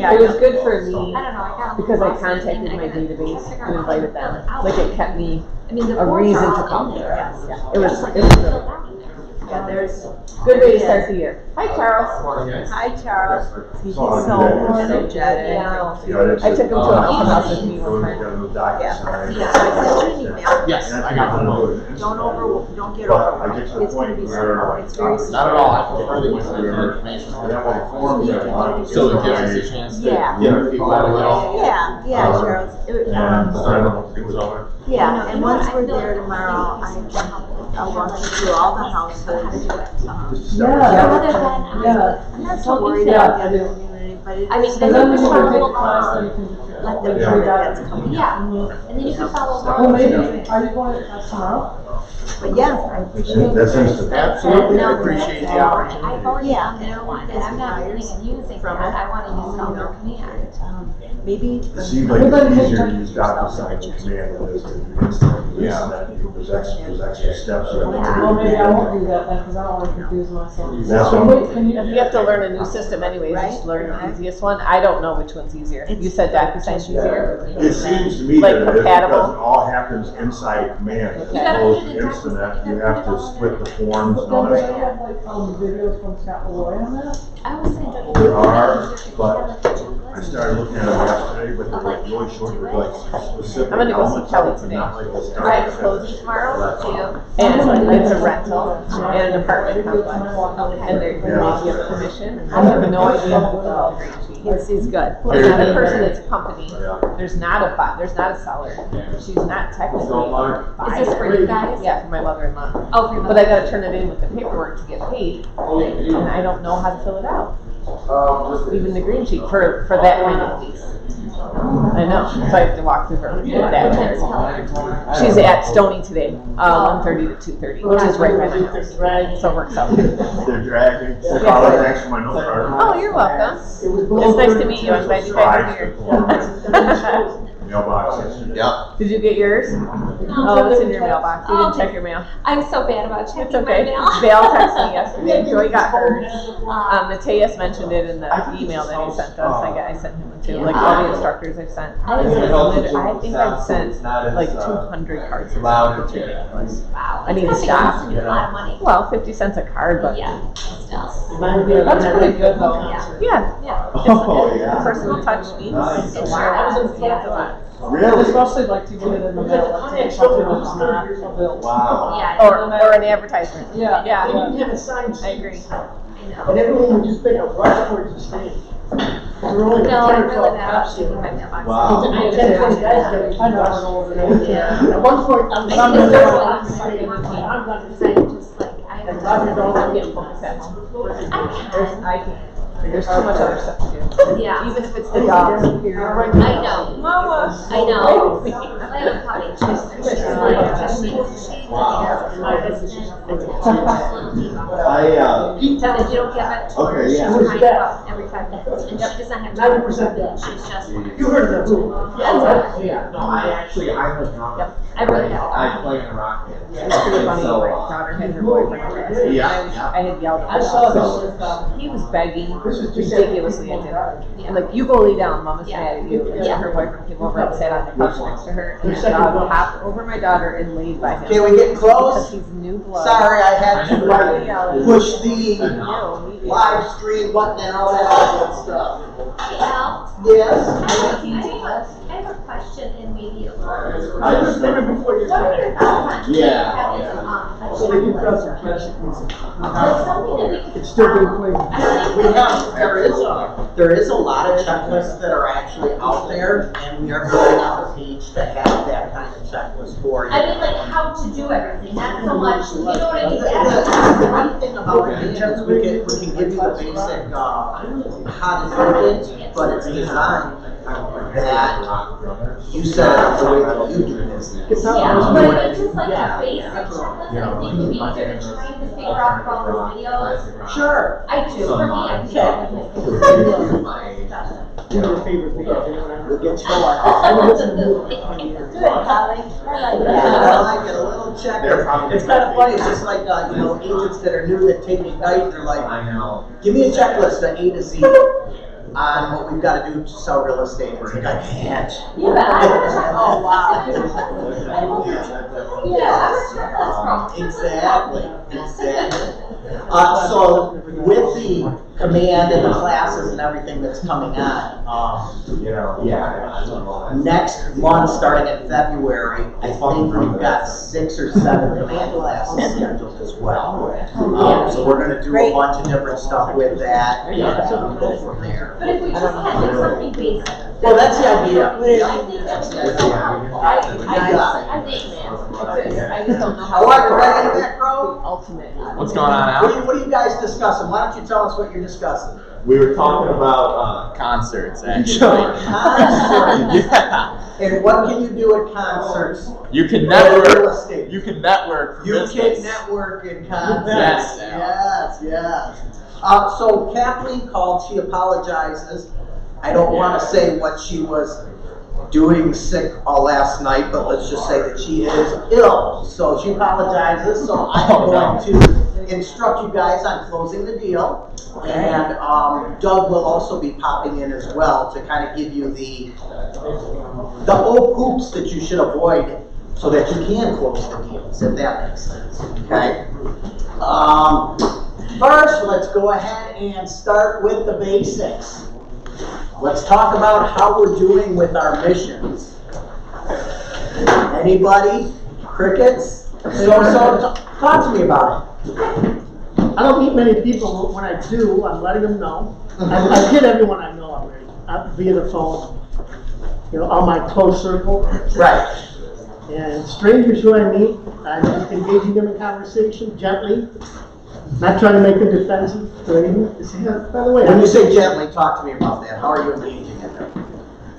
It was good for me I don't know, I got because I contacted my database and invited them. Like it kept me a reason to come. Yes, yeah. It was really, yeah, there's good way to start the year. Hi, Charles. Hi, Charles. He's so energetic. Yeah. I took him to an open house with me one time. Yeah. I sent you an email. Yes, I got them. Don't get over it. It's going to be simple. It's very simple. Not at all. I prefer they went through information. So it gives us a chance to give people a little. Yeah, Charles. Yeah, and once we're there tomorrow, I'll walk you through all the houses. I'm not so worried about the other community, but it I mean, is. then you can follow along. Let them know that that's coming. Yeah, and then you can follow along. Well, maybe, are you going to class tomorrow? But yeah, I appreciate That's it. instant. Absolutely, I No, appreciate the I've opportunity. already Yeah. done their one, and I'm not planning on using that. I want to use all their command. Maybe. It seems like it's easier to use DocuSign than command than it is to do instant. Yeah. There's extra steps. Well, maybe I won't do that then, because I don't want to confuse myself. That's So what- wait, can you? If you have to learn a new system anyways, just learn the easiest one. I don't know which one's easier. You said DocuSign's easier? It seems to me Like that it is compatible? because it all happens inside command. As You gotta opposed put it to in instant, you DocuSign. have to split the forms and all Don't they that. have like, videos from Scott Malloy on that? I was saying. There are, but I started looking at them yesterday, but they're like really short, they're like specific. I'm gonna go see elements Kelly of it, today. not like this I have stuff. closing tomorrow Too. and it's a rental and an apartment complex. And they're gonna give permission. I have no idea about the green sheet. He's good. It's not a person, it's a company. There's not a buyer, there's not a seller. She's not technically a buyer. Is this for you guys? Yeah, for my mother-in-law. Oh, for your But I gotta turn it in with the paperwork to get paid, and I don't know how to fill it out. Even the green sheet for that kind of lease. I know, so I have to walk through her with that. She's at Stony today, 1:30 to 2:30, which is right by my house, so it works out. They're dragging, they're calling, thanks for my note card. Oh, you're welcome. It's nice to meet you. I'm glad you guys are here. Mailbox. Yeah. Did you get yours? Oh, it's in your mailbox. You didn't check your mail. I'm so bad about It's checking my okay. mail. Val texted me yesterday. Joy got hers. Mateus mentioned it in the email that he sent us. I sent him one too. Like all the instructors I've sent. I think I've sent like 200 cards. It's ridiculous. Wow. I need to It's stop. costing me a lot of money. Well, 50 cents a card, but Yeah, still. that's pretty good though. Yeah. Yeah. Oh, yeah. It's personal touch means a lot. Yeah, it's a lot. Really? Especially like to get it in the mail, like to something that's not a bill. Wow. Yeah. Or an advertisement. Yeah. Yeah. Yeah. I agree. And everyone would just pick up right towards the stage. We're only No, I'm 10 or really 12 bad about cops checking here. my mailbox. Wow. 10, 20 guys getting, I know over there. Yeah. At one point, I'm I not think gonna there's go one out and that's say, like I'm not because I just like, I And don't Roger know. don't I can't focus at home. I I can't. There's too much other stuff to do. Yeah. Even if it's the dogs here. I know. Mama. I know. I have a potty sister. She's like, she's my assistant. So if you don't give it to her, Okay, she's yeah. trying to go every 5 minutes. And she does not have time for it. She's just. You heard that too. Yeah, no, I was drunk. I really have. I play in a rock band. It's pretty funny. So, My daughter had her boyfriend over last night. Yeah. I had yelled. I saw this. He was begging ridiculously at dinner. I'm like, you go lay down, Mama's mad at you. And so her boyfriend came over and sat on the couch next to her. And the dog hopped over my daughter and laid by him. Okay, we getting close? Because he's new blood. Sorry, I had to push the No, live stream button and all that other stuff. Al, Yes? I have a question and maybe a little. I just Dinner before your time. Yeah. So they can press the classic music. Something that we could. It's still being played. There is a lot of checklists that are actually out there, and we are building out a page to have that kind of checklist for you. I mean, like how to do everything, not so much, you know what I mean? The one thing about it is we can give you the basic, how to do it, but it's designed that you set up the way that you do this. Yeah, but I think just like a basic checklist, I think would be easier than trying to figure out all those videos. Sure. I do, for me, I do. Your favorite band, We'll get you going. Good, Holly. I like I that. like it, a little checklist. It's kind of funny, it's just like, agents that are new that take me night, they're like, I know. give me a checklist of A to Z. on what we've got to do to sell real estate. It's like, I can't. Yeah, but I was Oh, wow. Exactly. So with the command and the classes and everything that's coming on, next month, starting in February, I think we've got 6 or 7 command classes scheduled as well. So we're gonna do a bunch of different stuff with that and go from there. But if we just had like something basic. Well, that's the idea. I think that's so helpful. I think, I just don't know how. All right, you ready to that, Crow? Ultimate. What's going on now? What are you guys discussing? Why don't you tell us what you're discussing? We were talking about concerts, actually. Concerts. Yeah. And what can you do at concerts? You can Real network. estate. You can network for You business. can network in concerts. Yes. Yes. So Kathleen called, she apologizes. I don't want to say what she was doing sick all last night, but let's just say that she is ill. So she apologizes, so I'm going to instruct you guys on closing the deal. And Doug will also be popping in as well to kind of give you the old hoops that you should avoid so that you can close the deals, if that makes sense, okay? First, let's go ahead and start with the basics. Let's talk about how we're doing with our missions. Anybody? Crickets? So talk to me about it. I don't meet many people, but when I do, I'm letting them know. I hit everyone I know already, via the phone, on my close circle. Right. And strangers who I meet, I'm just engaging them in conversation gently, not trying to make them defensive or anything. Just, hey, by the way, When you say gently, talk to me about that. How are you engaging in them?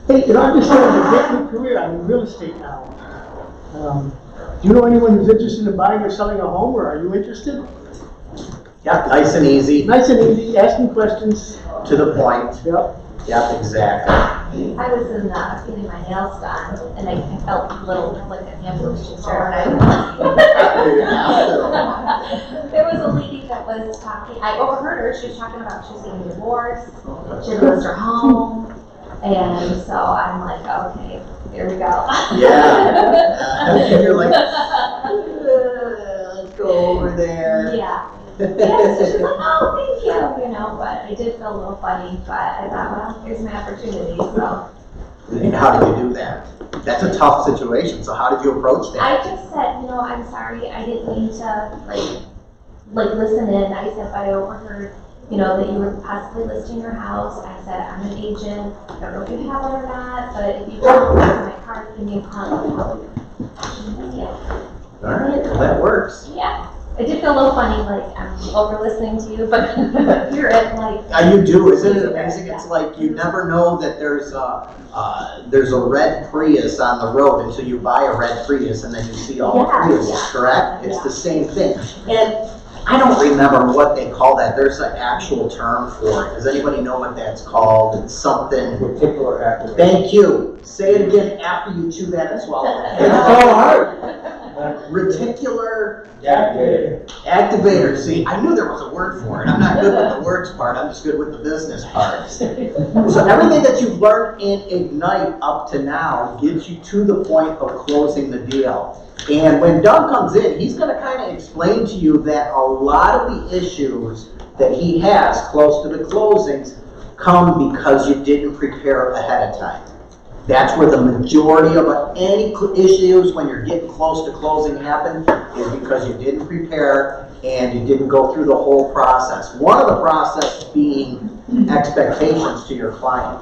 hey, I'm just starting a great new career. I'm in real estate now. Do you know anyone who's interested in buying or selling a home, or are you interested? Yep, nice and easy, Nice and easy, asking questions. to the point. Yep. Yep, exactly. I was in getting my nails done, and I felt a little like an ambulance just when there was a lady that was talking. I overheard her. She was talking about she was getting divorced. She lost her home, and so I'm like, okay, here we go. Yeah. And you're like, let's go over there. Yeah. Yeah, so she's like, oh, thank you, but I did feel a little funny, but I thought, well, here's my opportunity, so. And how did you do that? That's a tough situation, so how did you approach that? I just said, I'm sorry, I didn't mean to, like listen in. I said, but I overheard, that you were possibly listing your house. I said, I'm an agent, I don't know if you have one or not, but if you don't, my card, give me a call, I'll help you. Yeah. All right, well, that works. Yeah. I did feel a little funny, like I'm over listening to you, but you're it, like. You do, isn't it amazing? It's like you never know that there's a red Prius on the road until you buy a red Prius and then you see all the Priuses, correct? It's the same thing. And I don't remember what they call that. There's an actual term for it. Does anybody know what that's called? It's something. Reticular activator. Thank you. Say it again after you chew that and swallow it. It's so hard. Reticular Activator. activator. See, I knew there was a word for it. I'm not good with the words part. I'm just good with the business part. So everything that you've learned in Ignite up to now gets you to the point of closing the deal. And when Doug comes in, he's going to kind of explain to you that a lot of the issues that he has close to the closings come because you didn't prepare ahead of time. That's where the majority of any issues when you're getting close to closing happen is because you didn't prepare and you didn't go through the whole process. One of the process being expectations to your client.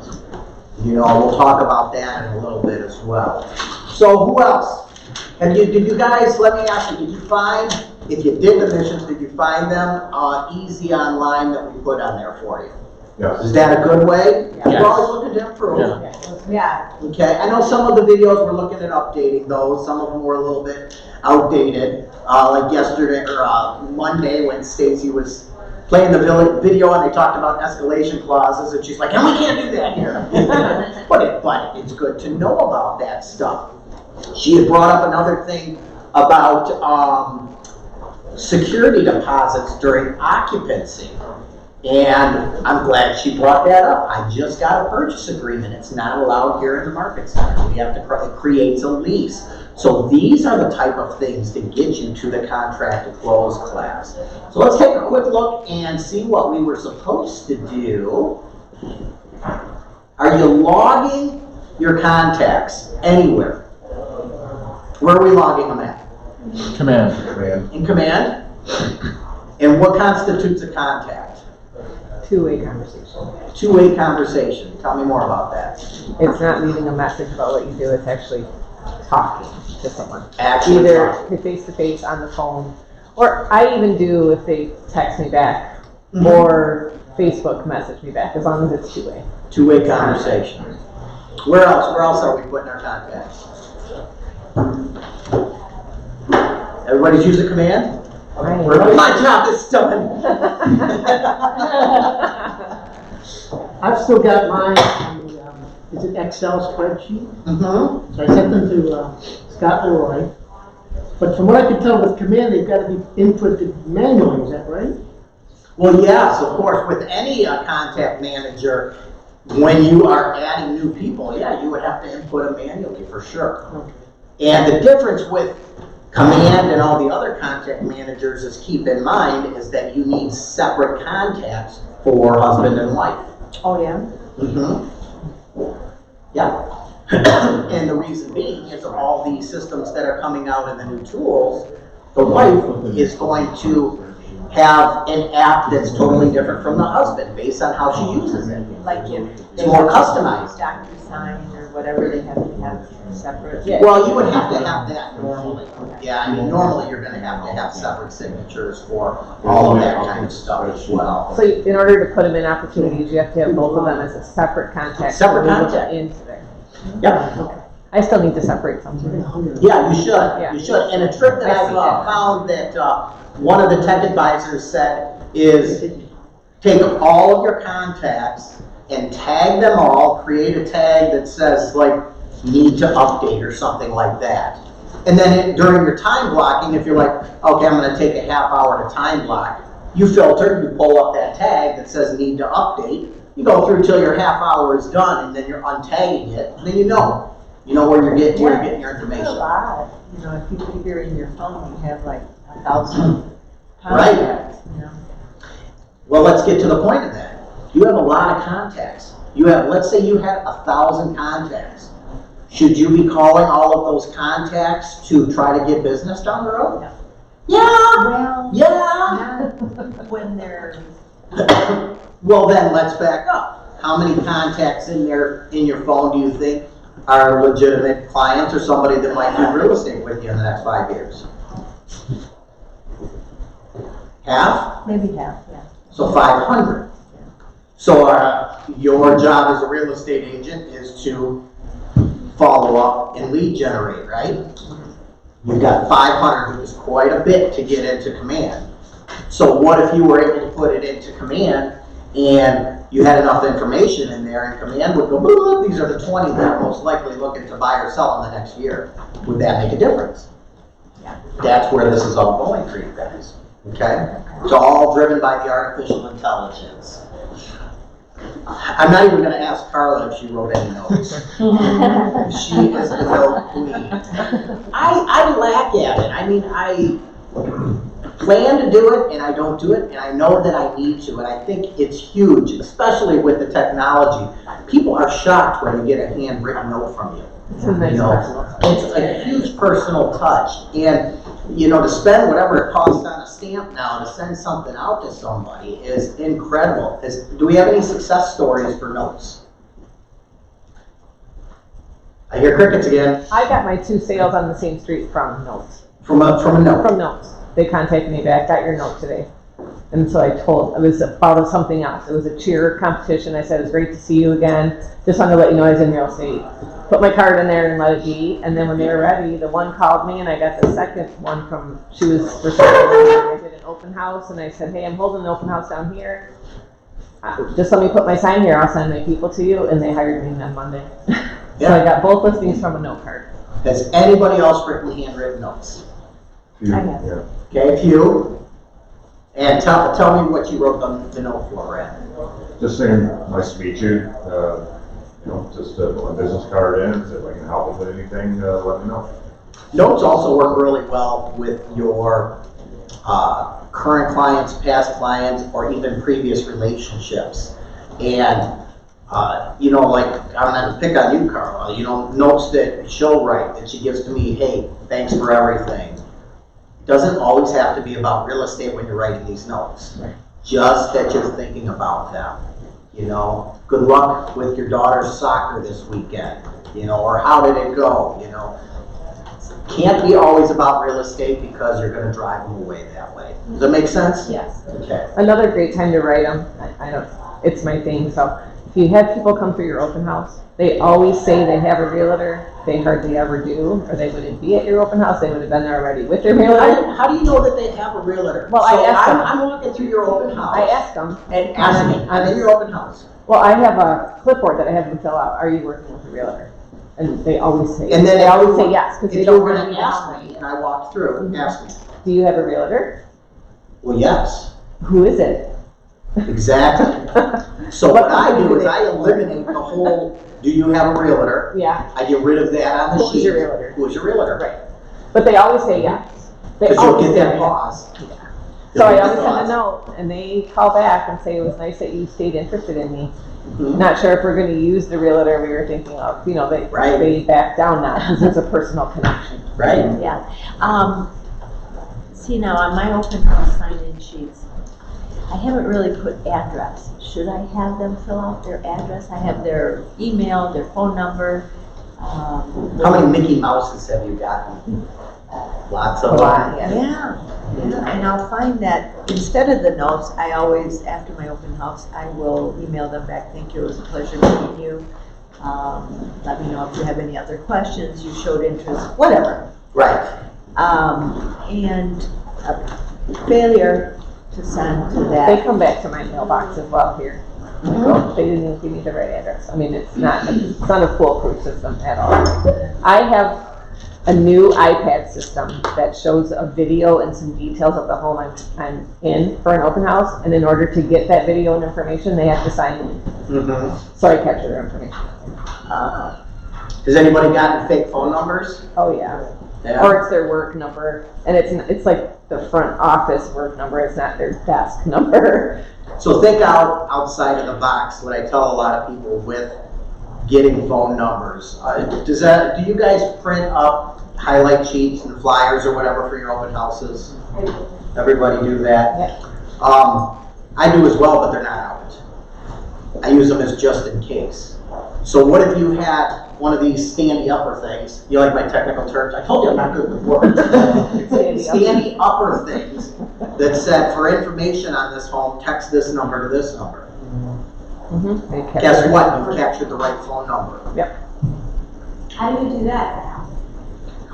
We'll talk about that in a little bit as well. So who else? And did you guys, let me ask you, did you find, if you did the missions, did you find them easy online that we put on there for you? Yes. Is that a good way? Yes. We're always looking to improve. Yeah. Okay, I know some of the videos we're looking at updating those. Some of them were a little bit outdated. Like yesterday or Monday when Stacy was playing the video and they talked about escalation clauses and she's like, and we can't do that here. But it's good to know about that stuff. She had brought up another thing about security deposits during occupancy. And I'm glad she brought that up. I just got a purchase agreement. It's not allowed here in the market center. We have to, it creates a lease. So these are the type of things to get you to the contract to close class. So let's take a quick look and see what we were supposed to do. Are you logging your contacts anywhere? Where are we logging them at? Command. In command? And what constitutes a contact? Two-way conversation. Two-way conversation. Tell me more about that. It's not leaving a message about what you do, it's actually talking to someone. Actually Either talking. face-to-face on the phone, or I even do if they text me back, or Facebook message me back, as long as it's two-way. Two-way conversation. Where else? Where else are we putting our contacts? Everybody's using command? Right. My job is done. I've still got mine on the, is it Excel spreadsheet? Mm-hmm. So I sent them to Scott and Roy. But from what I can tell with command, they've got to be inputted manually, is that right? Well, yes, of course, with any contact manager, when you are adding new people, yeah, you would have to input them manually for sure. Okay. And the difference with command and all the other contact managers is, keep in mind, is that you need separate contacts for husband and wife. Oh, yeah? Mm-hmm. Yeah. And the reason being is all these systems that are coming out in the new tools, the wife is going to have an app that's totally different from the husband based on how she uses it. Like if It's more customized. DocuSign or whatever, they have to have separate. Well, you would have to have that normally. Yeah, I mean, normally you're gonna have separate signatures for all of that kind of stuff as well. So in order to put them in opportunities, you have to have both of them as a separate contact. Separate so we look contact. Into there. Yeah, I still need to separate some. yeah, you should, Yeah. you should. And a trick that I've found that one of the tech advisors said is take all of your contacts and tag them all, create a tag that says like, need to update or something like that. And then during your time blocking, if you're like, okay, I'm gonna take a half hour to time block, you filter, you pull up that tag that says need to update, you go through till your half hour is done, and then you're untagging it, and then you know where you're getting your information. A lot, you know, if you figure in your phone, you have like 1,000 Right. contacts, you know. Well, let's get to the point of that. You have a lot of contacts. You have, let's say you had 1,000 contacts. Should you be calling all of those contacts to try to get business down the road? No. Yeah. Well, Yeah. not when they're, Well, then let's back up. How many contacts in your phone do you think are legitimate clients or somebody that might do real estate with you in the next 5 years? Half? maybe half, yeah. So 500. So your job as a real estate agent is to follow up and lead generate, right? You've got 500, which is quite a bit to get into command. So what if you were able to put it into command and you had enough information in there and command would go, boop, these are the 20 that are most likely looking to buy or sell in the next year. Would that make a difference? Yeah. That's where this is all going for you guys, okay? It's all driven by the artificial intelligence. I'm not even gonna ask Carla if she wrote any notes. She is the note queen. I lack at it. I mean, I plan to do it and I don't do it, and I know that I need to, and I think it's huge, especially with the technology. People are shocked when they get a handwritten note from you. It's a nice personal touch. It's a huge personal touch, and to spend whatever it costs on a stamp now to send something out to somebody is incredible. Do we have any success stories for notes? I hear crickets again. I got my 2 sales on the same street from notes. From a note. From notes. They contacted me back, got your note today. And so I told, it was about something else. It was a cheer competition. I said, it was great to see you again. Just wanted to let you know I was in real estate. Put my card in there and let it be. And then when they were ready, the one called me and I got the second one from, she was for sale. I did an open house and I said, hey, I'm holding an open house down here. Just let me put my sign here. I'll send my people to you. And they hired me on Monday. So I got both listings from a note card. Has anybody else written handwritten notes? I have. Okay, few. And tell me what you wrote the note for, Brad. Just saying, nice to meet you. Just put a business card in, if I can help with anything, let me know. Notes also work really well with your current clients, past clients, or even previous relationships. And, like, I'm not to pick on you, Carla, notes that she'll write, that she gives to me, hey, thanks for everything. Doesn't always have to be about real estate when you're writing these notes. Right. Just that you're thinking about them. Good luck with your daughter's soccer this weekend, or how did it go, Can't be always about real estate because you're gonna drive them away that way. Does that make sense? Yes. Okay. Another great time to write them, I don't, it's my thing, so if you have people come through your open house, they always say they have a realtor, they hardly ever do, or they wouldn't be at your open house, they would have been there already with their realtor. How do you know that they have a realtor? Well, I asked them. I'm walking through your open house. I asked them, And ask me, I'm in your open house. well, I have a clipboard that I have them fill out, are you working with a realtor? And they always say, And then they if always you say were- yes, because they If you don't were want to gonna ask me, and I walked through, ask me. Do you have a realtor? Well, yes, Who is it? exactly. So what I do is I eliminate the whole, do you have a realtor? Yeah, I get rid of that on the Who's sheet. your realtor? Who's your realtor? right. But they always say yes. They Because you'll always get say that yes. pause. So I always send a note, and they call back and say, it was nice that you stayed interested in me. Mhm. Not sure if we're gonna use the realtor we were thinking of, Right. they back down now, because there's a personal connection. Right? Yeah. See now, on my open house sign-in sheets, I haven't really put address. Should I have them fill out their address? I have their email, their phone number. How many Mickey Mouses have you gotten? Lots of Wow, them. yeah. Yeah, and I'll find that instead of the notes, I always, after my open house, I will email them back, thank you, it was a pleasure meeting you. Let me know if you have any other questions, you showed interest, whatever. Right. And a failure to send to They that. come back to my mailbox as well here. They didn't even give me the right address. I mean, it's not a foolproof system at all. I have a new iPad system that shows a video and some details of the home I'm in for an open house, and in order to get that video and information, they have to sign in. Mm-hmm. So I capture their information. Has anybody gotten fake phone numbers? Oh yeah. Yeah. Or it's their work number, and it's like the front office work number, it's not their desk number. So think outside of the box, what I tell a lot of people with getting phone numbers. Do you guys print up highlight sheets and flyers or whatever for your open houses? Everybody do that? Yeah. I do as well, but they're not out. I use them as just in case. So what if you had one of these standy upper things? You like my technical terms? I told you I'm not good with words. Standy upper things that said, for information on this home, text this number to this number. Mm-hmm. Guess what? You've captured the right phone number. Yep. How do you do that?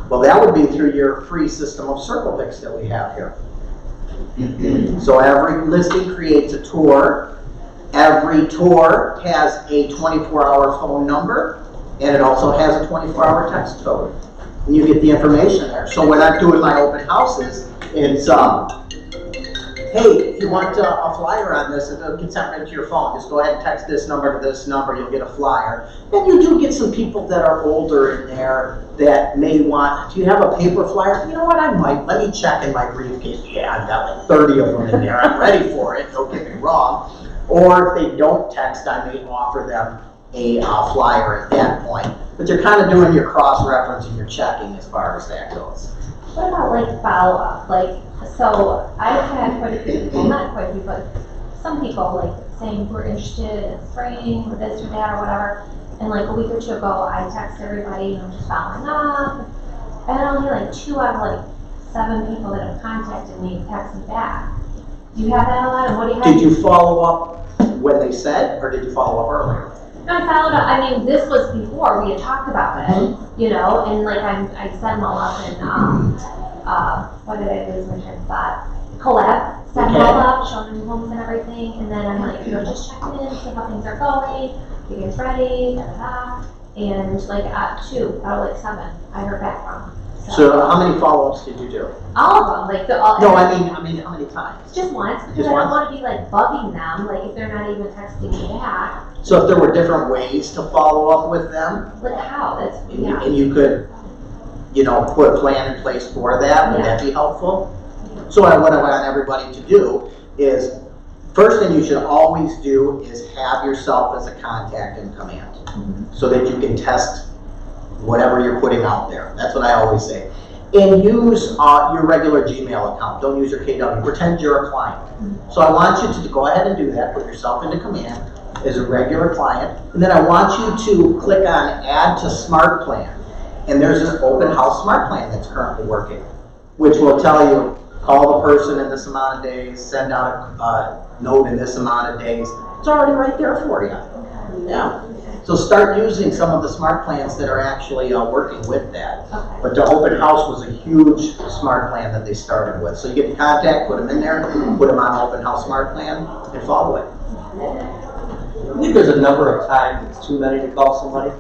Well, that would be through your free system of circle picks that we have here. So every listing creates a tour. Every tour has a 24-hour phone number, and it also has a 24-hour text code. And you get the information there. So when I'm doing my open houses, it's, hey, if you want a flyer on this, it'll get sent right to your phone. Just go ahead and text this number to this number, you'll get a flyer. And you do get some people that are older in there that may want, do you have a paper flyer? You know what, I might. Let me check in my briefcase. Yeah, I've got like 30 of them in there. I'm ready for it, don't get me wrong. Or if they don't text, I may offer them a flyer at that point. But you're kind of doing your cross-referencing, your checking as far as that goes. What about like follow-up? So I've had quite a few people, not quite a few, but some people like saying we're interested in spraying or this or that or whatever. And like a week or two ago, I text everybody and I'm just following up. And only like 2 out of like 7 people that have contacted me text me back. Do you have that a lot? And what do you have? Did you follow up when they said, or did you follow up earlier? No, I followed up. I mean, this was before we had talked about it, and like I set them all up and what did I lose my train of thought? Collab, set them all up, show them homes and everything, and then I'm like, just checking in, see how things are going, you guys ready, da da da. And like at 2 out of like 7, I heard back from. So how many follow-ups did you do? All of them, like all. No, I mean, how many times? Just once, because Just I don't once? want to be like bugging them, like if they're not even texting me back. So if there were different ways to follow up with them, Like how? That's, yeah. and you could, you know, put a plan in place for that, would that be helpful? So what I want everybody to do is, first thing you should always do is have yourself as a contact in command, so that you can test whatever you're putting out there. That's what I always say. And use your regular Gmail account. Don't use your KW. Pretend you're a client. So I want you to go ahead and do that. Put yourself into command as a regular client. And then I want you to click on Add to Smart Plan. And there's an open house smart plan that's currently working, which will tell you, call the person in this amount of days, send out a note in this amount of days. It's already right there for you. Yeah. So start using some of the smart plans that are actually working with that. Okay. But the open house was a huge smart plan that they started with. So you get the contact, put them in there, put them on open house smart plan, and follow it. I think there's a number of times it's too many to call somebody.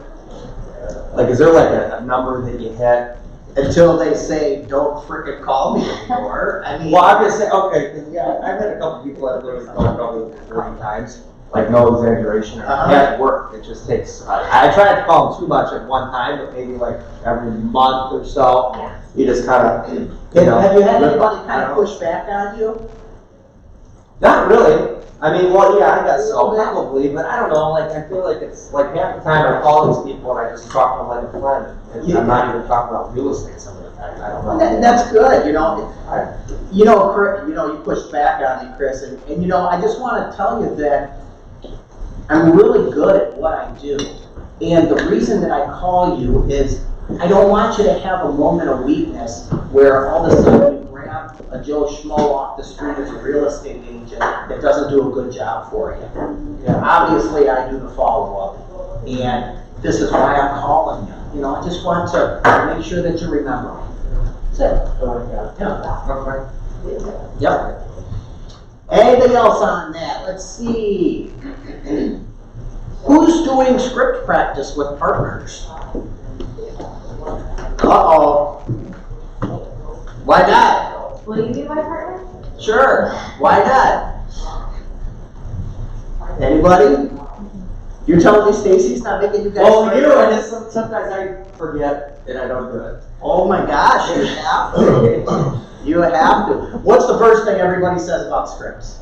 Like, is there like a number that you had? Until they say, don't frickin' call me anymore. I mean, Well, I'm just saying, okay, 'cause, yeah, I've had a couple people that literally called probably 30 times. Like, no exaggeration, or at work, it just takes, I try not to call them too much at one time, but maybe like every month or so, Yeah. you just kind of, you know. have you had anybody kind of push back on you? Not really. I mean, well, yeah, I guess so, probably, but I don't know, like, I feel like it's, like, half the time I call these people and I just talk to them like a friend. And I'm not even talking about real estate some of the time, I don't know. That's good, you know. You pushed back on me, Chris, and you know, I just want to tell you that I'm really good at what I do. And the reason that I call you is I don't want you to have a moment of weakness where all of a sudden you grab a Joe Schmo off the street as a real estate agent that doesn't do a good job for you. Yeah. Obviously, I do the follow-up, and this is why I'm calling you. You know, I just want to make sure that you remember me. That's it. Yeah. Yep. Anything else on that? Let's see. Who's doing script practice with partners? Uh-oh. Why not? Will you be my partner? Sure. Why not? Anybody? You're telling me Stacy's not making you guys? Well, I just, sometimes I forget and I don't do it. Oh my gosh, you have to. You have to. What's the first thing everybody says about scripts?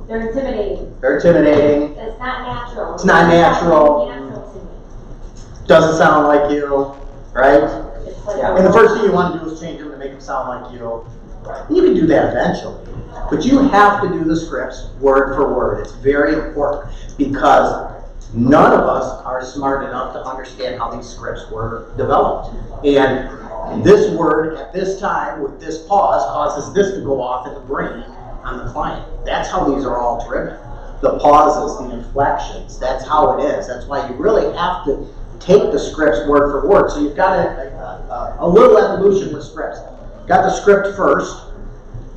They're intimidating. They're intimidating. It's not natural. It's not natural. It's not natural to me. Doesn't sound like you, right? It's like And the first thing you want to do is change them to make them sound like you. And you can do that eventually. But you have to do the scripts word for word. It's very important because none of us are smart enough to understand how these scripts were developed. And this word at this time with this pause causes this to go off in the brain on the client. That's how these are all driven. The pauses, the inflections, that's how it is. That's why you really have to take the scripts word for word. So you've got a little evolution with scripts. Got the script first,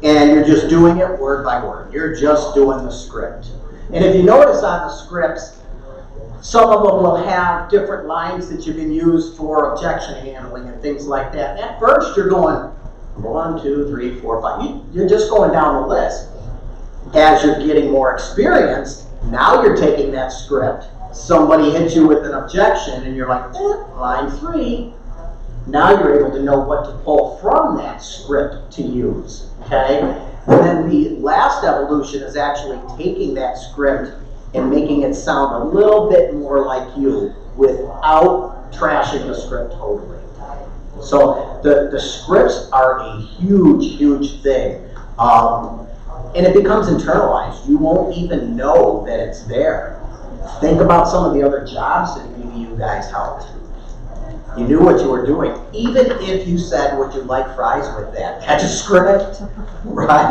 and you're just doing it word by word. You're just doing the script. And if you notice on the scripts, some of them will have different lines that you can use for objection handling and things like that. And at first, you're going 1, 2, 3, 4, 5. You're just going down the list. As you're getting more experienced, now you're taking that script. Somebody hits you with an objection, and you're like, line 3. Now you're able to know what to pull from that script to use. Okay? And then the last evolution is actually taking that script and making it sound a little bit more like you without trashing the script totally. So the scripts are a huge, huge thing. And it becomes internalized. You won't even know that it's there. Think about some of the other jobs that maybe you guys helped. You knew what you were doing. Even if you said, would you like fries with that? That's a script, right?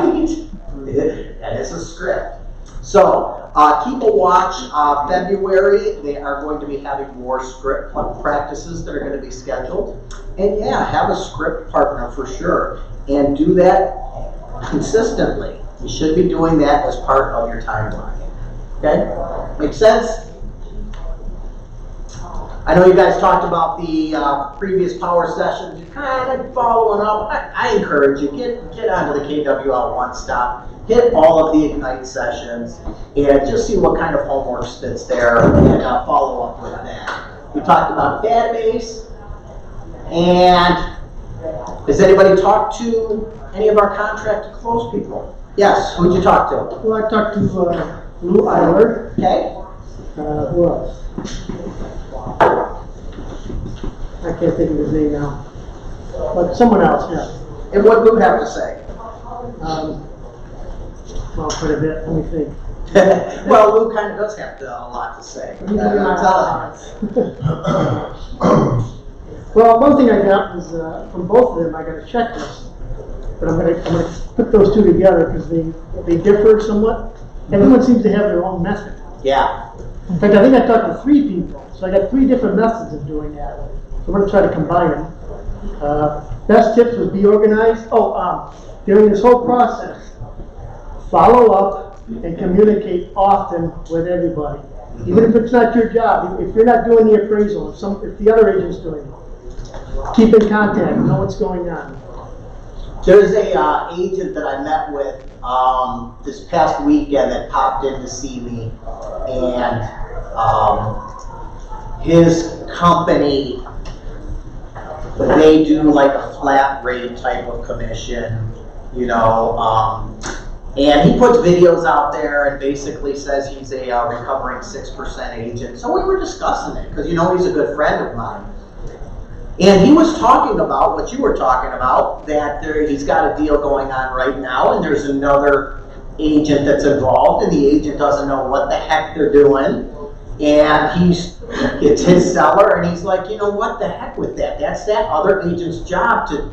That is a script. So keep a watch. February, they are going to be having more script practices that are going to be scheduled. And yeah, have a script partner for sure. And do that consistently. You should be doing that as part of your timeline. Okay? Make sense? I know you guys talked about the previous power sessions, you're kind of following up. I encourage you, get onto the KWL One Stop, hit all of the Ignite sessions, and just see what kind of homework fits there, and follow up with that. We talked about database, and has anybody talked to any of our contract to close people? Yes, who'd you talk to? Well, I talked to Lou Eiler. Okay. Who else? I can't think of his name now. But someone else, yeah. And what Lou have to say? Well, quite a bit, let me think. Well, Lou kind of does have a lot to say. Well, one thing I got was from both of them, I got a checklist. But I'm gonna put those two together because they differ somewhat. Everyone seems to have their own method. Yeah. In fact, I think I talked to 3 people, so I got 3 different methods of doing that. So I'm gonna try to combine them. Best tips was be organized. During this whole process, follow up and communicate often with everybody. Even if it's not your job, if you're not doing the appraisal, if the other agent's doing it, keep in contact, know what's going on. There's a agent that I met with this past weekend that popped in to see me, and his company, they do like a flat rate type of commission, you know, and he puts videos out there and basically says he's a recovering 6% agent. So we were discussing it because, you know, he's a good friend of mine. And he was talking about what you were talking about, that he's got a deal going on right now, and there's another agent that's involved, and the agent doesn't know what the heck they're doing. And it's his seller, and he's like, you know what the heck with that? That's that other agent's job to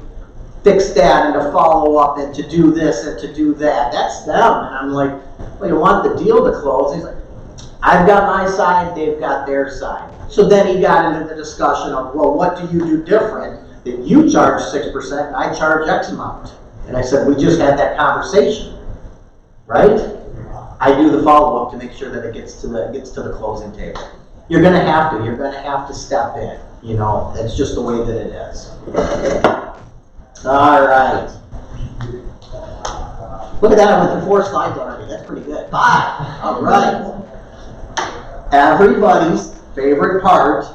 fix that and to follow up and to do this and to do that. That's them. And I'm like, well, you want the deal to close? He's like, I've got my side, they've got their side. So then he got into the discussion of, well, what do you do different? That you charge 6% and I charge X amount. And I said, we just had that conversation, right? I do the follow-up to make sure that it gets to the closing table. You're gonna have to step in, you know, it's just the way that it is. All right. Look at that, I went through 4 slides already, that's pretty good. 5, all right. Everybody's favorite part,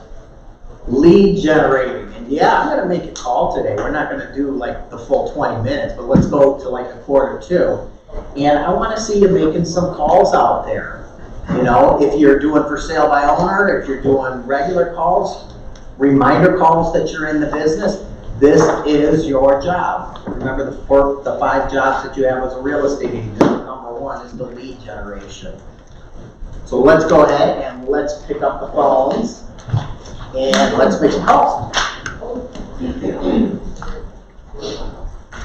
lead generating. And yeah, I'm gonna make a call today. We're not gonna do like the full 20 minutes, but let's go to like a quarter to. And I wanna see you making some calls out there. You know, if you're doing for sale by owner, if you're doing regular calls, reminder calls that you're in the business, this is your job. Remember the 5 jobs that you have as a real estate agent. Number 1 is the lead generation. So let's go ahead and let's pick up the phones and let's make some calls.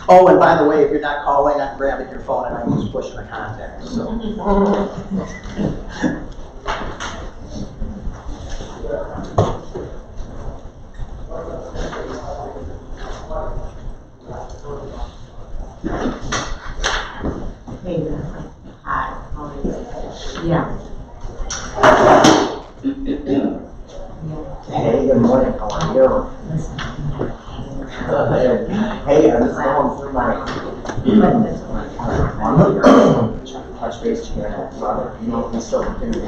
Oh, and by the way, if you're not calling, I'm grabbing your phone and I'm just pushing a contact. So. Hey, hi. Yeah. Hey, good morning, how are you? Hey, I'm just going through my touch base here. You know, we still looking at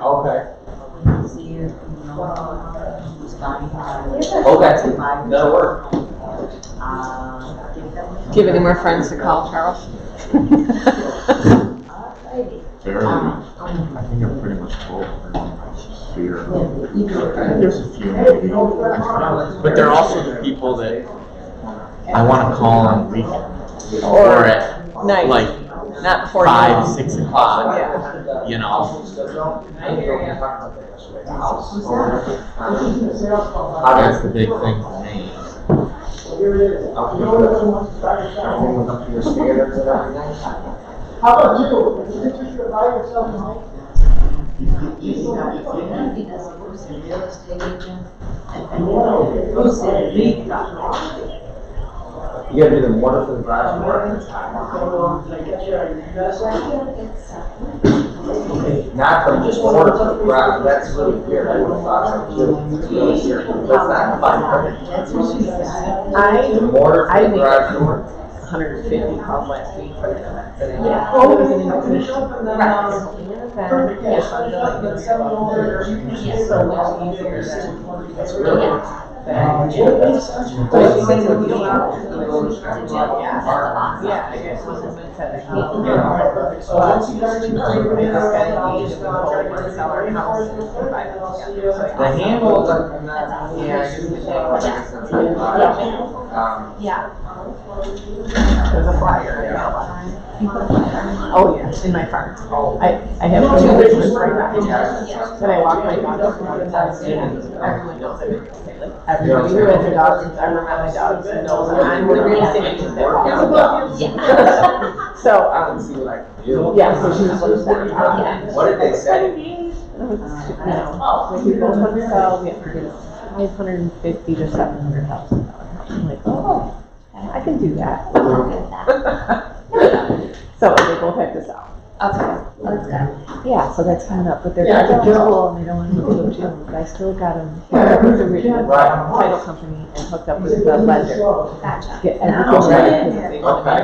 Okay. Okay, that'll work. Do you have any more friends to call, Charles? Very. I think I'm pretty much full. Fear. There's a few maybe. But they're also the people that I want to call on the weekend or at Night. like Not before 5, 6 o'clock. Yeah. You know. That's the big thing for me. How about you? Do you think you should buy yourself a home? Because Bruce is a real estate agent, and Bruce is a lead. You gotta do the mortar for the garage door. Not the mortar for the garage, that's really weird, I would have thought so too. It's really weird. That's not fine. The mortar I for the think garage door. 150 calls last week for the event. Yeah. Oh, it was an invitation. Yes, I'm doing it. So much easier than. That's really. But she said it'll be a lot. Yeah, I guess one woman said I can't. So she just got engaged and we told her to sell our house and buy it together. The handle, Yeah. There's a flyer. Oh, yeah, in my car. I have two Christmas right now. Then I walk my dog up and everyone knows I'm in real estate. Like, everybody who has their dogs, who's ever met my dogs, knows that I'm the real estate agent that walks the dogs. So, yeah, so she was just that. What did they say? Like, we both want to sell, we have to get $550,000 to $700,000. I'm like, oh, I can do that. So they both have to sell. Okay, that's good. Yeah, so that's coming up, but they're eligible and they don't want to go to June, but I still got them hooked up with the title company and hooked up with the lender. Gotcha. Get everything ready. Okay.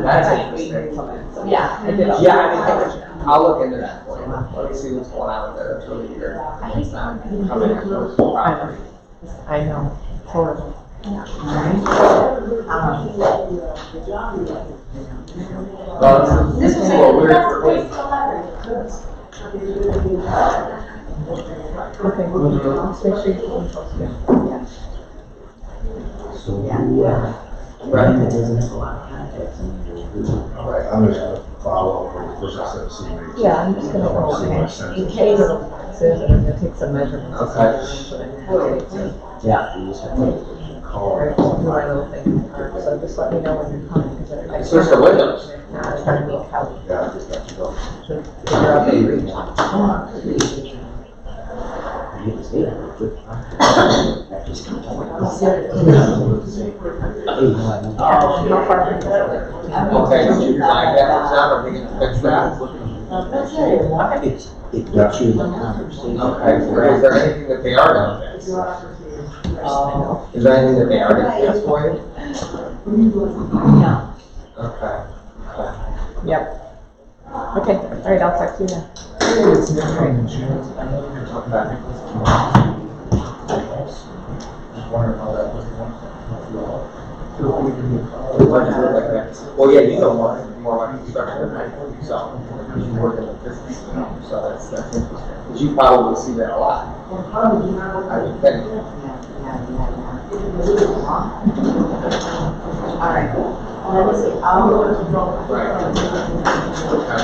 That's interesting. Yeah, I did. Yeah, I mean, I'll look into that for you. Let me see what's going on with that. That's really weird. I hate selling people. Coming in close to property. I know, it's horrible. Well, this is a little weird for me. Okay, let's make sure you're going close. Right. Right, I'm just gonna follow up with the first I said, see me. Yeah, I'm just gonna go in case it says I'm gonna take some measurements. Okay. Yeah. Or do my little thing in the car, so just let me know when you're coming, because I. Switch the windows. Now I'm trying to meet Kelly. Yeah, I just got to go. To figure out the reach. How far from the Okay, did you find that for some, or we can fix that? It gets you in the conversation. Okay, is there anything that they are gonna fix? Is there anything that they are gonna fix for you? Okay. Yep. Okay, all right, I'll talk to you now. Well, yeah, you know more about construction than I do, so, because you work in the business, so that's interesting. Because you probably see that a lot, I would think. All right, let me see, I'll go to Right. Okay.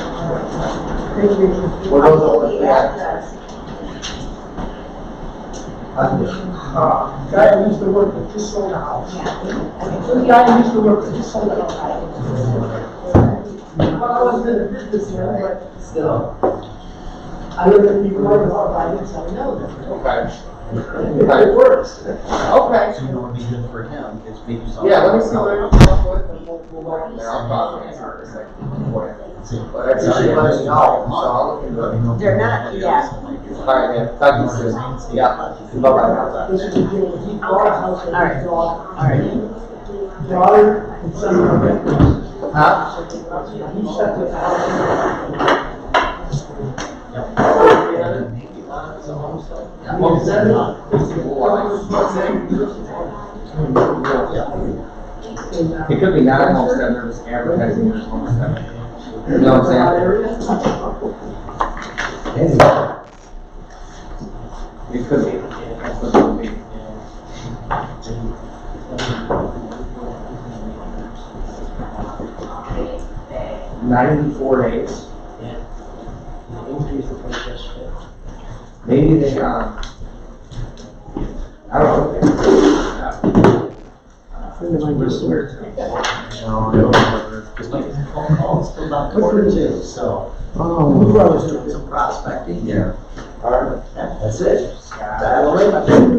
Were those all the addresses? Guy I used to work with just sold a house. The guy I used to work with just sold a house. Well, I wasn't in the business then, but still. I look at people like, oh, I didn't sell, no. Okay. It works. Okay. So you know what would be good for him is maybe something. Yeah, let me see what I can come up with, and we'll go from there. I'll talk to him for a second. But I appreciate you letting me know, so I'll look into it. They're not, yeah. All right, man. Talk to you soon. Yeah. Bye-bye. This is a deal, he bought a house with All right. his daughter. All right. Daughter and son. Huh? He set the house. It could be not a homestead, they're just advertising their homestead. You know what I'm saying? It could be. That's what it could be. $94 days. Maybe they, I don't know. We're always doing some prospecting. Yeah. All right. That's it. Dial away, my friend.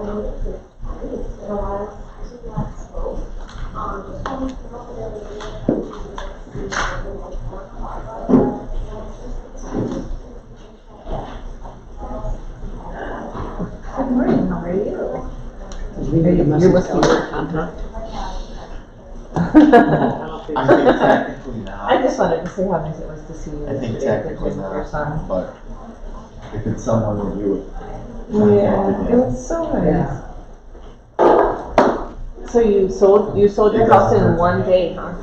Good morning, how are you? You're listening to content. I think technically not. I just wanted to say how nice it was to see you. I think yesterday, technically with your not, son. but if it's someone that you would. Yeah, it was so nice. So you sold your house in one day, huh?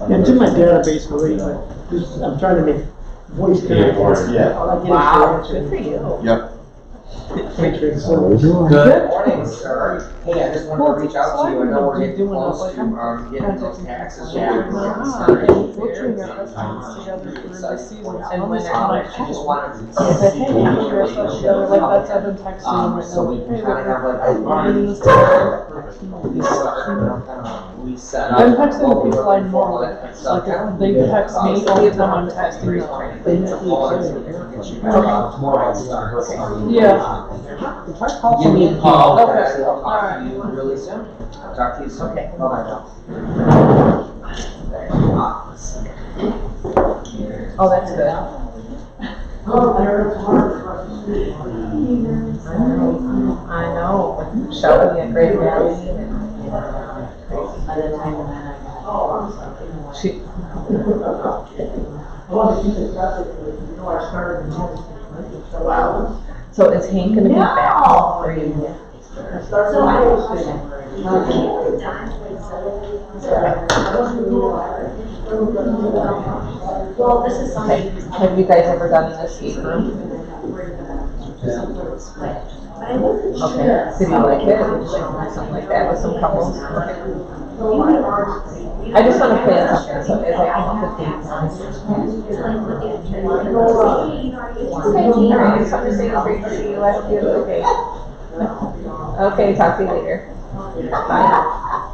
Yeah, it's in my database already, but I'm trying to make voice connections. Yeah. Wow, good for you. Yep. Matrix. Good morning, sir. Hey, I just wanted to reach out to you. I know we're getting close to getting those taxes back. And when I just wanted to. I said, hey, I'm sure so like that's I've been texting him. So we can kind of have like a run. We start, kind of reset up. I'm texting people I know, like, So if they text me all the time, I'm texting them. Yeah. Give me a call. Okay. I'll talk to Alright. you really soon. I'll talk to you soon. Okay. Bye-bye now. Oh, that's good. I know. Shelby and Great Valley. By the time that I She. Wow. So is Hank gonna be back home for you? So I well, this is Okay. something. Have you guys ever done an escape room? Okay. Did you like it? Would you like to do something like that with some couples? I just want to plan something so as I come up with dates. Okay, alright, just want to say great to see you. I hope you have a good day. Okay, talk to you later. Bye.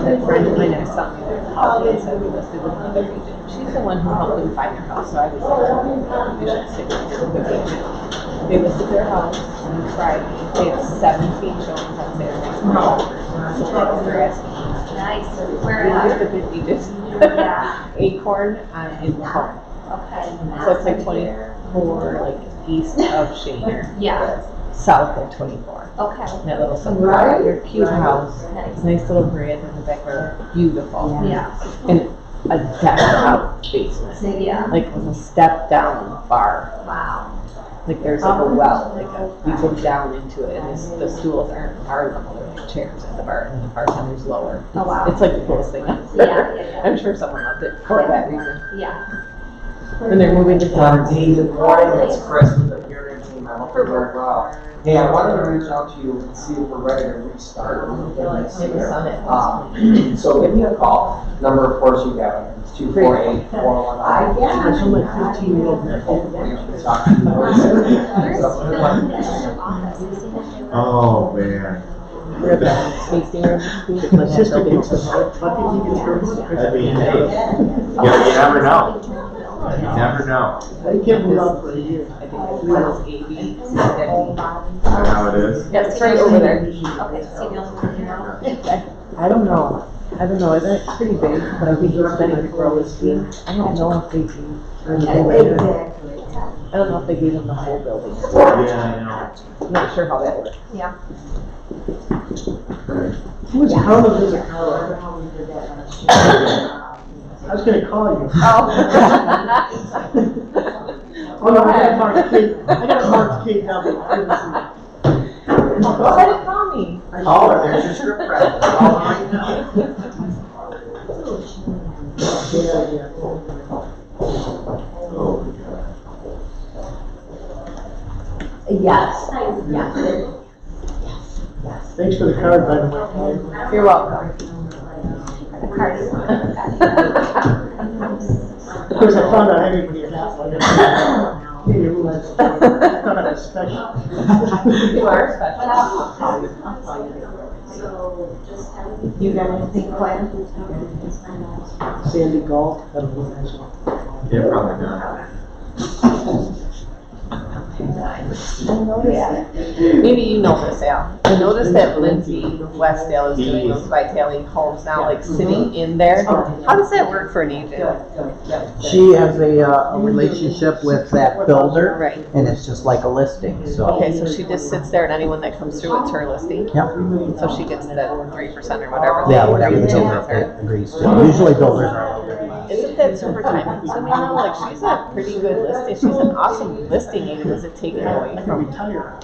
A friend of mine was telling me their holidays that we listed with another agent. She's the one who helped them find their house, so I was like, we should stick with your good agent. They listed their house on Friday. They had 17 showings on Saturday. So they're asking. Nice. We Where did at? the 50 just Yeah. Acorn in Cone. Okay. So it's like 24 like east of Shaner. Yeah. South of 24. Okay. That little subdivision. Your cute house. Nice. Nice little grid in the backyard. Beautiful. Yeah. And a decked out basement. Yeah. Like with a step down bar. Wow. Like there's like a well, you go down into it, and the stools aren't bar level, they're like chairs at the bar, and the bartender's lower. Oh, wow. It's like the coolest thing ever. Yeah. I'm sure someone loved it for that reason. Yeah. And they're moving to Good Florida. morning, it's Chris with the Puritan team. I hope you're doing well. Hey, I wanted to reach out to you and see if we're ready to restart. So give me a call. Number, of course, you have it. It's 248-419. I'm like 15-year-old. Oh, man. We're at the tasting room. My sister gets a bucket, you can turn it. That'd be amazing. Yeah, you never know. You never know. I can't move out for a year. I think it's was 80. Is that how it is? Yeah, it's right over there. Okay, so you'll I don't know. I don't know. It's pretty big, but I think it's better to grow his feet. I don't know if they do. I don't know if they gave him the whole building. Yeah, I know. I'm not sure how that works. Yeah. Who's Carla visit Carla? I was gonna call you. Oh no, I got marked KW. Why did you call me? Oh, there's your script prep. All right now. Yeah. Oh, Yes, yes. Thanks for the card, by the way. You're welcome. The card is Of course, I found out everybody had that one. Maybe it was, I thought I was special. You are special. I'll call you. You got anything planned? Sandy Galt. That was nice one. yeah, probably not. Maybe you know this, Al. I noticed that Lindsay Westdale is doing those Vitality homes now, like sitting in there. How does that work for an agent? She has a relationship with that builder. Right. And it's just like a listing, so. Okay, so she just sits there and anyone that comes through, it's her listing? Yep. So she gets the 3% or whatever. Yeah, they whatever the agree to builder with her. agrees to. Usually builders are a little bit less. Isn't that super time consuming though? Like she's a pretty good listing. She's an awesome listing agent. Is it taken away from?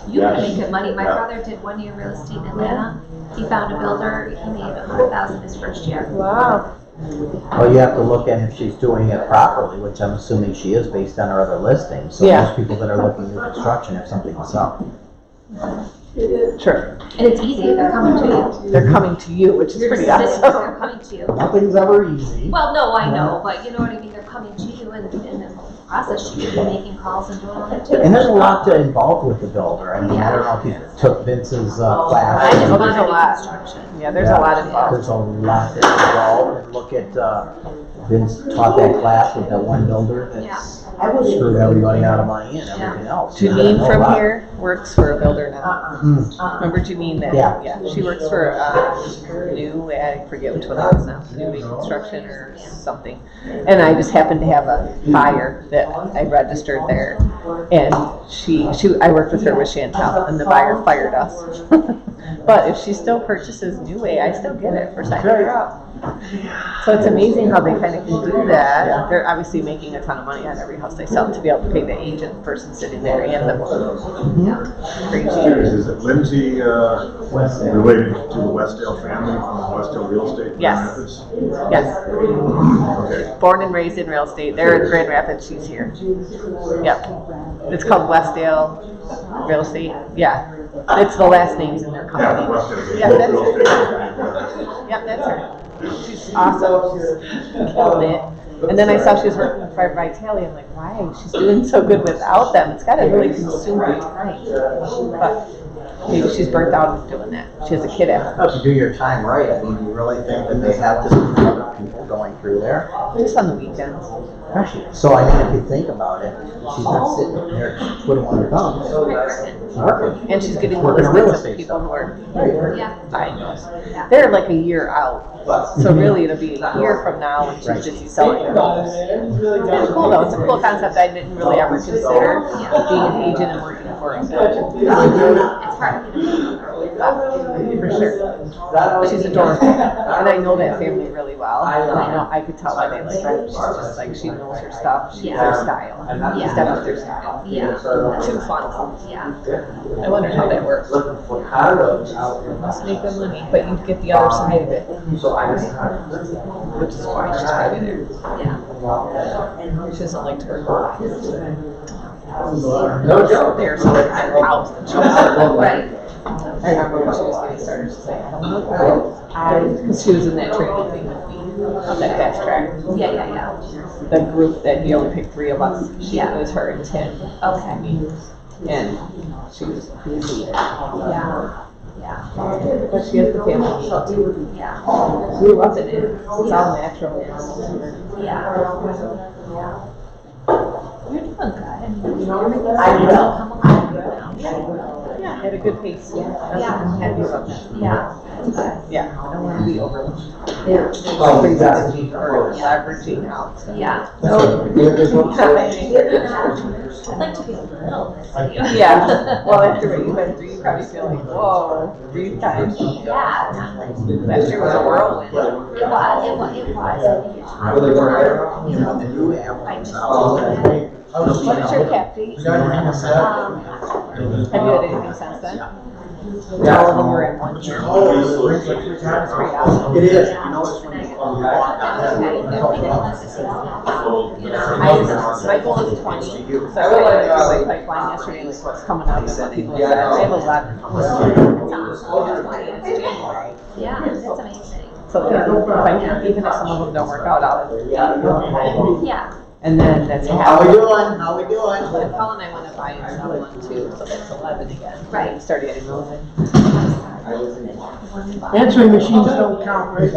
You can make good money. My brother did 1 year real estate in Atlanta. He found a builder. He made $100,000 his first year. Wow. Well, you have to look at if she's doing it properly, which I'm assuming she is based on her other listings. So Yeah. most people that are looking at construction have something to sell. Sure. And it's easy. They're coming to you. They're coming to you, which is You're pretty sitting, awesome. they're coming to you. Nothing's ever easy. Well, no, I know, but you know what I mean? They're coming to you and in the process, she could be making calls and doing all that too. And there's a lot to involved with the builder. I mean, I don't know if you took Vince's I class. just Oh, wanted there's a to do lot. construction. Yeah, there's a lot involved. There's a lot that's involved. And look at, Vince taught that class with that one builder that's screwed everybody out of money and everything else. Janine A from lot. here works for a builder now. Remember Janine that? Yeah. She works for New, I forget which one it is now, New Construction or something. And I just happened to have a buyer that I registered there. And I worked with her with Chantel and the buyer fired us. But if she still purchases New Way, I still get it for signing her up. So it's amazing how they kind of can do that. They're obviously making a ton of money on every house they sell to be able to pay the agent person sitting there and the crazy. Is it Lindsay, related to the Westdale family from Westdale Real Estate? in Yes. Grand Rapids? Yes. Okay. Born and raised in real estate. They're in Grand Rapids. She's here. Yep. It's called Westdale Real Estate. Yeah. It's the last names in their Yeah, company. Westdale. Yeah, that's Real her. Estate. Yep, that's her. She's awesome. She's killed it. And then I saw she was working for Vitality. I'm like, why? She's doing so good without them. It's got to really consume her time. But maybe she's burnt out of doing that. She has a kid at home. If you do your time right, I mean, you really think that they have to be other people going through there? Just on the weekends. So I mean, if you think about it, she's not sitting there twiddling her thumbs. She's working. And she's getting Working listings real of the estate people stuff. who are Yeah. buying those. They're like a year out. So really it'll be a year from now when she's busy selling her homes. It's cool though. It's a cool concept I didn't really ever consider, being an agent and working for a builder. It's hard to get For sure. She's adorable. And I know that family really well. I could tell why they like her. She's just like, she knows her stuff. She's their style. She's definitely their style. Yeah. Too fun. Yeah. I wondered how that works. Must make good money, but you get the other side of it. Which is why she's probably there. Yeah. She doesn't like to work a lot. No joke. There's something in her house that she doesn't Right. I remember when she was getting started, she's like, I don't know. Because she was in that training thing with me, on that fast track. Yeah. The group that he only picked 3 of us. Yeah. It was her and Tim. Okay. And she was busy. Yeah. But she has the family too. Yeah. Grew up in it. It's all natural. Yeah. You're doing good. I will. Yeah, had a good pace. I'm happy about that. Yeah. Yeah, I don't want to be overlooked. Oh, exactly. Or leveraging out. Yeah. No. I'd like to be a little busy. Yeah, well, after what you went through, you probably feel like, whoa, 3 times. Yeah. Last year was a whirlwind. It was. I think it's time. You know, the new app I comes just out. What is your cap date? Have you had anything since then? All of them were in 1 year. That's pretty awesome. It is. You know, it's when you walk down My goal is 20, so I really like my pipeline yesterday, like what's coming up and what people said. I have 11. It's January. Yeah, that's amazing. So even if some of them don't work out, I'll Yeah. and then that's How we half. doing? How we doing? And Paul and I want to buy and sell one too, so that's 11 again. Right. Started at 11. Answering machines don't count, right?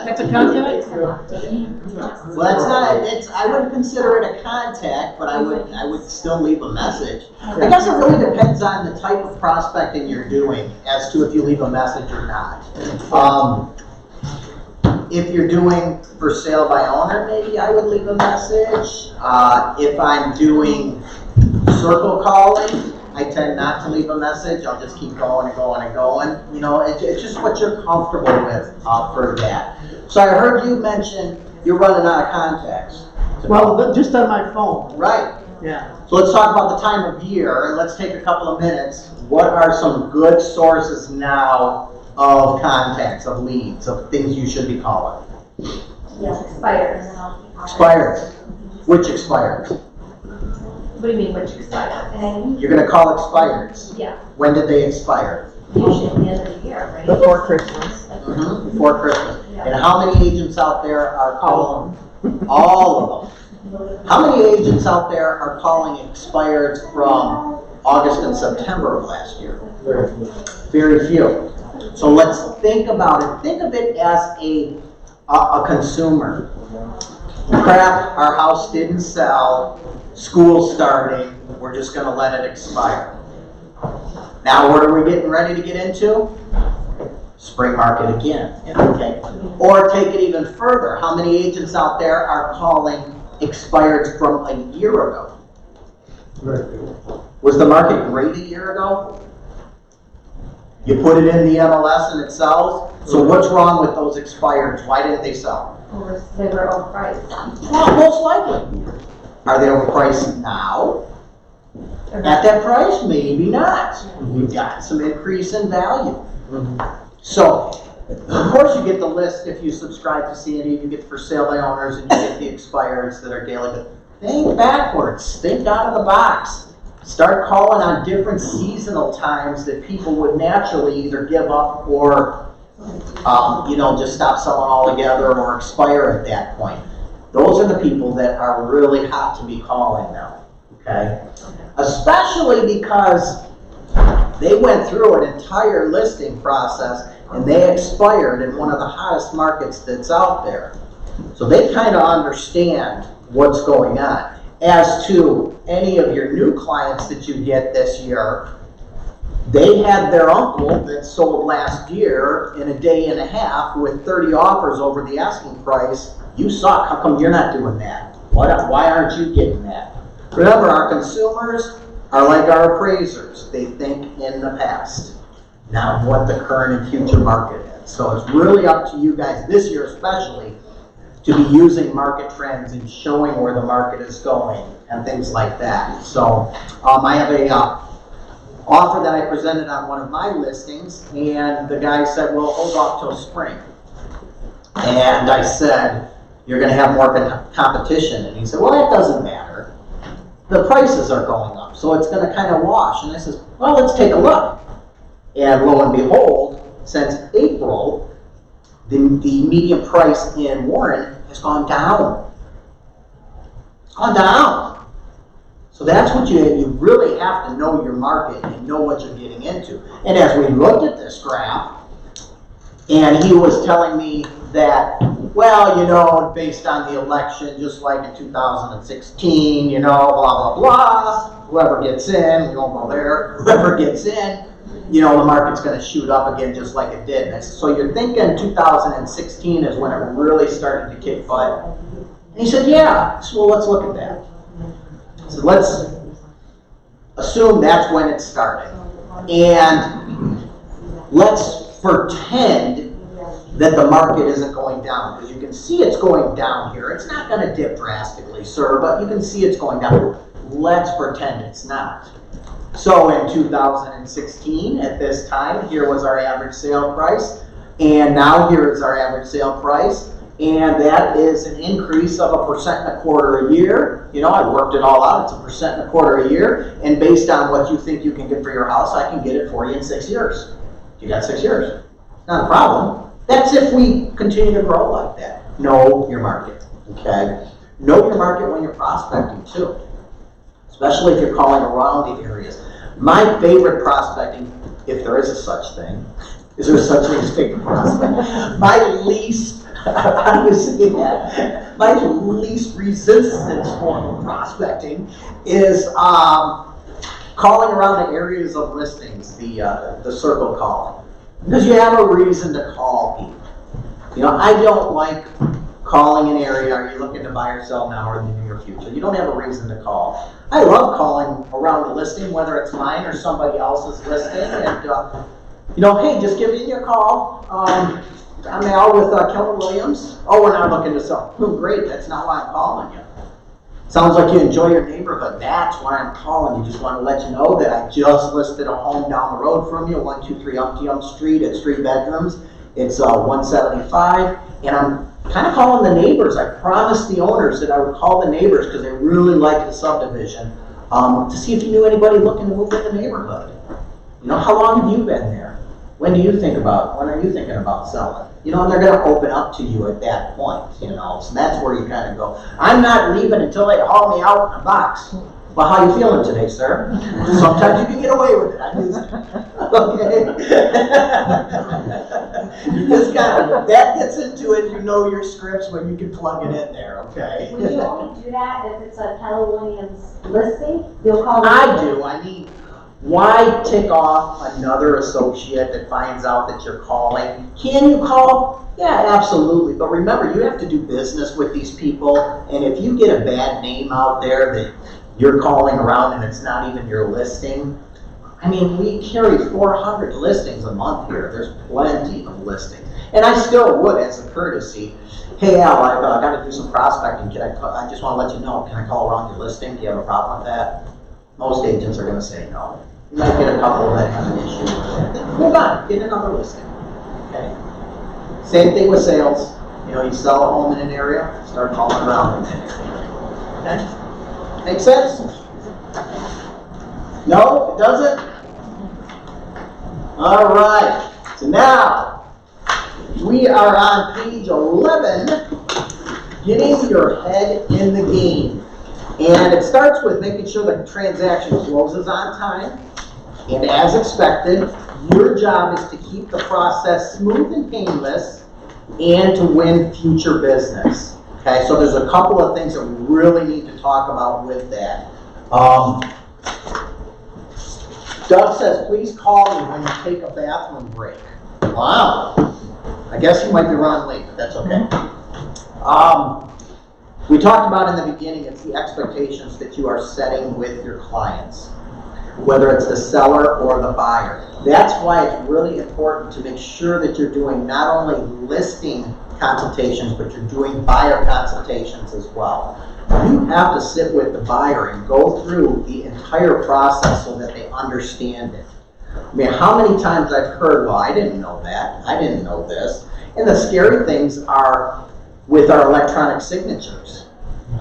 That's a contact? Well, that's not, I wouldn't consider it a contact, but I would still leave a message. I guess it really depends on the type of prospecting you're doing as to if you leave a message or not. If you're doing for sale by owner, maybe I would leave a message. If I'm doing circle calling, I tend not to leave a message. I'll just keep going and going and going. You know, it's just what you're comfortable with for that. So I heard you mention you're running out of contacts. Well, just on my phone. Right. Yeah. So let's talk about the time of year, and let's take a couple of minutes. What are some good sources now of contacts, of leads, of things you should be calling? Yes, expires. Expires. Which expires? What do you mean, which expires? You're going to call expires. Yeah, When did they expire? usually at the end of the year, right? Before Christmas. Before Christmas. Yeah. And how many agents out there are calling? All of them. How many agents out there are calling expired from August and September of last year? Very few. So let's think about it. Think of it as a consumer. Crap, our house didn't sell, school's starting, we're just going to let it expire. Now what are we getting ready to get into? Spring market again. Okay. Or take it even further. How many agents out there are calling expired from a year ago? Was the market great a year ago? You put it in the MLS and it sells. So what's wrong with those expireds? Why didn't they sell? Or they were overpriced. Well, most likely. Are they overpriced now? At that price? Maybe not. We've got some increase in value. So, of course you get the list if you subscribe to C&E, you get for sale by owners, and you get the expireds that are daily. But think backwards. Think out of the box. Start calling on different seasonal times that people would naturally either give up or, just stop selling altogether or expire at that point. Those are the people that are really hot to be calling now, okay? Especially because they went through an entire listing process and they expired in one of the hottest markets that's out there. So they kind of understand what's going on. As to any of your new clients that you get this year, they had their uncle that sold last year in a day and a half with 30 offers over the asking price. You suck. How come you're not doing that? Why aren't you getting that? Remember, our consumers are like our appraisers. They think in the past, not what the current and future market is. So it's really up to you guys this year especially to be using market trends and showing where the market is going and things like that. So I have a offer that I presented on one of my listings, and the guy said, well, hold off till spring. And I said, you're going to have more competition. And he said, well, that doesn't matter. The prices are going up, so it's going to kind of wash. And I said, well, let's take a look. And lo and behold, since April, the median price in Warren has gone down. It's gone down. So that's what you really have to know your market and know what you're getting into. And as we looked at this graph, and he was telling me that, well, based on the election, just like in 2016, blah, blah, blah, whoever gets in, we won't go there, whoever gets in, the market's going to shoot up again just like it did. So you're thinking 2016 is when it really started to kick butt. And he said, yeah. So well, let's look at that. So let's assume that's when it started. And let's pretend that the market isn't going down, because you can see it's going down here. It's not going to dip drastically, sir, but you can see it's going down. Let's pretend it's not. So in 2016, at this time, here was our average sale price, and now here is our average sale price, and that is an increase of 1.25% a year. I worked it all out. It's 1.25% a year, and based on what you think you can get for your house, I can get it for you in 6 years. You got 6 years. Not a problem. That's if we continue to grow like that. Know your market, okay? Know your market when you're prospecting too, especially if you're calling around the areas. My favorite prospecting, if there is a such thing, is there such thing as favorite prospecting? My least, how do you say that? My least resistance form of prospecting is calling around the areas of listings, the circle calling. Because you have a reason to call people. You know, I don't like calling an area, are you looking to buy or sell now or in the near future? You don't have a reason to call. I love calling around a listing, whether it's mine or somebody else's listing, and you know, hey, just give me a call. I'm Al with Keller Williams. Oh, we're not looking to sell. Oh, great, that's not why I'm calling you. Sounds like you enjoy your neighborhood. That's why I'm calling you. Just want to let you know that I just listed a home down the road from you, 123 Umpty Street. It's 3 bedrooms. It's 175, and I'm kind of calling the neighbors. I promised the owners that I would call the neighbors because they really like the subdivision to see if you knew anybody looking to move in the neighborhood. You know, how long have you been there? When are you thinking about selling? You know, and they're going to open up to you at that point, you know, so that's where you kind of go, I'm not leaving until they haul me out in a box. Well, how you feeling today, sir? Sometimes you can get away with it. I do. Okay. You just gotta, that gets into it, you know your scripts when you can plug it in there, okay? Would you only do that if it's a Keller Williams listing? You'll call I do. I mean, why tick off another associate that finds out that you're calling? Can you call? Yeah, absolutely. But remember, you have to do business with these people, and if you get a bad name out there that you're calling around and it's not even your listing, I mean, we carry 400 listings a month here. There's plenty of listings. And I still would, as a courtesy, hey Al, I've got to do some prospecting. I just want to let you know, can I call around your listing? Do you have a problem with that? Most agents are going to say no. You might get a couple that have an issue with it. Move on, get another listing. Okay. Same thing with sales. You know, you sell a home in an area, start calling around in that area. Okay? Make sense? No, it doesn't? All right. So now, we are on page 11, getting your head in the game. And it starts with making sure the transaction closes on time. And as expected, your job is to keep the process smooth and painless and to win future business. Okay, so there's a couple of things that we really need to talk about with that. Doug says, please call me when you take a bathroom break. Wow. I guess you might be running late, but that's okay. We talked about in the beginning, it's the expectations that you are setting with your clients, whether it's the seller or the buyer. That's why it's really important to make sure that you're doing not only listing consultations, but you're doing buyer consultations as well. You have to sit with the buyer and go through the entire process so that they understand it. I mean, how many times I've heard, well, I didn't know that, I didn't know this. And the scary things are with our electronic signatures.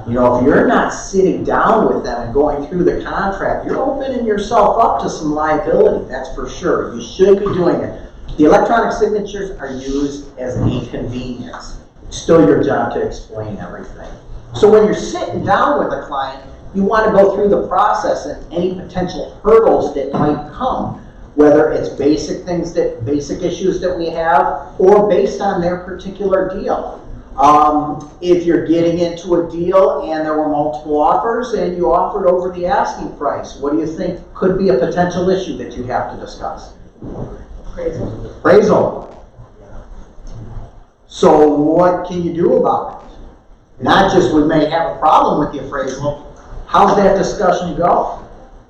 You know, if you're not sitting down with them and going through the contract, you're opening yourself up to some liability, that's for sure. You should be doing it. The electronic signatures are used as a convenience. It's still your job to explain everything. So when you're sitting down with a client, you want to go through the process and any potential hurdles that might come, whether it's basic issues that we have, or based on their particular deal. If you're getting into a deal and there were multiple offers and you offered over the asking price, what do you think could be a potential issue that you have to discuss? Appraisal. So what can you do about it? Not just we may have a problem with the appraisal. How's that discussion go?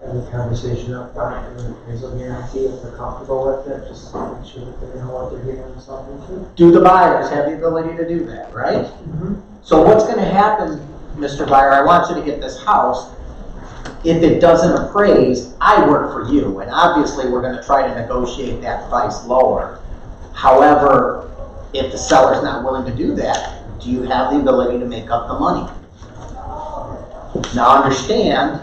Have a conversation up front and an appraisal guarantee if they're comfortable with it, just to make sure that they know what they're getting themselves into. Do the buyers have the ability to do that, right? Mm-hmm. So what's going to happen, Mr. Buyer, I want you to get this house. If it doesn't appraise, I work for you, and obviously we're going to try to negotiate that price lower. However, if the seller's not willing to do that, do you have the ability to make up the money? Now understand,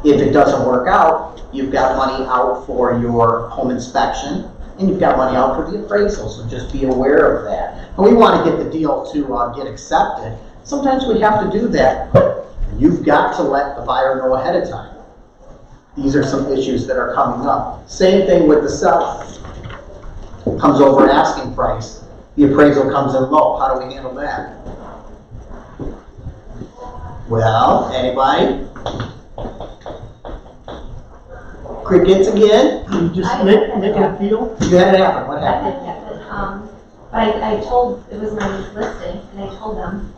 if it doesn't work out, you've got money out for your home inspection, and you've got money out for the appraisal, so just be aware of that. And we want to get the deal to get accepted. Sometimes we have to do that. You've got to let the buyer know ahead of time. these are some issues that are coming up. Same thing with the seller. Comes over asking price, the appraisal comes in low. How do we handle that? Well, anybody? Crickets again? You just I- make an appeal? You had it happen, what That happened? did happen, but I told, it was my listing, and I told them,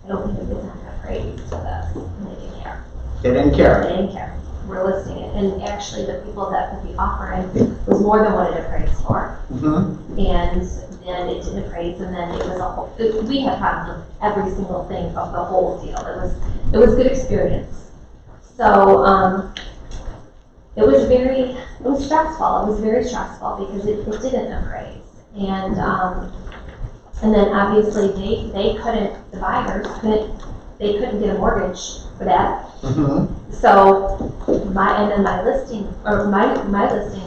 I don't think it was not appraised to this, and they didn't care. They didn't care. They didn't care. We're listing it, and actually the people that put the offer in was more than what it appraised for. Mm-hmm. And then it didn't appraise, and then it was a whole, we had problems with every single thing of the whole deal. It was good experience. So, it was stressful. It was very stressful because it didn't appraise. And then obviously they couldn't, the buyers they couldn't get a mortgage for that. Mm-hmm. So my listing,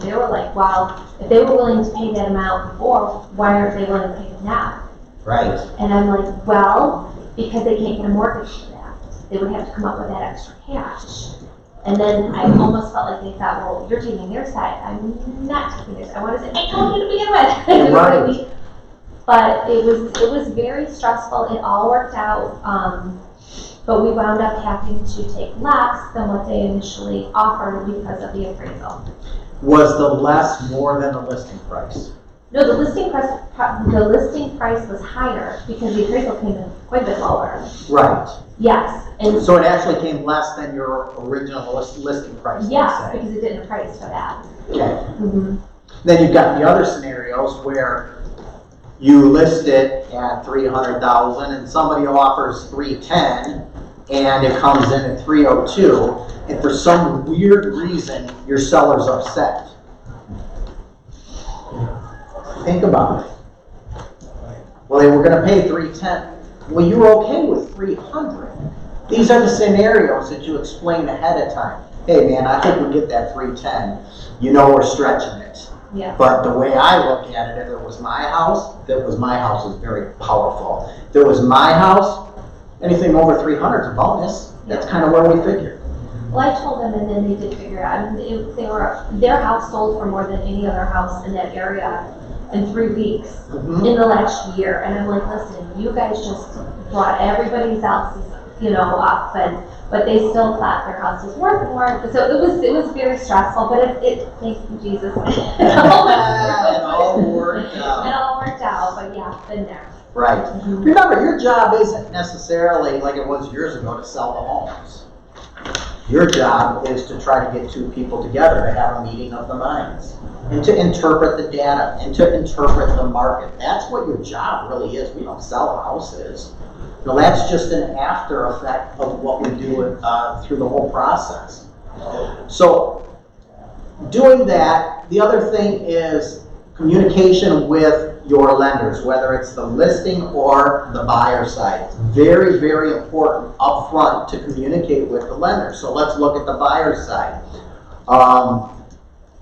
they were like, well, if they were willing to pay that amount before, why aren't they willing to pay it now? Right. And I'm like, well, because they can't get a mortgage for that. They would have to come up with that extra cash. And then I almost felt like they thought, well, you're taking their side. I'm not taking their side. I want to say, I told you to begin with. You know what I mean? But it was very stressful. It all worked out. But we wound up having to take less than what they initially offered because of the appraisal. Was the less more than the listing price? No, the listing price was higher because the appraisal came in quite a bit lower. Right. Yes. And So it actually came less than your original listing price, yes, let's say. because it didn't appraise for that. Okay. Mm-hmm. Then you've got the other scenarios where you list it at 300,000 and somebody offers 310 and it comes in at 302, and for some weird reason your seller's upset. Think about it. Well, they were going to pay 310. Well, you were okay with 300. These are the scenarios that you explain ahead of time. Hey, man, I think we get that 310. You know we're stretching it. Yeah. But the way I look at it, if it was my house is very powerful. If it was my house, anything over 300 is a bonus. That's kind of where we figure. Well, I told them, and then they did figure out. Their house sold for more than any other house in that area in 3 weeks Mm-hmm. in the last year. And I'm like, listen, you guys just brought everybody's else's, up, but they still thought their house was worth more. So it was very stressful, but it thank you, Jesus. It all worked out. It all worked out, but yeah, been there. Right. Mm-hmm. Remember, your job isn't necessarily like it was years ago to sell the homes. Your job is to try to get two people together to have a meeting of the minds and to interpret the data and to interpret the market. That's what your job really is. We don't sell houses. No, that's just an after effect of what we do through the whole process. So doing that, the other thing is communication with your lenders, whether it's the listing or the buyer side. It's very, very important up front to communicate with the lender. So let's look at the buyer side.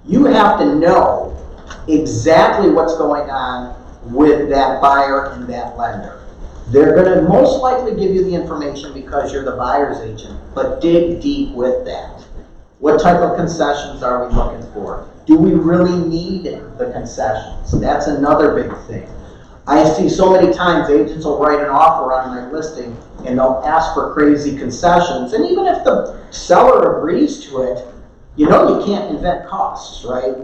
You have to know exactly what's going on with that buyer and that lender. They're going to most likely give you the information because you're the buyer's agent, but dig deep with that. What type of concessions are we looking for? Do we really need the concessions? That's another big thing. I see so many times agents will write an offer on my listing and they'll ask for crazy concessions. And even if the seller agrees to it, you can't invent costs, right?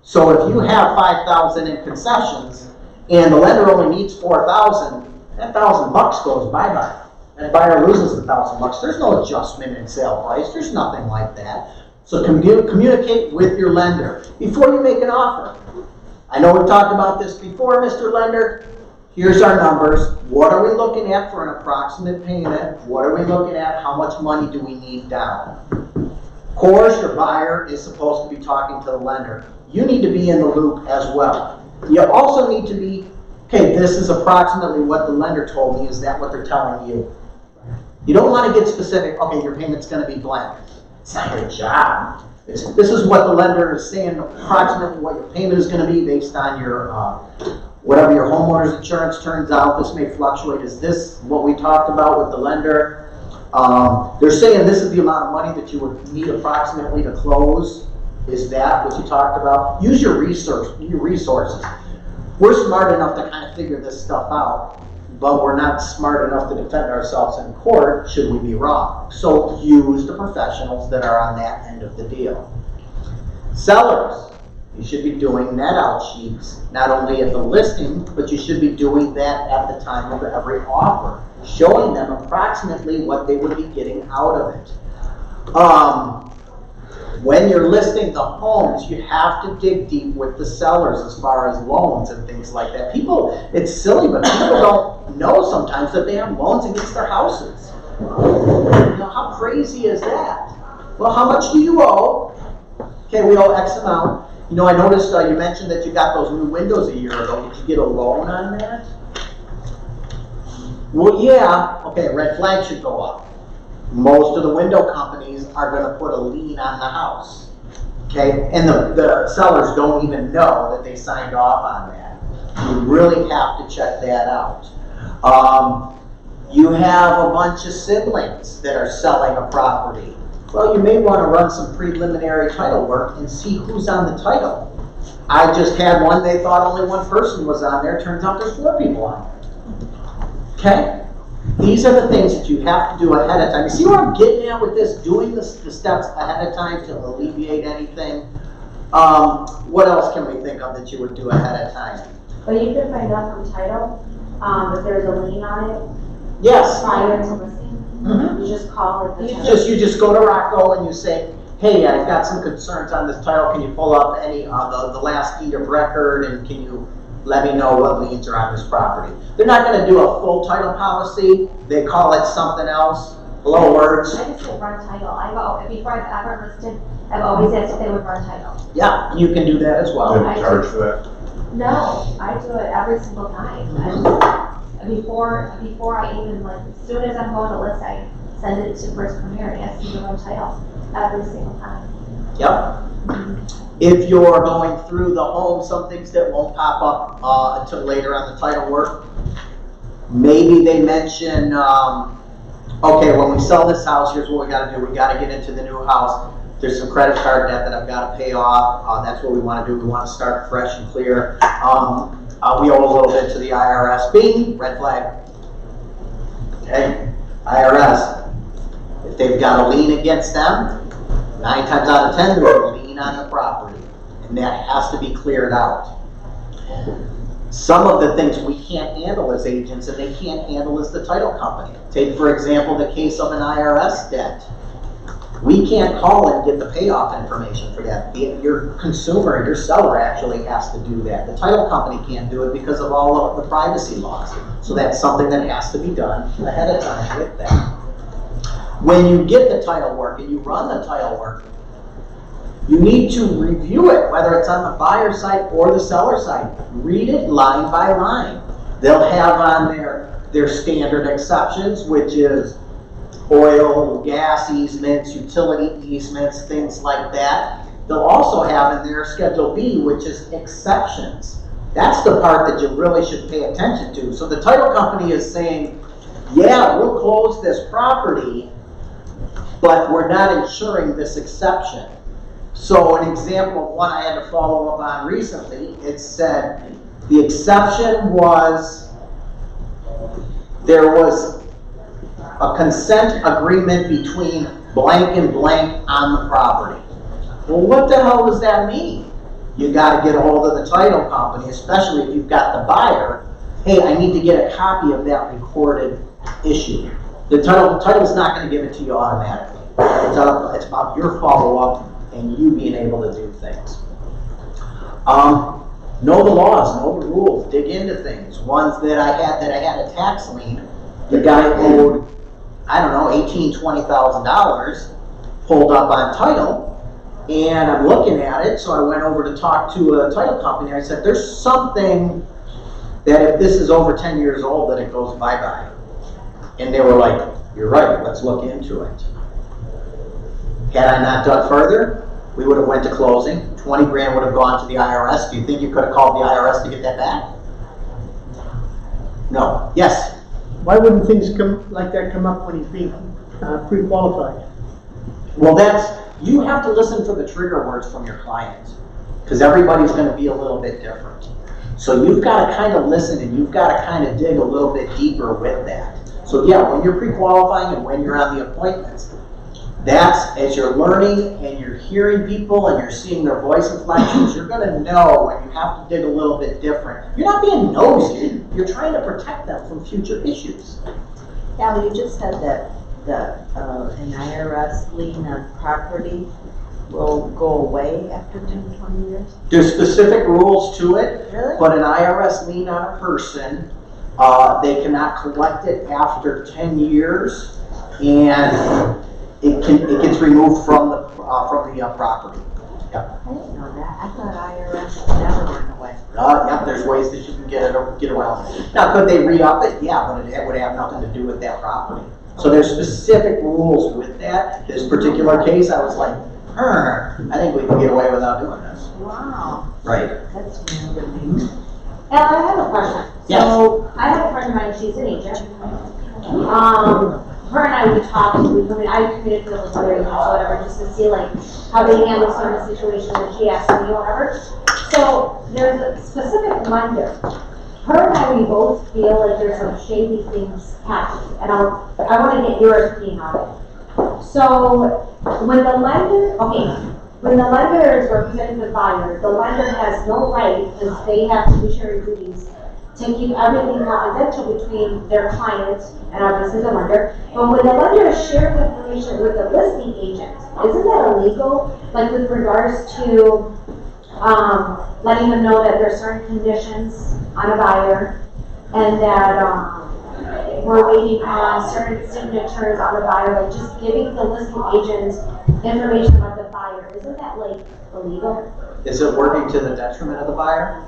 So if you have $5,000 in concessions and the lender only needs $4,000, that $1,000 goes bye-bye. That buyer loses $1,000. There's no adjustment in sale price. There's nothing like that. So communicate with your lender before you make an offer. I know we've talked about this before, Mr. Lender. Here's our numbers. What are we looking at for an approximate payment? What are we looking at? How much money do we need down? Of course, your buyer is supposed to be talking to the lender. You need to be in the loop as well. You also need to be, okay, this is approximately what the lender told me. Is that what they're telling you? You don't want to get specific, okay, your payment's going to be blank. It's not your job. This is what the lender is saying, approximately what your payment is going to be based on your, whatever your homeowner's insurance turns out. This may fluctuate. Is this what we talked about with the lender? They're saying this is the amount of money that you would need approximately to close. Is that what you talked about? Use your resources. We're smart enough to kind of figure this stuff out, but we're not smart enough to defend ourselves in court should we be wrong. So use the professionals that are on that end of the deal. Sellers, you should be doing net out sheets, not only at the listing, but you should be doing that at the time of every offer, showing them approximately what they would be getting out of it. When you're listing the homes, you have to dig deep with the sellers as far as loans and things like that. People, it's silly, but people don't know sometimes that they have loans against their houses. You know, how crazy is that? Well, how much do you owe? Okay, we owe X amount. You know, I noticed you mentioned that you got those new windows a year ago. Did you get a loan on that? Well, yeah. Okay, red flag should go up. Most of the window companies are going to put a lien on the house. Okay, and the sellers don't even know that they signed off on that. You really have to check that out. You have a bunch of siblings that are selling a property. Well, you may want to run some preliminary title work and see who's on the title. I just had one, they thought only one person was on there. Turns out there's 4 people on there. Okay? These are the things that you have to do ahead of time. You see where I'm getting at with this? Doing the steps ahead of time to alleviate anything. What else can we think of that you would do ahead of time? Well, you can find out from title if there's a lien on it. Yes. Prior to listing. Mm-hmm. You just call it. You just go to Rocco and you say, hey, I've got some concerns on this title. Can you pull up any the last deed of record, and can you let me know what liens are on this property? They're not going to do a full title policy. They call it something else. Hello, words. I just say run title. Before I've ever listed, I've always asked if they would run title. Yeah, you can do that as well. Do they charge for that? No, I do it every single time. Before I even, like, as soon as I'm going to list, I send it to First Premier and ask them to run title every single time. Yep. If you're going through the home, some things that won't pop up until later on the title work. Maybe they mention, okay, when we sell this house, here's what we got to do. We got to get into the new house. There's some credit card debt that I've got to pay off. That's what we want to do. We want to start fresh and clear. We owe a little bit to the IRS. Bing, red flag. Okay, IRS. If they've got a lien against them, 9 times out of 10, there's a lien on the property, and that has to be cleared out. Some of the things we can't handle as agents, and they can't handle as the title company. Take, for example, the case of an IRS debt. We can't call and get the payoff information for that. Your consumer, your seller actually has to do that. The title company can't do it because of all of the privacy laws. So that's something that has to be done ahead of time with that. When you get the title work and you run the title work, you need to review it, whether it's on the buyer side or the seller side. Read it line by line. They'll have on their standard exceptions, which is oil, gas easements, utility easements, things like that. They'll also have in there Schedule B, which is exceptions. That's the part that you really should pay attention to. So the title company is saying, yeah, we'll close this property, but we're not insuring this exception. So an example of one I had to follow up on recently, it said the exception was there was a consent agreement between blank and blank on the property. Well, what the hell does that mean? You got to get a hold of the title company, especially if you've got the buyer. Hey, I need to get a copy of that recorded issue. The title's not going to give it to you automatically. It's about your follow-up and you being able to do things. Know the laws, know the rules, dig into things. Ones that I had a tax lien. The guy owed, I don't know, $18,000, $20,000, pulled up on title, and I'm looking at it, so I went over to talk to a title company. I said, there's something that if this is over 10 years old, that it goes bye-bye. And they were like, you're right, let's look into it. Had I not dug further, we would have went to closing. 20 grand would have gone to the IRS. Do you think you could have called the IRS to get that back? No. Yes? Why wouldn't things like that come up when he's being pre-qualified. Well, you have to listen for the trigger words from your client, because everybody's going to be a little bit different. So you've got to kind of listen, and you've got to kind of dig a little bit deeper with that. So yeah, when you're pre-qualifying and when you're on the appointments, that's as you're learning and you're hearing people and you're seeing their voice inflections, you're going to know when you have to dig a little bit different. You're not being nosy, you're trying to protect them from future issues. Yeah, you just said that an IRS lien on property will go away after 10, 20 years? There's specific rules to it, Really? but an IRS lien on a person, they cannot collect it after 10 years, and it gets removed from the property. Yep. I didn't know that. I thought IRS never went away. Yep, there's ways that you can get around it. Now, could they re-up it? Yeah, but it would have nothing to do with that property. So there's specific rules with that. This particular case, I was like, I think we can get away without doing this. Wow. Right. That's new to me. Ella, I have a question. Yes. So, I have a friend of mine, she's an agent. Her and I, we talked, I communicated with her, whatever, just to see like how they handle certain situations, and she asked me, whatever. So, there's a specific lender. Her and I, we both feel like there's some shady things happening, and I want to get your opinion on it. So, when the lender is representing the buyer, the lender has no right, because they have fiduciary duties, to keep everything confidential between their client and obviously the lender. But when the lender is sharing information with the listing agent, isn't that illegal? Like with regards to letting them know that there's certain conditions on a buyer, and that we're waiting on certain signatures on a buyer, like just giving the listing agent information about the buyer. Isn't that like illegal? Is it working to the detriment of the buyer?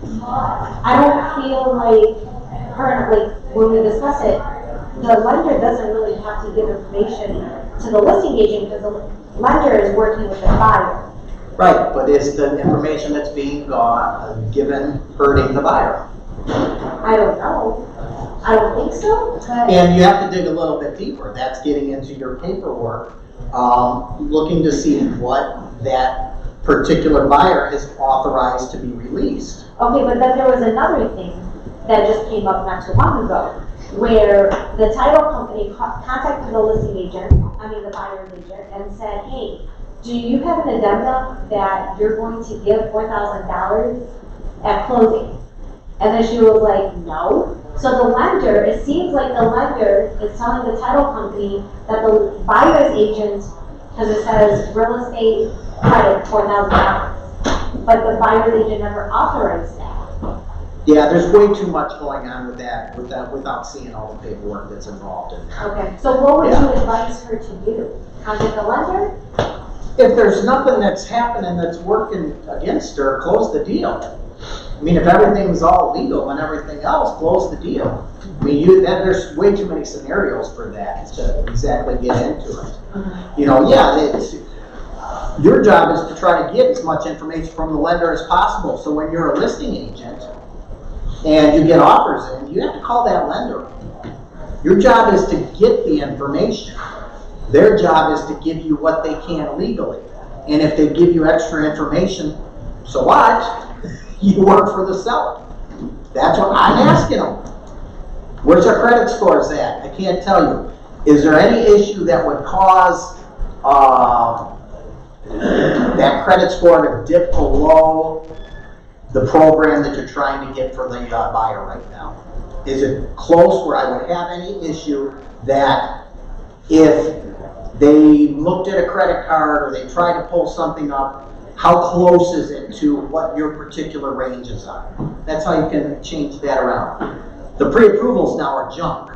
I don't feel like when we discuss it, the lender doesn't really have to give information to the listing agent, because the lender is working with the buyer. Right, but is the information that's being given hurting the buyer? I don't know. I don't think so. But And you have to dig a little bit deeper. That's getting into your paperwork, looking to see what that particular buyer has authorized to be released. okay, but then there was another thing that just came up not too long ago, where the title company contacted the listing agent, the buyer's agent, and said, hey, do you have an addendum that you're going to give $4,000 at closing? And then she was like, no. So the lender, it seems like the lender is telling the title company that the buyer's agent, because it says real estate credit $4,000, but the buyer's agent never authorized that. Yeah, there's way too much going on with that without seeing all the paperwork that's involved in that. Okay, so what would you advise her to do? Contact the lender? If there's nothing that's happening that's working against her, close the deal. If everything's all legal and everything else, close the deal. There's way too many scenarios for that to exactly get into it. Your job is to try to get as much information from the lender as possible. So when you're a listing agent and you get offers in, you have to call that lender. Your job is to get the information. Their job is to give you what they can legally. And if they give you extra information, so what? You work for the seller. That's what I'm asking them. Where's our credit scores at? I can't tell you. Is there any issue that would cause that credit score to dip below the program that you're trying to get for the buyer right now? Is it close where I would have any issue that if they looked at a credit card or they tried to pull something up, how close is it to what your particular ranges are? That's how you can change that around. The pre-approvals now are junk,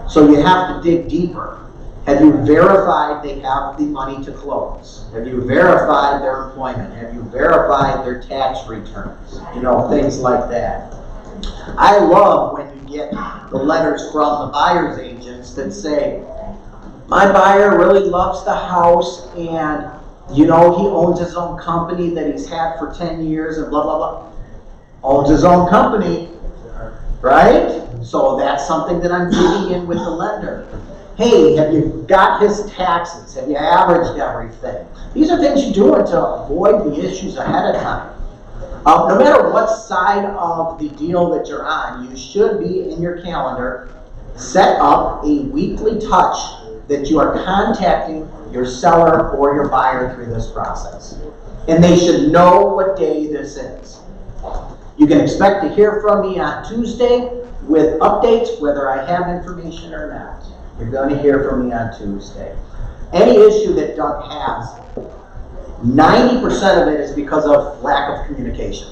so you have to dig deeper. Have you verified they have the money to close? Have you verified their employment? Have you verified their tax returns? Things like that. I love when you get the letters from the buyer's agents that say, my buyer really loves the house, and he owns his own company that he's had for 10 years and blah, blah, blah. Owns his own company, right? So that's something that I'm digging in with the lender. Hey, have you got his taxes? Have you averaged everything? These are things you do to avoid the issues ahead of time. No matter what side of the deal that you're on, you should be in your calendar, set up a weekly touch that you are contacting your seller or your buyer through this process. And they should know what day this is. You can expect to hear from me on Tuesday with updates, whether I have information or not. You're going to hear from me on Tuesday. Any issue that Doug has, 90% of it is because of lack of communication.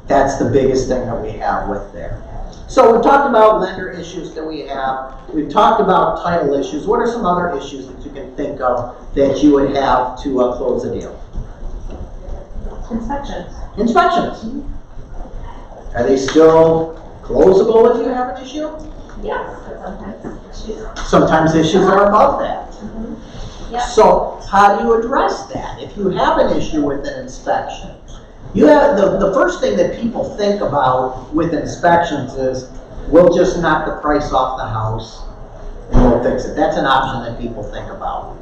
That's the biggest thing that we have with there. So we've talked about lender issues that we have. We've talked about title issues. What are some other issues that you can think of that you would have to close a deal? Inspections. Inspections. Are they still closable if you have an issue? Yes, but sometimes issues. Sometimes issues are above that. Yep. So how do you address that? If you have an issue with an inspection, you have the first thing that people think about with inspections is, we'll just knock the price off the house and we'll fix it. That's an option that people think about.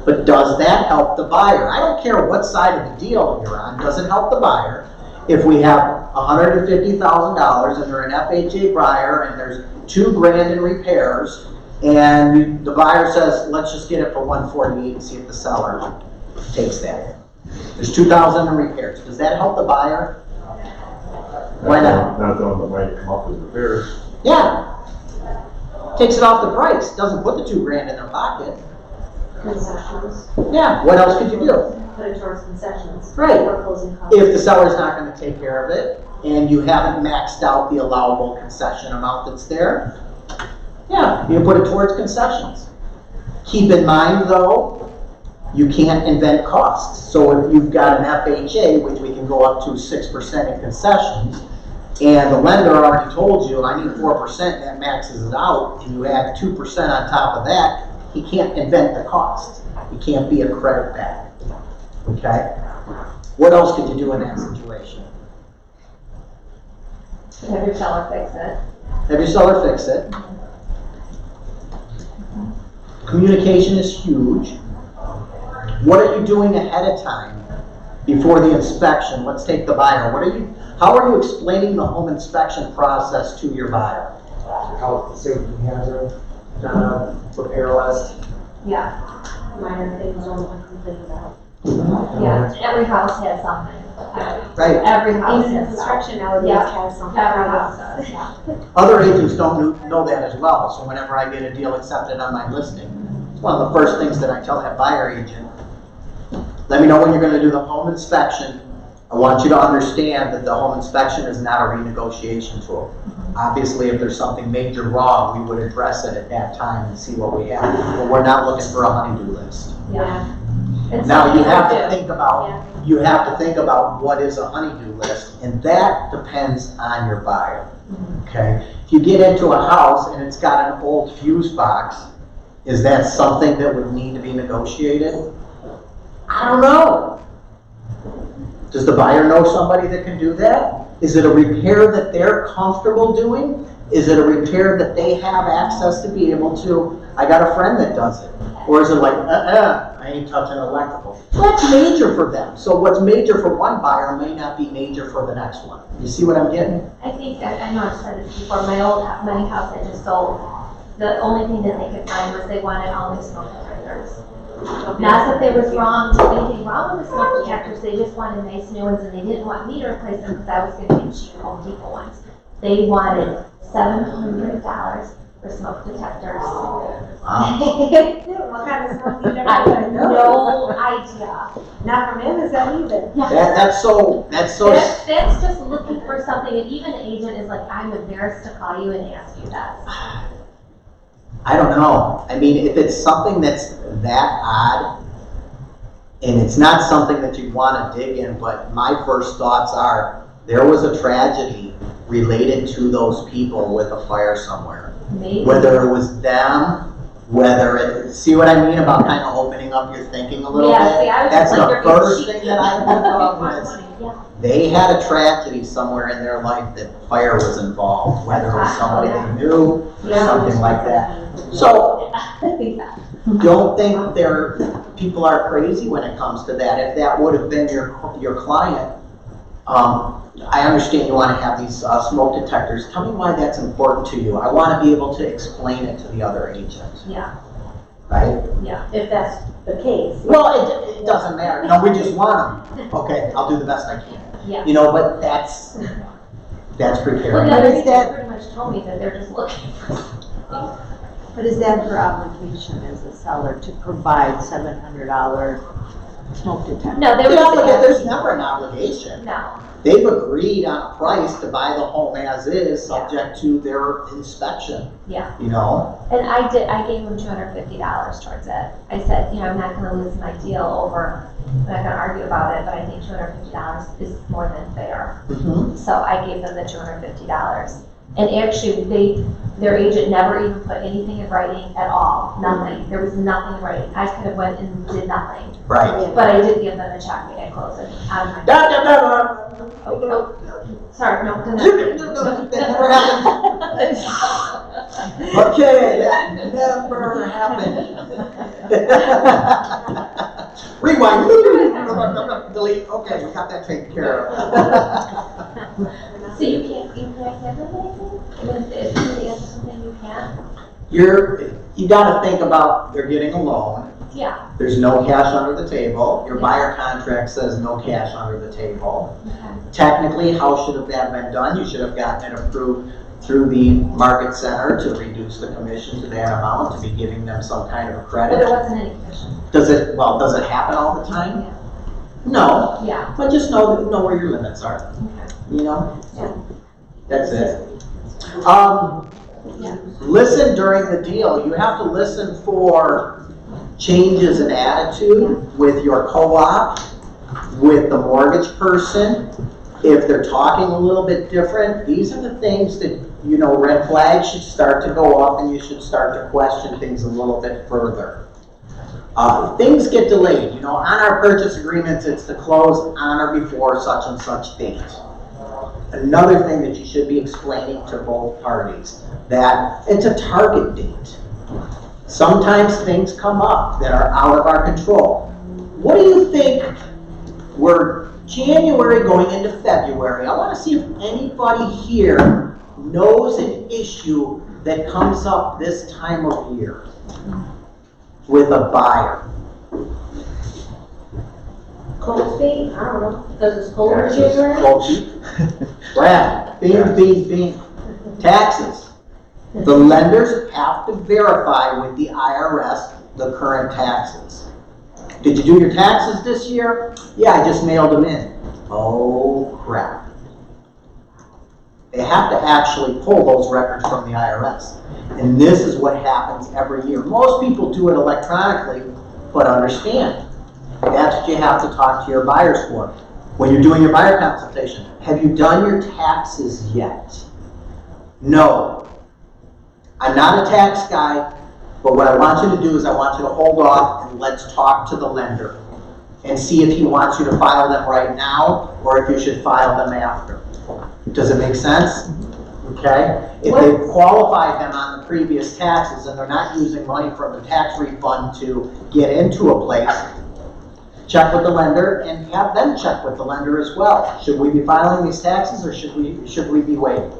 But does that help the buyer? I don't care what side of the deal you're on. Does it help the buyer? If we have $150,000 and they're an FHA buyer and there's $2,000 in repairs, and the buyer says, let's just get it for $148 and see if the seller takes that. There's $2,000 in repairs. Does that help the buyer? Why not? Not the one that might come up with repairs. Yeah. Takes it off the price. Doesn't put the $2,000 in their pocket. Concessions, Yeah. What else could you do? put it towards concessions. Right. Or closing costs. If the seller's not going to take care of it and you haven't maxed out the allowable concession amount that's there, yeah, you put it towards concessions. Keep in mind though, you can't invent costs. So if you've got an FHA, which we can go up to 6% in concessions, and the lender already told you, I need 4%, that maxes it out, and you add 2% on top of that, he can't invent the cost. He can't be a credit back. Okay? What else could you do in that situation? Have your seller fix it. Have your seller fix it. Communication is huge. What are you doing ahead of time before the inspection? Let's take the buyer. How are you explaining the home inspection process to your buyer? Health, safety hazard, repair list. Yeah. Minor things only complain about. Yeah. Every house has something. Right. Every house Even has construction nowadays Yeah. has something. Every house does, yeah. Other agents don't know that as well, so whenever I get a deal accepted on my listing, it's one of the first things that I tell that buyer agent, let me know when you're going to do the home inspection. I want you to understand that the home inspection is not a renegotiation tool. Obviously, if there's something major wrong, we would address it at that time and see what we have. But we're not looking for a honey-do list. Yeah. It's Now you something have we to do. think about what is a honey-do list, and that depends on your buyer. Okay? If you get into a house and it's got an old fuse box, is that something that would need to be negotiated? I don't know. Does the buyer know somebody that can do that? Is it a repair that they're comfortable doing? Is it a repair that they have access to be able to? I got a friend that does it. Or is it like, I ain't touching electrical. Well, that's major for them. So what's major for one buyer may not be major for the next one. You see what I'm getting? I think, I know I've said this before, my house I just sold, the only thing that they could find was they wanted all new smoke detectors. Not that there was anything wrong with the smoke detectors, they just wanted nice new ones and they didn't want me to replace them because I was going to get cheap Home Depot ones. They wanted $700 for smoke detectors. What kind of smoke detector? I have no idea. Not from Amazon either. That's That's just looking for something, and even the agent is like, I'm embarrassed to call you and ask you that. I don't know. I mean, if it's something that's that odd, and it's not something that you want to dig in, but my first thoughts are, there was a tragedy related to those people with a fire somewhere. Maybe. Whether it was them Whether it, see what I mean about kind of opening up your thinking a little Yeah, bit? see, I was That's just like, the you're getting first cheap. thing that I think of is, Yeah. they had a tragedy somewhere in their life that fire was involved, whether it was somebody they knew, or something like that. So, Yeah. don't think people are crazy when it comes to that. If that would have been your client, I understand you want to have these smoke detectors. Tell me why that's important to you. I want to be able to explain it to the other agent, Yeah, right? yeah. If that's the case. Well, it doesn't matter. No, we just want them. Okay, I'll do the best I can. Yeah. You know, but that's Well, preparing. the other is agent that- pretty much told me that they're just looking for something. But is that her obligation as a seller to provide $700 smoke detector? No, they were just There's asking. never an obligation. No, They've agreed on a price to buy the home as is, subject to their inspection, yeah. you know? And I gave him $250 towards it. I said, you know, I'm not gonna lose my deal over, I'm not gonna argue about it, but I think $250 is more than fair. So I gave them the $250. And actually, their agent never even put anything in writing at all, nothing. There was nothing in writing. I could have went and did nothing. Right. But I did give them a check at closing out of my. Oh, sorry, no, That never happened. Okay, that never happened. Rewind. Delete. Okay, we got that taken care of. So you can't have anything? If somebody asks something, you can't? You gotta think about, they're getting a loan. Yeah. There's no cash under the table. Your buyer contract says no cash under the table. Okay. Technically, how should have that been done? You should have gotten it approved through the market center to reduce the commission to that amount, to be giving them some kind of a But credit. there wasn't any commission. Does it happen all the time? Yeah. No, Yeah. but just know where your limits are, Okay. you know? Yeah. That's it. Yeah. Listen during the deal. You have to listen for changes in attitude with your co-op, with the mortgage person. If they're talking a little bit different, these are the things that, you know, red flags should start to go up and you should start to question things a little bit further. Things get delayed. You know, on our purchase agreements, it's to close on or before such and such date. Another thing that you should be explaining to both parties, that it's a target date. Sometimes things come up that are out of our control. What do you think? We're January going into February. I want to see if anybody here knows an issue that comes up this time of year with a buyer. Cold feet, I don't know, because it's colder in January. Cold feet. Brad, bing. Taxes. The lenders have to verify with the IRS the current taxes. Did you do your taxes this year? Yeah, I just mailed them in. Oh, crap. They have to actually pull those records from the IRS. And this is what happens every year. Most people do it electronically, but understand, that's what you have to talk to your buyers for. When you're doing your buyer consultation, have you done your taxes yet? No. I'm not a tax guy, but what I want you to do is I want you to hold off and let's talk to the lender and see if he wants you to file them right now or if you should file them after. Does it make sense? Okay? If they've qualified them on the previous taxes and they're not using money from the tax refund to get into a place, check with the lender and have them check with the lender as well. Should we be filing these taxes or should we be waiting?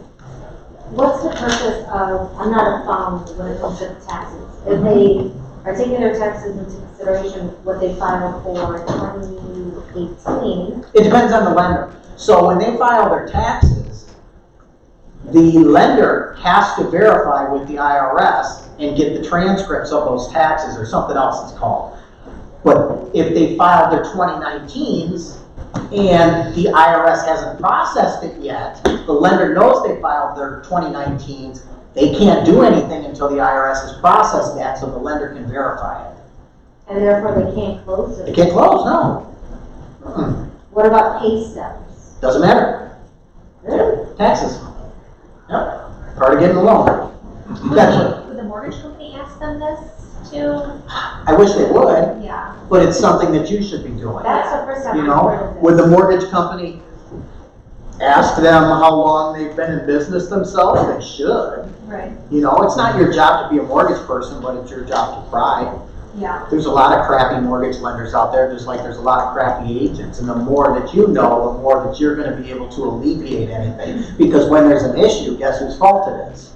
What's the purpose of, I'm not a fund when it comes to taxes. If they are taking their taxes into consideration, what they filed for 2018. It depends on the lender. So when they file their taxes, the lender has to verify with the IRS and get the transcripts of those taxes or something else it's called. But if they filed their 2019s and the IRS hasn't processed it yet, the lender knows they filed their 2019s, they can't do anything until the IRS has processed that so the lender can verify it. And therefore they can't close it. They can't close, no. What about pay stubs? Doesn't matter. Really? Taxes. Yep. Part of getting a loan. Gotcha. Would the mortgage company ask them this? to? I wish they would, Yeah. but it's something that you should be doing. That's the first time You I've know, heard of this. would the mortgage company ask them how long they've been in business themselves? They should. Right. You know, it's not your job to be a mortgage person, but it's your job to pry. Yeah. There's a lot of crappy mortgage lenders out there, just like there's a lot of crappy agents. And the more that you know, the more that you're going to be able to alleviate anything. Because when there's an issue, guess whose fault it is?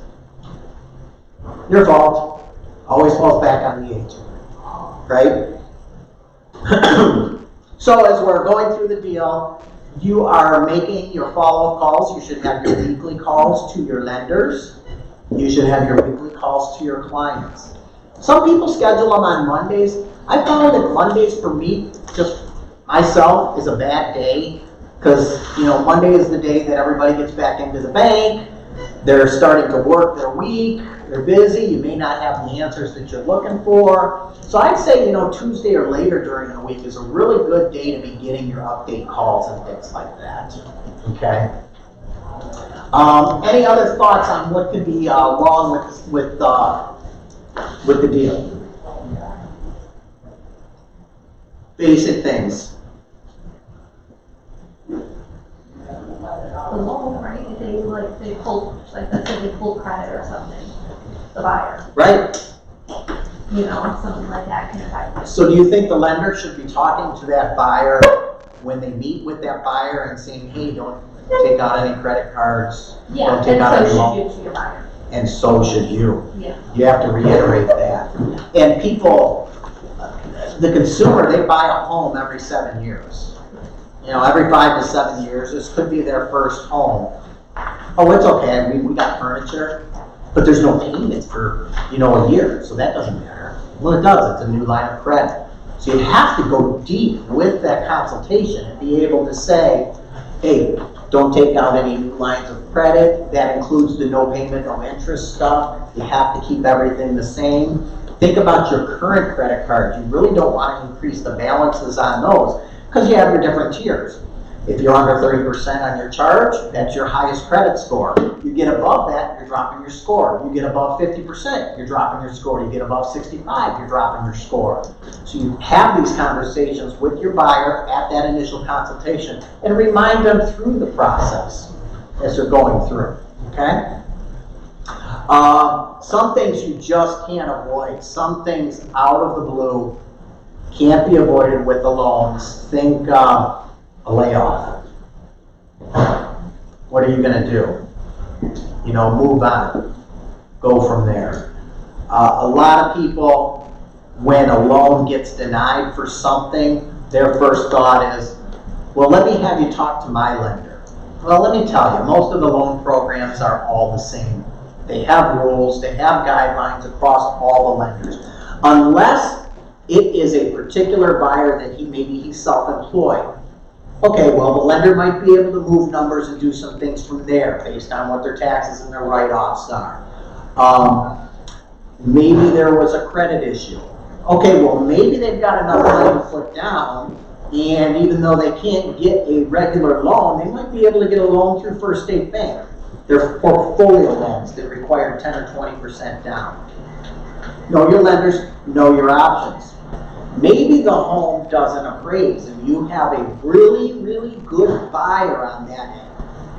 Your fault. Always falls back on the agent. Right? So as we're going through the deal, you are making your follow-up calls. You should have your weekly calls to your lenders. You should have your weekly calls to your clients. Some people schedule them on Mondays. I found that Mondays for me, just myself, is a bad day because, you know, Monday is the day that everybody gets back into the bank. They're starting to work their week. They're busy. You may not have the answers that you're looking for. So I'd say, you know, Tuesday or later during the week is a really good day to be getting your update calls and things like that. Okay. Any other thoughts on what could be wrong with the deal? Basic things. The loan, right? If they pull, like let's say they pull credit or something, the buyer, Right. you know, something like that can affect it. So do you think the lender should be talking to that buyer when they meet with that buyer and saying, hey, don't take out any credit cards, Yeah, don't take out and any so loans? should you to your buyer. And so should you. Yeah. You have to reiterate that. And people, the consumer, they buy a home every 7 years. You know, every 5 to 7 years, this could be their first home. Oh, it's okay, we got furniture, but there's no payments for, you know, a year, so that doesn't matter. Well, it does, it's a new line of credit. So you have to go deep with that consultation and be able to say, hey, don't take out any new lines of credit. That includes the no payment, no interest stuff. You have to keep everything the same. Think about your current credit cards. You really don't want to increase the balances on those because you have your different tiers. If you're under 30% on your charge, that's your highest credit score. You get above that, you're dropping your score. You get above 50%, you're dropping your score. You get above 65, you're dropping your score. So you have these conversations with your buyer at that initial consultation and remind them through the process as they're going through, okay? Some things you just can't avoid. Some things out of the blue can't be avoided with the loans. Think a layoff. What are you going to do? You know, move on. Go from there. A lot of people, when a loan gets denied for something, their first thought is, well, let me have you talk to my lender. Well, let me tell you, most of the loan programs are all the same. They have rules, they have guidelines across all the lenders. Unless it is a particular buyer that maybe he's self-employed. Okay, well, the lender might be able to move numbers and do some things from there based on what their taxes and their write-offs are. Maybe there was a credit issue. Okay, well, maybe they've got enough money to put down, and even though they can't get a regular loan, they might be able to get a loan through First State Bank. They're portfolio loans that require 10 or 20% down. Know your lenders, know your options. Maybe the home doesn't appraise and you have a really, really good buyer on that end.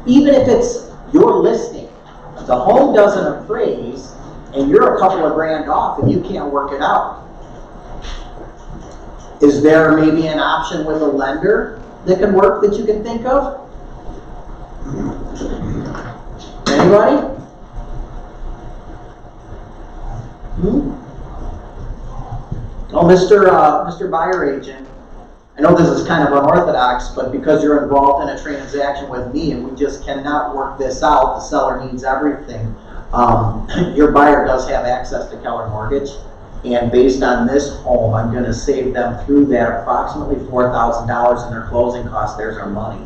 Even if it's your listing, the home doesn't appraise and you're a couple of grand off and you can't work it out. Is there maybe an option with a lender that can work that you can think of? Anybody? Oh, Mr. Buyer Agent, I know this is kind of unorthodox, but because you're involved in a transaction with me and we just cannot work this out, the seller needs everything. Your buyer does have access to Keller Mortgage, and based on this home, I'm going to save them through that approximately $4,000 in their closing costs. There's our money.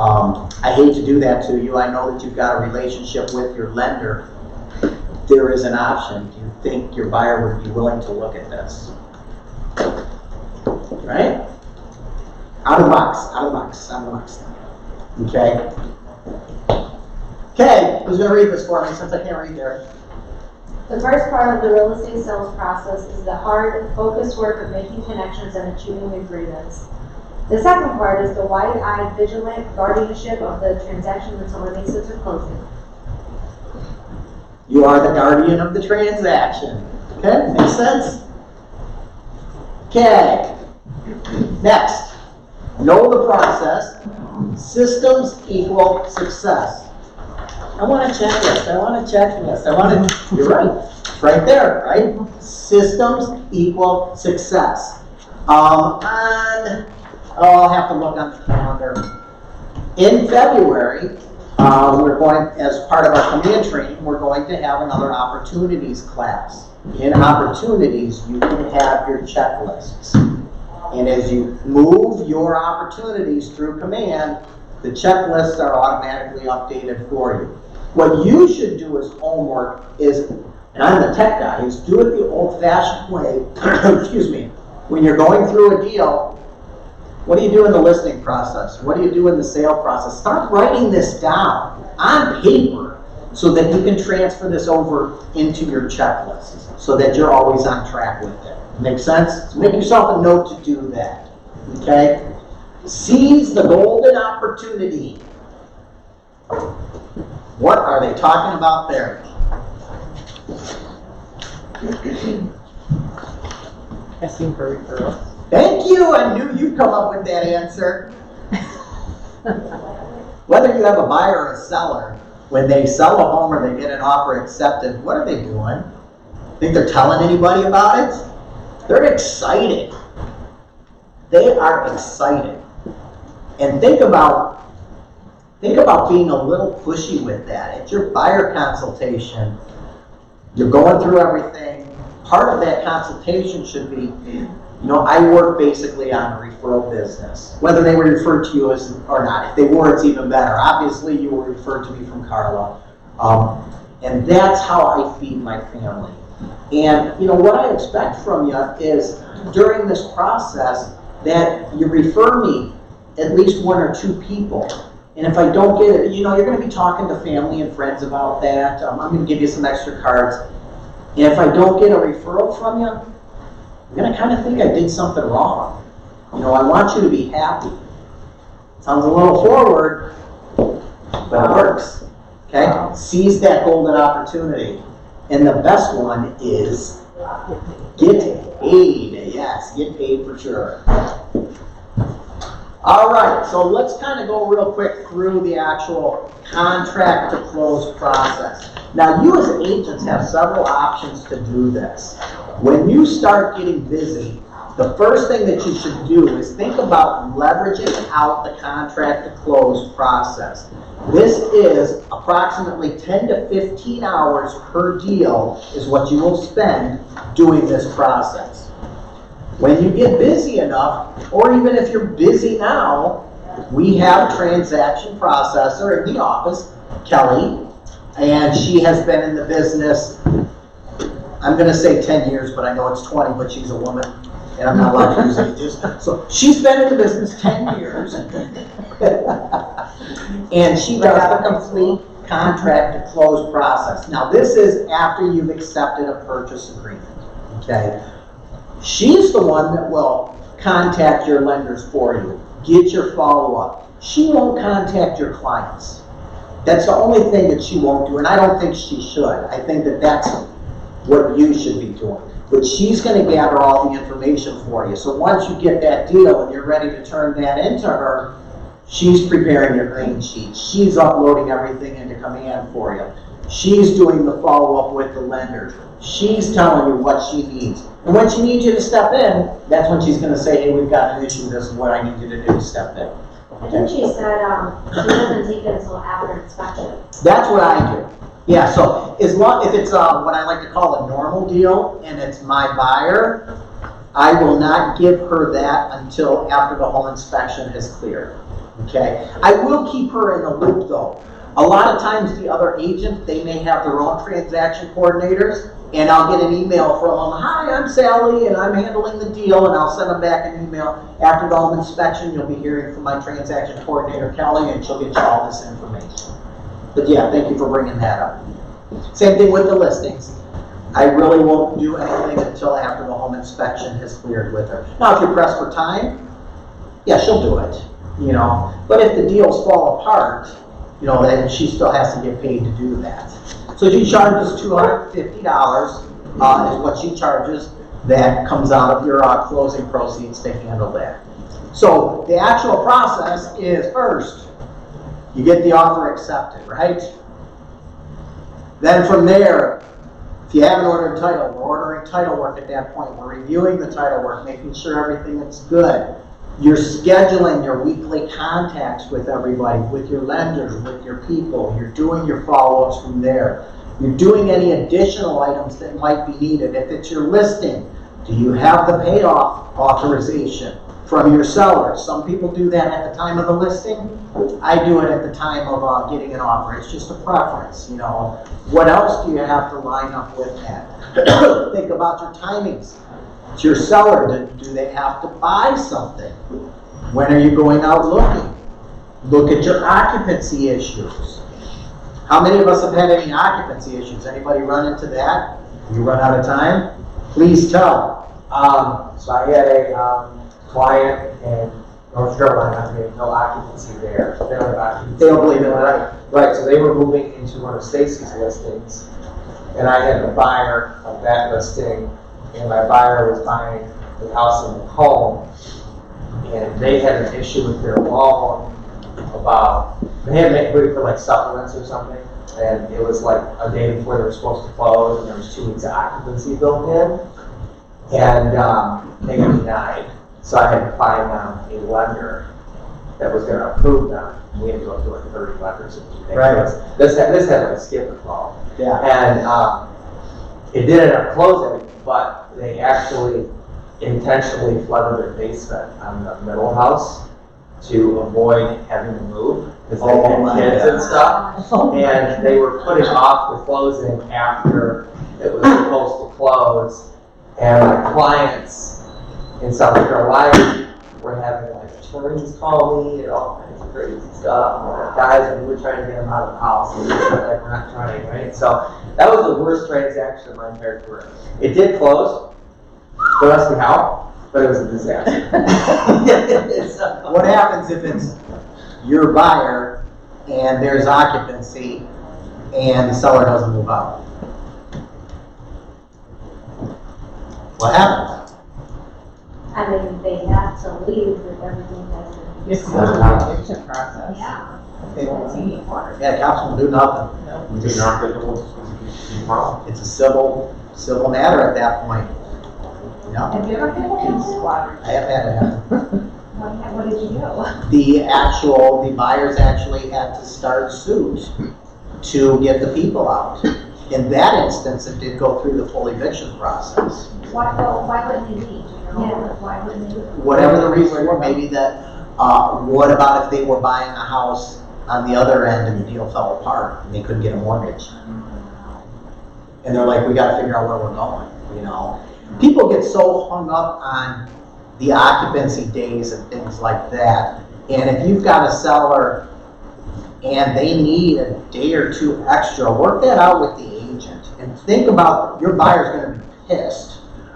I hate to do that to you. I know that you've got a relationship with your lender. There is an option. Do you think your buyer would be willing to look at this? Right? Out of the box, out of the box, out of the box. Okay? Okay, who's going to read this for me since I can't read there? The first part of the real estate sales process is the hard, focused work of making connections and achieving agreements. The second part is the wide-eyed, vigilant guardianship of the transaction until it makes it to closing. You are the guardian of the transaction. Okay, makes sense? Okay. Next, know the process. Systems equal success. I want a checklist. I want a checklist. You're right. It's right there, right? Systems equal success. I'll have to look on the calendar. In February, we're going, as part of our command training, we're going to have another opportunities class. In opportunities, you can have your checklists. And as you move your opportunities through command, the checklists are automatically updated for you. What you should do as homework is, and I'm the tech guy, is do it the old-fashioned way. Excuse me. When you're going through a deal, what do you do in the listing process? What do you do in the sale process? Start writing this down on paper so that you can transfer this over into your checklists so that you're always on track with it. Make sense? So make yourself a note to do that. Okay? Seize the golden opportunity. What are they talking about there? Asking for referrals. Thank you. I knew you'd come up with that answer. Whether you have a buyer or a seller, when they sell a home or they get an offer accepted, what are they doing? Think they're telling anybody about it? They're excited. They are excited. And think about being a little pushy with that. It's your buyer consultation. You're going through everything. Part of that consultation should be, I work basically on a referral business. Whether they were referred to you as or not. If they were, it's even better. Obviously, you were referred to me from Carla. And that's how I feed my family. And, what I expect from you is during this process that you refer me at least one or two people. And if I don't get it, you're going to be talking to family and friends about that. I'm going to give you some extra cards. And if I don't get a referral from you, I'm going to kind of think I did something wrong. I want you to be happy. Sounds a little forward, but it works. Okay? Seize that golden opportunity. And the best one is get paid. Yes, get paid for sure. All right, so let's kind of go real quick through the actual contract to close process. Now, you as agents have several options to do this. When you start getting busy, the first thing that you should do is think about leveraging out the contract to close process. This is approximately 10 to 15 hours per deal is what you will spend doing this process. When you get busy enough, or even if you're busy now, we have a transaction processor in the office, Kelly, and she has been in the business, I'm going to say 10 years, but I know it's 20, but she's a woman, and I'm not allowed to use ages. So she's been in the business 10 years, and she does the complete contract to close process. Now, this is after you've accepted a purchase agreement, okay? She's the one that will contact your lenders for you, get your follow-up. She won't contact your clients. That's the only thing that she won't do, and I don't think she should. I think that that's what you should be doing. But she's going to gather all the information for you. So once you get that deal and you're ready to turn that into her, she's preparing your claim sheet. She's uploading everything into command for you. She's doing the follow-up with the lender. She's telling you what she needs. And when she needs you to step in, that's when she's going to say, hey, we've got an issue, this is what I need you to do to step in. I think she said she doesn't take it until after inspection. That's what I do. Yeah, so as long if it's what I like to call a normal deal and it's my buyer, I will not give her that until after the whole inspection has cleared. Okay? I will keep her in the loop though. A lot of times the other agent, they may have their own transaction coordinators, and I'll get an email from them, hi, I'm Sally, and I'm handling the deal, and I'll send them back an email. After the home inspection, you'll be hearing from my transaction coordinator, Kelly, and she'll get you all this information. But yeah, thank you for bringing that up. Same thing with the listings. I really won't do anything until after the home inspection has cleared with her. Now, if you're pressed for time, yeah, she'll do it, you know. But if the deals fall apart, you know, then she still has to get paid to do that. So she charges $250 is what she charges. That comes out of your closing proceeds to handle that. So the actual process is first, you get the offer accepted, right? Then from there, if you haven't ordered title, we're ordering title work at that point. We're reviewing the title work, making sure everything is good. You're scheduling your weekly contacts with everybody, with your lenders, with your people. You're doing your follow-ups from there. You're doing any additional items that might be needed. If it's your listing, do you have the payoff authorization from your seller? Some people do that at the time of the listing. I do it at the time of getting an offer. It's just a preference, you know. What else do you have to line up with that? Think about your timings. It's your seller. Do they have to buy something? When are you going out looking? Look at your occupancy issues. How many of us have had any occupancy issues? Anybody run into that? You run out of time? Please tell. So I had a client in North Carolina, they have no occupancy there. They don't have occupancy. They don't believe it, right? Right, so they were moving into one of Stacy's listings, and I had the buyer of that listing, and my buyer was buying the house in the home, and they had an issue with their loan about, they had to make money for like supplements or something, and it was like a day before they were supposed to close, and there was 2 weeks of occupancy built in, and they got denied. So I had to find a lender that was going to approve them. We had to go through like 30 lenders. Right. This had like a skip and fall. Yeah. And it did end up closing, but they actually intentionally flooded their basement on the middle house to avoid having to move because they had kids and stuff. And they were putting off the closing after it was supposed to close. And my clients in South Carolina were having like attorneys call me and all kinds of crazy stuff. And like, guys, we were trying to get them out of the house, and like we're not trying, right? So that was the worst transaction of my entire career. It did close. Don't ask me how, but it was a disaster. What happens if it's your buyer and there's occupancy and the seller doesn't move out? What happens? I mean, they have to leave if everything has to. It's the eviction process. Yeah. Yeah, council will do nothing. We just aren't going to It's a civil matter at that point. Yeah, Have you ever had a council? I have had it happen. What did you do? The buyers actually had to start suit to get the people out. In that instance, it did go through the full eviction process. Why wouldn't they leave, you know? Yeah. Why wouldn't they leave? Whatever the reason were, maybe that, what about if they were buying a house on the other end and the deal fell apart and they couldn't get a mortgage? And they're like, we gotta figure out where we're going, you know? People get so hung up on the occupancy days and things like that. And if you've got a seller and they need a day or two extra, work that out with the agent. And think about, your buyer's gonna be pissed.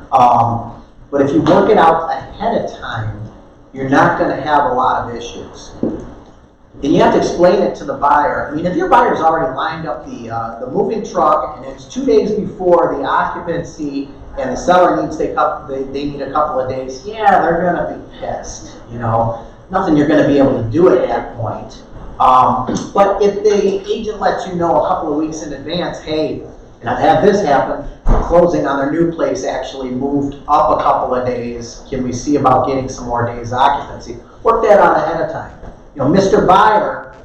But if you work it out ahead of time, you're not going to have a lot of issues. And you have to explain it to the buyer. I mean, if your buyer's already lined up the moving truck and it's 2 days before the occupancy and the seller needs they need a couple of days, yeah, they're going to be pissed. You know, nothing you're going to be able to do at that point. But if the agent lets you know a couple of weeks in advance, hey, and I've had this happen, closing on their new place actually moved up a couple of days. Can we see about getting some more days occupancy? Work that out ahead of time. You know, Mr. Buyer,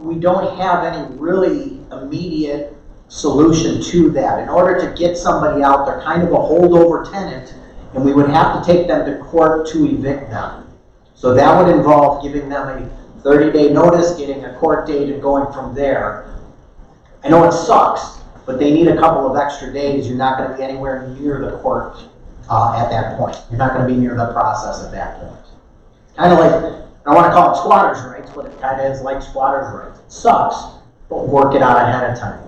we don't have any really immediate solution to that. In order to get somebody out, they're kind of a holdover tenant, and we would have to take them to court to evict them. So that would involve giving them a 30-day notice, getting a court date, and going from there. I know it sucks, but they need a couple of extra days. You're not going to be anywhere near the court at that point. You're not going to be near the process at that point. Kind of like, I don't want to call it squatters' rights, but it kind of is like squatters' rights. It sucks, but work it out ahead of time.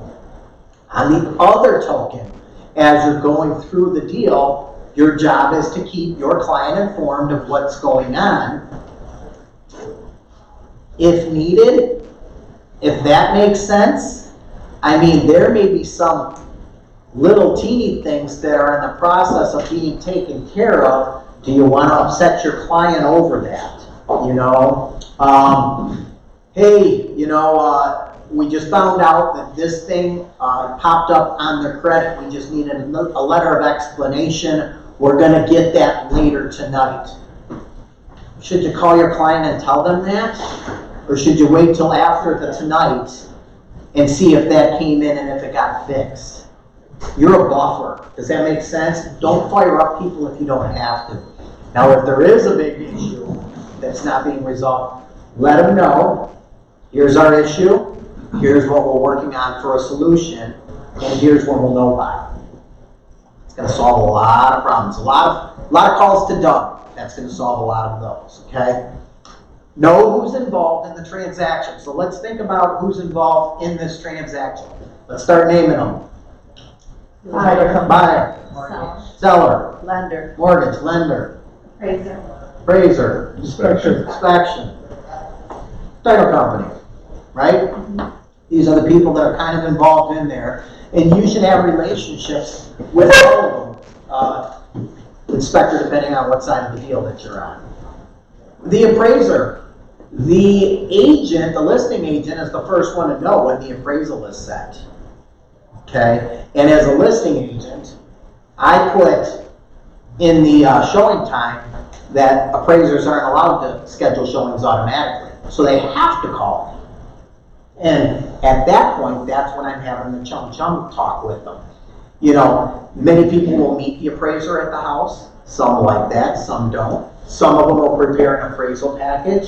On the other token, as you're going through the deal, your job is to keep your client informed of what's going on. If needed, if that makes sense, I mean, there may be some little teeny things that are in the process of being taken care of. Do you want to upset your client over that? You know, hey, you know, we just found out that this thing popped up on their credit. We just need a letter of explanation. We're going to get that later tonight. Should you call your client and tell them that? Or should you wait till after the tonight and see if that came in and if it got fixed? You're a buffer. Does that make sense? Don't fire up people if you don't have to. Now, if there is a big issue that's not being resolved, let them know. Here's our issue. Here's what we're working on for a solution. And here's when we'll know by. It's going to solve a lot of problems. A lot of calls to Doug. That's going to solve a lot of those. Okay? Know who's involved in the transaction. So let's think about who's involved in this transaction. Let's start naming them. Buyer. Seller. Lender. Mortgage. Lender. Appraiser. Inspection. Title company. Right? These are the people that are kind of involved in there. And you should have relationships with all of them. Inspector, depending on what side of the deal that you're on. The appraiser. The agent, the listing agent, is the first one to know when the appraisal is set. Okay? And as a listing agent, I put in the showing time that appraisers aren't allowed to schedule showings automatically. So they have to call me. And at that point, that's when I'm having the chum talk with them. You know, many people will meet the appraiser at the house. Some like that, some don't. Some of them will prepare an appraisal package.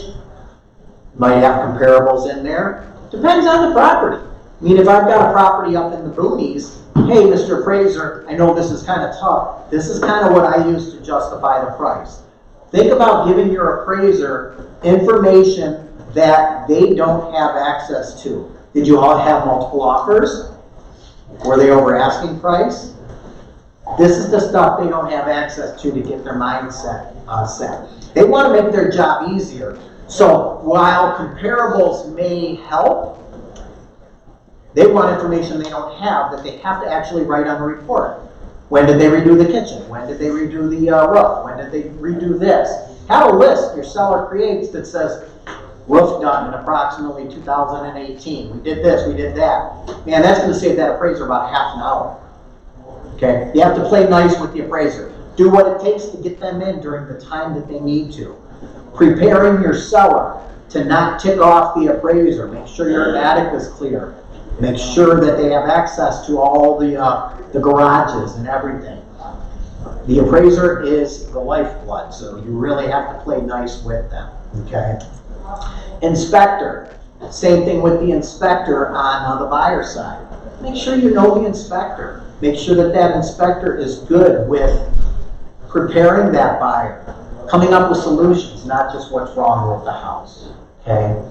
Might have comparables in there. Depends on the property. I mean, if I've got a property up in the boonies, hey, Mr. Appraiser, I know this is kind of tough. This is kind of what I use to justify the price. Think about giving your appraiser information that they don't have access to. Did you all have multiple offers? Were they over asking price? This is the stuff they don't have access to get their mindset set. They want to make their job easier. So while comparables may help, they want information they don't have that they have to actually write on the report. When did they redo the kitchen? When did they redo the roof? When did they redo this? Have a list your seller creates that says, roof done in approximately 2018. We did this, we did that. Man, that's going to save that appraiser about half an hour. Okay? You have to play nice with the appraiser. Do what it takes to get them in during the time that they need to. Preparing your seller to not tick off the appraiser. Make sure your attic is clear. Make sure that they have access to all the garages and everything. The appraiser is the lifeblood, so you really have to play nice with them. Okay? Inspector. Same thing with the inspector on the buyer side. Make sure you know the inspector. Make sure that that inspector is good with preparing that buyer, coming up with solutions, not just what's wrong with the house. Okay?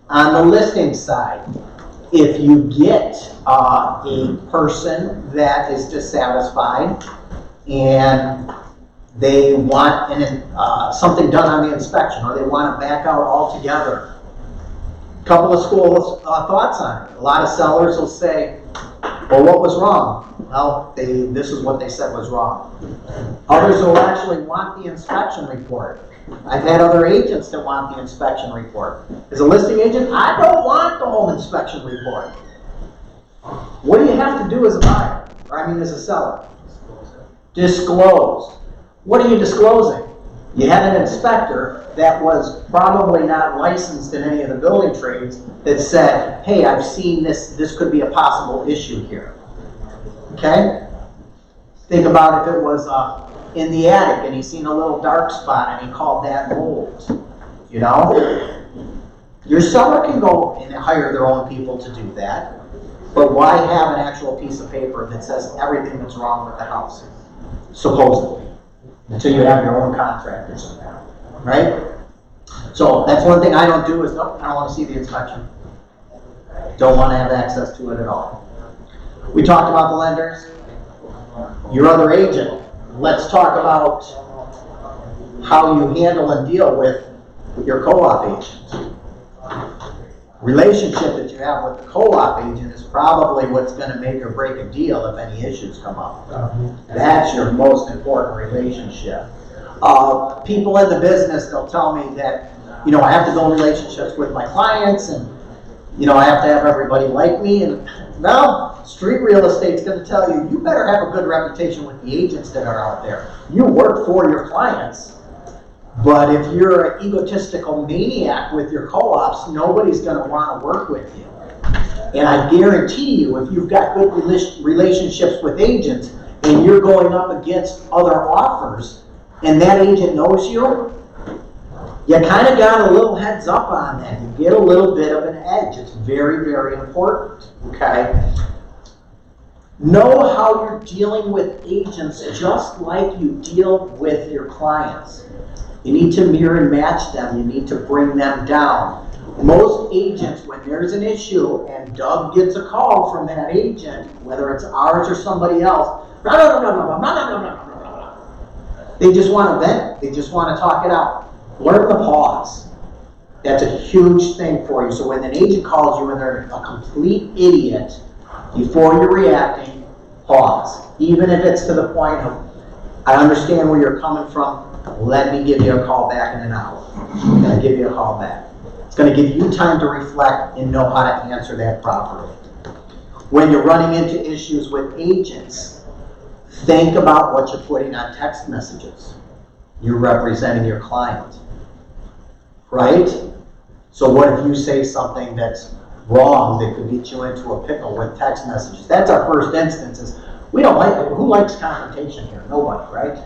On the listing side, if you get a person that is dissatisfied and they want something done on the inspection, or they want to back out altogether, a couple of school thoughts on it. A lot of sellers will say, well, what was wrong? Well, this is what they said was wrong. Others will actually want the inspection report. I've had other agents that want the inspection report. As a listing agent, I don't want the home inspection report. What do you have to do as a buyer? Or I mean as a seller? Disclose. What are you disclosing? You had an inspector that was probably not licensed in any of the building trades that said, hey, I've seen this could be a possible issue here. Okay? Think about if it was in the attic and he's seen a little dark spot and he called that mold. You know? Your seller can go and hire their own people to do that, but why have an actual piece of paper that says everything that's wrong with the house? Supposedly. Until you have your own contractors in there. Right? So that's one thing I don't do is, nope, I don't want to see the inspection. Don't want to have access to it at all. We talked about the lenders. Your other agent, let's talk about how you handle and deal with your co-op agent. Relationship that you have with the co-op agent is probably what's gonna make or break a deal if any issues come up. That's your most important relationship. People in the business, they'll tell me that, you know, I have to build relationships with my clients and, you know, I have to have everybody like me. And no, street real estate's gonna tell you, you better have a good reputation with the agents that are out there. You work for your clients. But if you're an egotistical maniac with your co-ops, nobody's gonna wanna work with you. And I guarantee you, if you've got good relationships with agents and you're going up against other offers and that agent knows you, you kind of got a little heads up on that. You get a little bit of an edge. It's very, very important, okay? Know how you're dealing with agents just like you deal with your clients. You need to mirror and match them. You need to bring them down. Most agents, when there's an issue and Doug gets a call from that agent, whether it's ours or somebody else, they just want to vent. They just want to talk it out. Learn to pause. That's a huge thing for you. So when an agent calls you and they're a complete idiot, before you're reacting, pause. Even if it's to the point of, I understand where you're coming from, let me give you a call back in an hour. I'm going to give you a call back. It's going to give you time to reflect and know how to answer that properly. When you're running into issues with agents, think about what you're putting on text messages. You're representing your client, right? So what if you say something that's wrong that could get you into a pickle with text messages? That's our first instance. Is we don't like it. Who likes confrontation here? Nobody, right?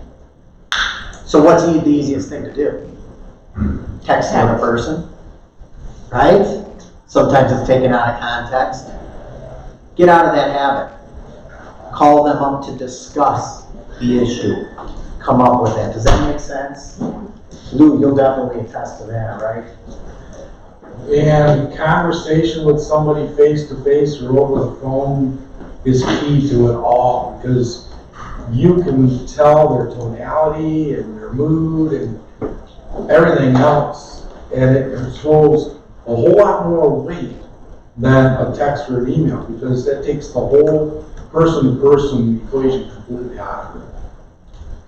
So what's the easiest thing to do? Text the other person, right? Sometimes it's taken out of context. Get out of that habit. Call them up to discuss the issue. Come up with that. Does that make sense? Lou, you'll definitely attest to that, right? And conversation with somebody face to face or over the phone is key to it all, because you can tell their tonality and their mood and everything else, and it holds a whole lot more weight than a text or an email, because that takes the whole person-to-person equation completely out of it.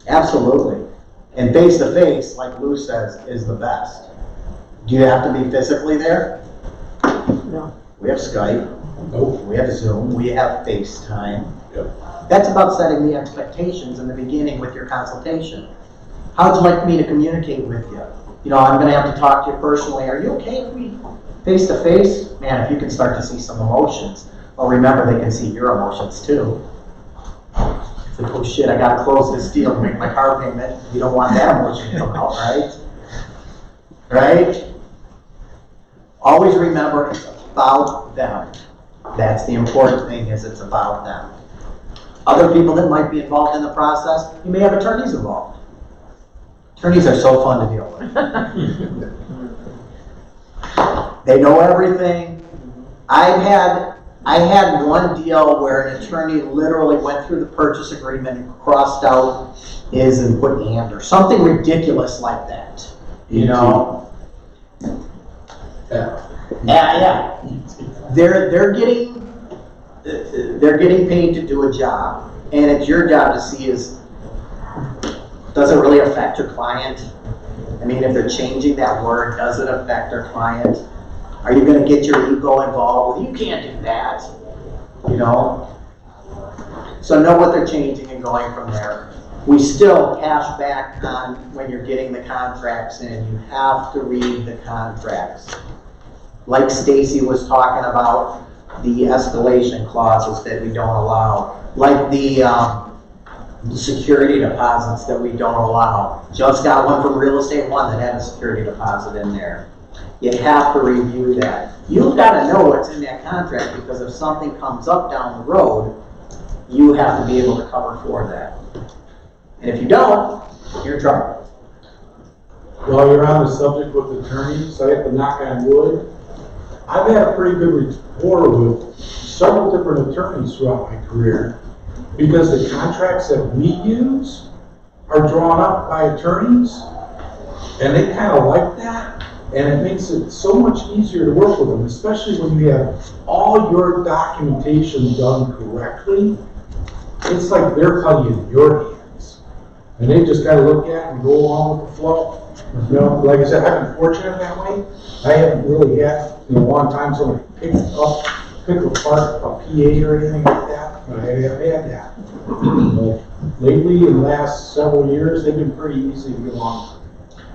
Absolutely. And face-to-face, like Lou says, is the best. Do you have to be physically there? No. We have Skype. Nope. We have Zoom. We have FaceTime. Yep. That's about setting the expectations in the beginning with your consultation. How would you like me to communicate with you? You know, I'm going to have to talk to you personally. Are you okay if we face-to-face? Man, if you can start to see some emotions. Well, remember, they can see your emotions too. It's like, oh shit, I got to close this deal and make my car payment. You don't want that emotion to come out, right? Right? Always remember, it's about them. That's the important thing, is it's about them. Other people that might be involved in the process, you may have attorneys involved. Attorneys are so fun to deal with. They know everything. I had one deal where an attorney literally went through the purchase agreement and crossed out is and put and or something ridiculous like that. You know? Yeah. They're getting paid to do a job, and it's your job to see does it really affect your client? I mean, if they're changing that word, does it affect their client? Are you going to get your ego involved? You can't do that, you know? So know what they're changing and going from there. We still cash back on when you're getting the contracts in. You have to read the contracts. Like Stacy was talking about, the escalation clauses that we don't allow. Like the security deposits that we don't allow. Just got one from Real Estate One that had a security deposit in there. You have to review that. You've got to know what's in that contract, because if something comes up down the road, you have to be able to cover for that. And if you don't, you're in trouble. While you're on the subject with attorneys, I have to knock on wood. I've had a pretty good rapport with several different attorneys throughout my career because the contracts that we use are drawn up by attorneys, and they kind of like that, and it makes it so much easier to work with them, especially when you have all your documentation done correctly. It's like they're putting in your hands, and they just got to look at it and go along with the flow. You know, like I said, I've been fortunate that way. I haven't really had in a long time someone pick apart a PA or anything like that, but I have had that. But lately, in the last several years, they've been pretty easy to get along.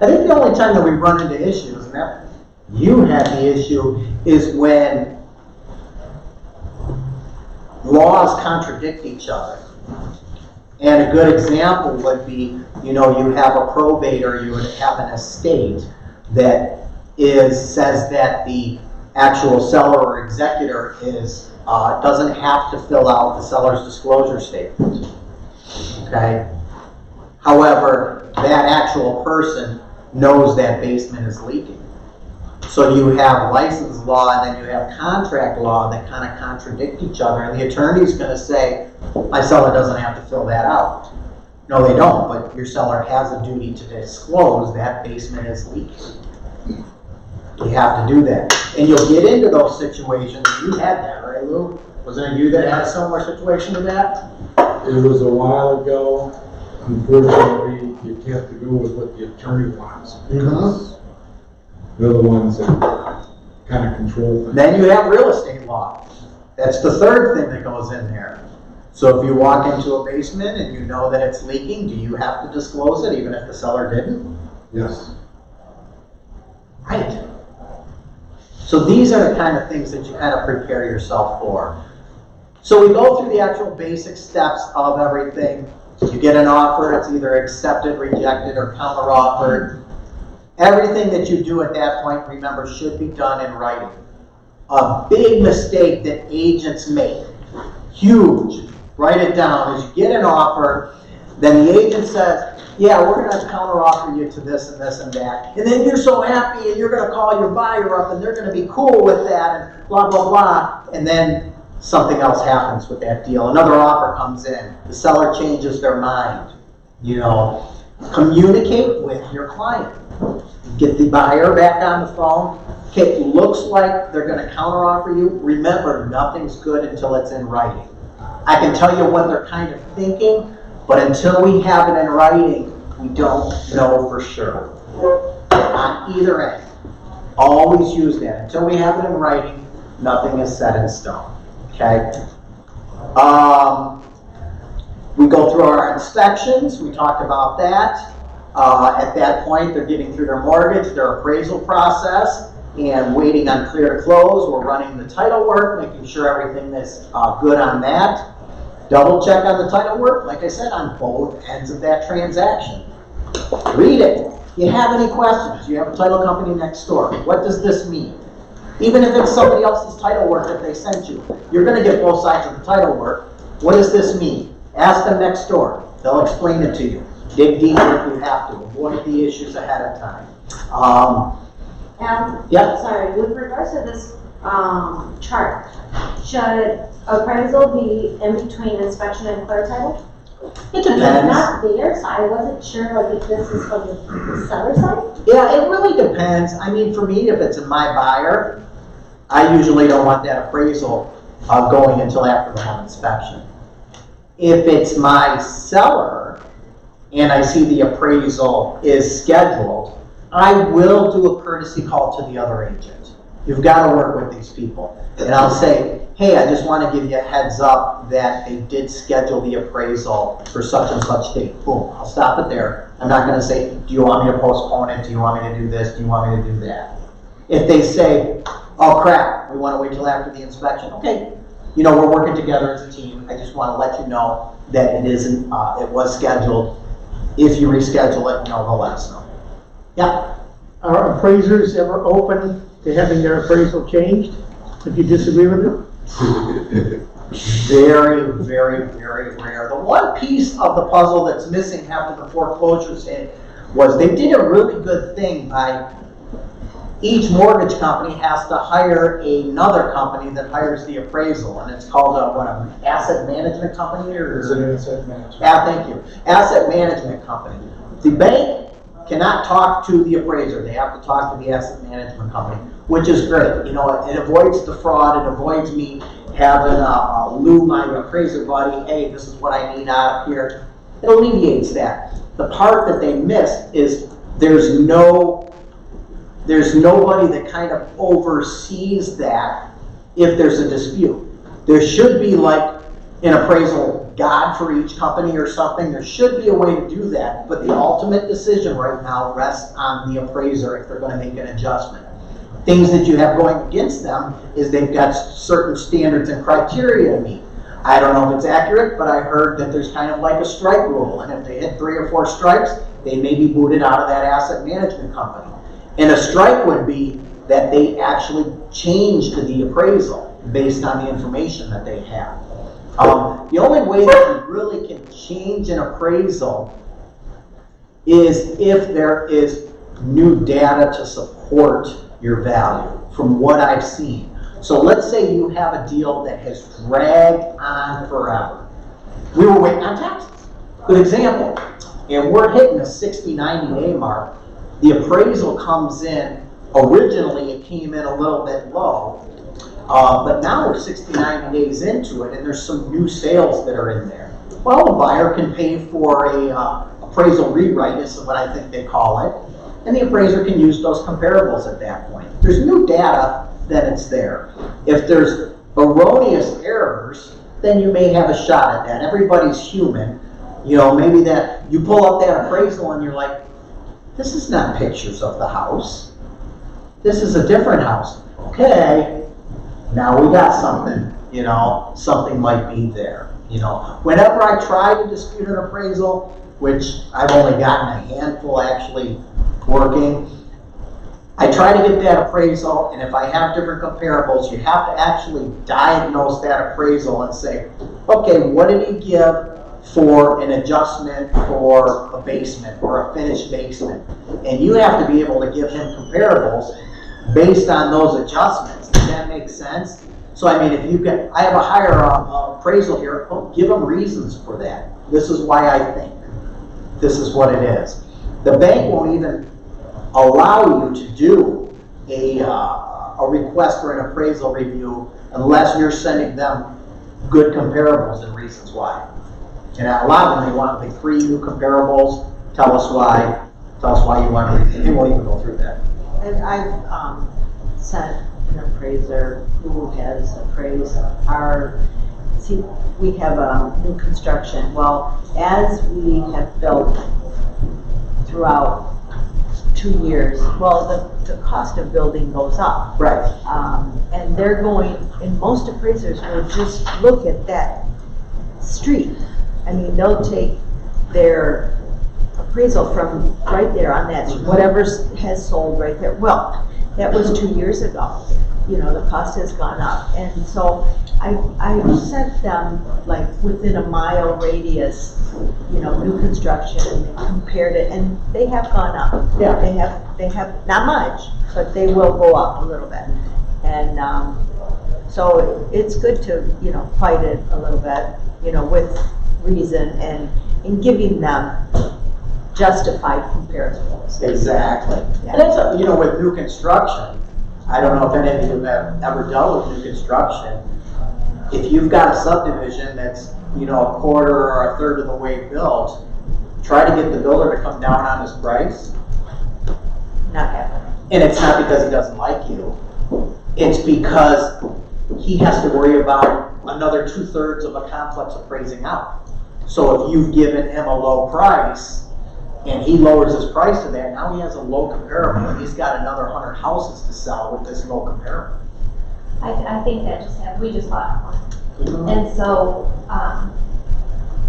I think the only time that we run into issues, and that you had the issue, is when laws contradict each other. And a good example would be, you know, you have a probate or you would have an estate that says that the actual seller or executor doesn't have to fill out the seller's disclosure statement. Okay? However, that actual person knows that basement is leaking. So you have license law and then you have contract law that kind of contradict each other, and the attorney's going to say, my seller doesn't have to fill that out. No, they don't, but your seller has a duty to disclose that basement is leaking. You have to do that. And you'll get into those situations. You had that, right, Lou? Wasn't it you that had a similar situation to that? It was a while ago. Unfortunately, you have to go with what the attorney wants. Because they're the ones that kind of control things. Then you have real estate law. That's the third thing that goes in there. So if you walk into a basement and you know that it's leaking, do you have to disclose it even if the seller didn't? Yes. Right. So these are the kind of things that you kind of prepare yourself for. So we go through the actual basic steps of everything. You get an offer, it's either accepted, rejected, or counter-offered. Everything that you do at that point, remember, should be done in writing. A big mistake that agents make, huge, write it down, is you get an offer, then the agent says, yeah, we're going to counter-offer you to this and this and that. And then you're so happy and you're going to call your buyer up and they're going to be cool with that and blah, blah, blah. And then something else happens with that deal. Another offer comes in. The seller changes their mind. You know, communicate with your client. Get the buyer back on the phone. Okay, it looks like they're going to counteroffer you. Remember, nothing's good until it's in writing. I can tell you what they're kind of thinking, but until we have it in writing, we don't know for sure. On either end. Always use that. Until we have it in writing, nothing is set in stone. Okay? We go through our inspections. We talked about that. At that point, they're getting through their mortgage, their appraisal process, and waiting on clear to close. We're running the title work, making sure everything is good on that. Double check on the title work, like I said, on both ends of that transaction. Read it. You have any questions? You have a title company next door. What does this mean? Even if it's somebody else's title work that they sent you, you're going to get both sides of the title work. What does this mean? Ask them next door. They'll explain it to you. Dig deeper if you have to. Avoid the issues ahead of time. Yeah. Sorry, with regards to this chart, should appraisal be in between inspection and clear title? It It's depends. not there, so I wasn't sure like if this is from the seller side. Yeah, it really depends. I mean, for me, if it's my buyer, I usually don't want that appraisal going until after the home inspection. If it's my seller and I see the appraisal is scheduled, I will do a courtesy call to the other agent. You've got to work with these people. And I'll say, hey, I just want to give you a heads up that they did schedule the appraisal for such and such date. Boom, I'll stop it there. I'm not going to say, do you want me to postpone it? Do you want me to do this? Do you want me to do that? If they say, oh crap, we want to wait till after the inspection. Okay, you know, we're working together as a team. I just want to let you know that it isn't, it was scheduled. If you reschedule it, they'll let us know. Yeah. Are appraisers ever open to having their appraisal changed if you disagree with it? Very, very, very rare. The one piece of the puzzle that's missing after the foreclosures hit was they did a really good thing by, each mortgage company has to hire another company that hires the appraisal, and it's called an asset management company, or? Is it an asset management? Yeah, thank you. Asset management company. The bank cannot talk to the appraiser. They have to talk to the asset management company, which is great. You know, it avoids the fraud. It avoids me having Lou, my appraiser buddy, hey, this is what I need out of here. It alleviates that. The part that they miss is there's nobody that kind of oversees that if there's a dispute. There should be like an appraisal guide for each company or something. There should be a way to do that, but the ultimate decision right now rests on the appraiser if they're going to make an adjustment. Things that you have going against them is they've got certain standards and criteria to meet. I don't know if it's accurate, but I heard that there's kind of like a strike rule, and if they hit 3 or 4 strikes, they may be booted out of that asset management company. And a strike would be that they actually change to the appraisal based on the information that they have. The only way that you really can change an appraisal is if there is new data to support your value, from what I've seen. So let's say you have a deal that has dragged on forever. We were waiting on taxes. Good example. And we're hitting the 60, 90 day mark. The appraisal comes in, originally it came in a little bit low, but now we're 60, 90 days into it, and there's some new sales that are in there. Well, the buyer can pay for a appraisal rewrite, is what I think they call it, and the appraiser can use those comparables at that point. There's new data, then it's there. If there's erroneous errors, then you may have a shot at that. Everybody's human. You know, maybe that you pull up that appraisal and you're like, this is not pictures of the house. This is a different house. Okay, now we got something, you know, something might be there. You know, whenever I try to dispute an appraisal, which I've only gotten a handful actually working, I try to get that appraisal, and if I have different comparables, you have to actually diagnose that appraisal and say, okay, what did he give for an adjustment for a basement or a finished basement? And you have to be able to give him comparables based on those adjustments. Does that make sense? So I mean, if you can, I have a higher appraisal here, give them reasons for that. This is why I think. This is what it is. The bank won't even allow you to do a request for an appraisal review unless you're sending them good comparables and reasons why. And a lot of them, they want like 3 new comparables. Tell us why. Tell us why you want to. They won't even go through that. And I've sent an appraiser who has appraised our. See, we have a new construction. Well, as we have built throughout 2 years, well, the cost of building goes up. Right. And they're going, and most appraisers will just look at that street. I mean, they'll take their appraisal from right there on that, whatever has sold right there. Well, that was 2 years ago. You know, the cost has gone up. And so I sent them like within a mile radius, you know, new construction, and compared it, and they have gone up. Yeah. They have not much, but they will go up a little bit. And so it's good to, you know, fight it a little bit, you know, with reason and in giving them justified comparables. Exactly. Yeah. And it's, you know, with new construction, I don't know if any of you have ever dealt with new construction. If you've got a subdivision that's, you know, a quarter or a third of the way built, try to get the builder to come down on his price. Not happening. And it's not because he doesn't like you. It's because he has to worry about another 2/3 of a complex appraising out. So if you've given him a low price and he lowers his price to that, now he has a low comparable and he's got another 100 houses to sell with this low comparable. I think that just happened. We just bought one. And so,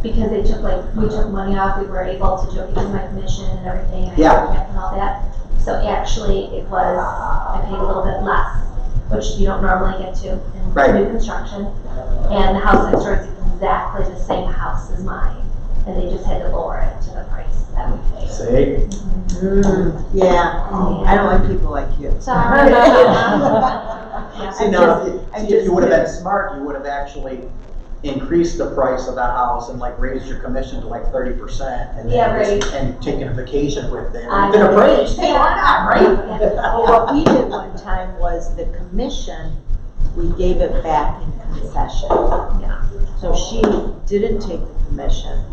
because they took we took money off, we were able to give my commission and everything, and and all that. So actually it was, I paid a little bit less, which you don't normally get to in new construction. And the house next door is exactly the same house as mine. And they just had to lower it to the price that we paid. See? Yeah, I don't like people like you. Sorry. See, now, if you would have been smart, you would have actually increased the price of the house and like raised your commission to like 30% and Yeah, then right. and taken a vacation with it. I Been know. appraised, hey, why not, right? Well, what we did one time was the commission, we gave it back in concession. Yeah. So she didn't take the commission,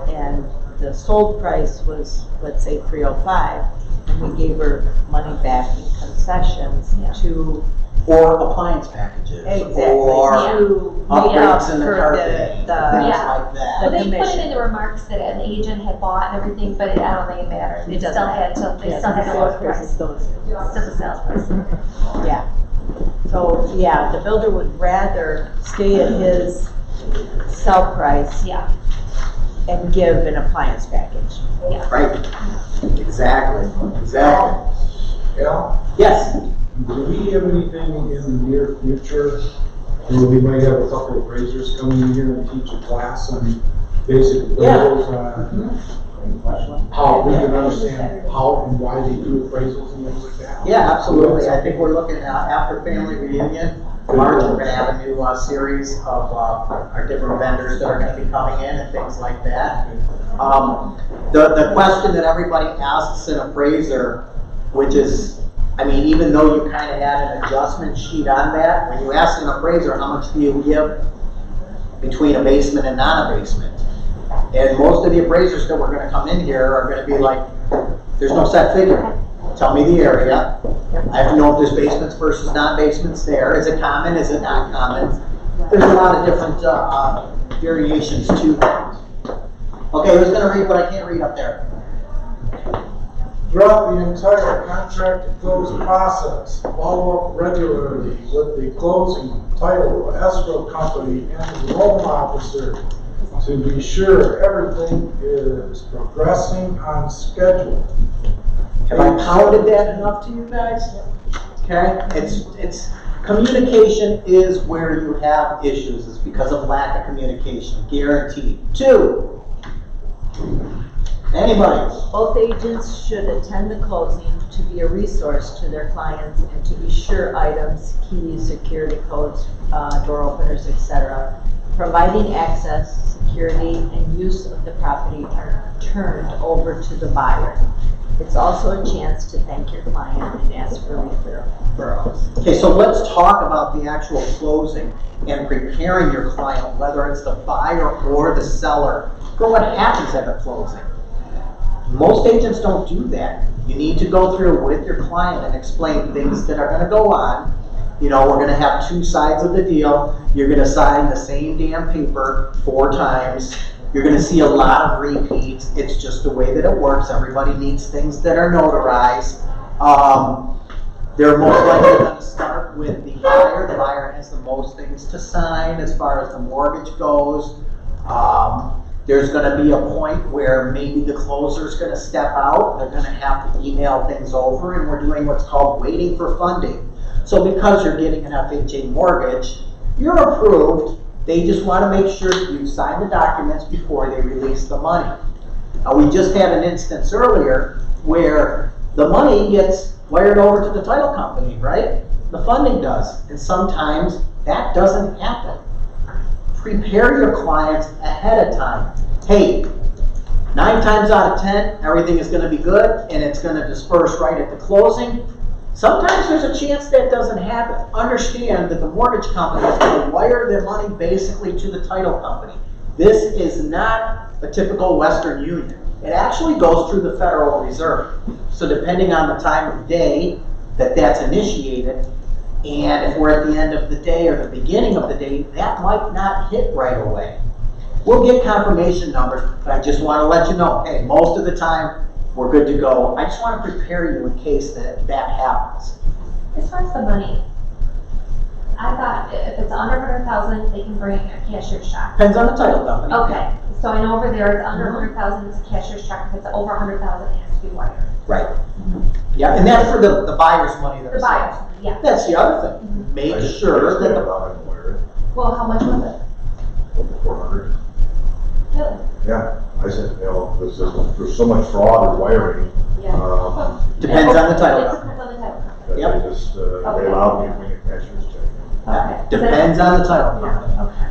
and the sold price was, let's say, 305, and we gave her money back in concessions Yeah. to, Or appliance packages. exactly, Or to make up upgrades in the for carpet, the, things Yeah. like the that. Well, they put it commission. in the remarks that an agent had bought and everything, but I don't think it mattered. They It doesn't still had to, they Yeah, still had the to lower sales the price price. is still the same. Still the sales price. Yeah. So, yeah, the builder would rather stay at his sell price Yeah, and give an appliance package. yeah. Right? Exactly, exactly. Yeah. Yes, Do we have anything in the near future where we might have a couple of appraisers coming in here and teach a class on basic appraisals on how we can understand how and why they do appraisals and things like that? yeah, absolutely. I think we're looking at, after family reunion, March, we're gonna have a new series of our different vendors that are gonna be coming in and things like that. The question that everybody asks an appraiser, which is, I mean, even though you kind of had an adjustment sheet on that, when you ask an appraiser, how much do you give between a basement and non-a-basement? And most of the appraisers that were gonna come in here are gonna be like, there's no set figure. Tell me the area. I have to know if there's basements versus non-basements there. Is it common? Is it not common? There's a lot of different variations to that. Okay, who's gonna read what I can't read up there? Throughout the entire contract to close process, follow up regularly with the closing title, escrow company, and the loan officer to be sure everything is progressing on schedule. Have I pounded that enough to you guys? Okay, it's communication is where you have issues. It's because of lack of communication, guaranteed. 2. Anybody? Both agents should attend the closing to be a resource to their clients and to be sure items, keys, security codes, door openers, etc., providing access, security, and use of the property are turned over to the buyer. It's also a chance to thank your client and ask for referrals. Okay, so let's talk about the actual closing and preparing your client, whether it's the buyer or the seller, for what happens at the closing. Most agents don't do that. You need to go through with your client and explain things that are gonna go on. You know, we're gonna have 2 sides of the deal. You're gonna sign the same damn paper 4 times. You're gonna see a lot of repeats. It's just the way that it works. Everybody needs things that are notarized. They're most likely gonna start with the buyer. The buyer has the most things to sign as far as the mortgage goes. There's gonna be a point where maybe the closer's gonna step out. They're gonna have to email things over, and we're doing what's called waiting for funding. So because you're getting an FHA mortgage, you're approved. They just want to make sure that you sign the documents before they release the money. We just had an instance earlier where the money gets wired over to the title company, right? The funding does, and sometimes that doesn't happen. Prepare your clients ahead of time. Hey, 9 times out of 10, everything is going to be good and it's going to disperse right at the closing. Sometimes there's a chance that doesn't happen. Understand that the mortgage company is going to wire their money basically to the title company. This is not a typical Western Union. It actually goes through the Federal Reserve. So depending on the time of day that that's initiated, and if we're at the end of the day or the beginning of the day, that might not hit right away. We'll get confirmation numbers, but I just want to let you know, hey, most of the time, we're good to go. I just want to prepare you in case that happens. As far as the money, I thought if it's under 100,000, they can bring a cashier's check. Depends on the title company. Okay, so I know over there it's under 100,000, it's a cashier's check. If it's over 100,000, it has to be wired. Right. Yeah, and that's for the buyer's money. The buyer's money, yeah. That's the other thing. Make sure that the... Well, how much was it? Over 400. Really? Yeah. I said, there's so much fraud or wiring. Depends on the title. It depends on the title. That Yep. they just, they allowed me to bring a cashier's check. Okay. Depends on the title company. Okay.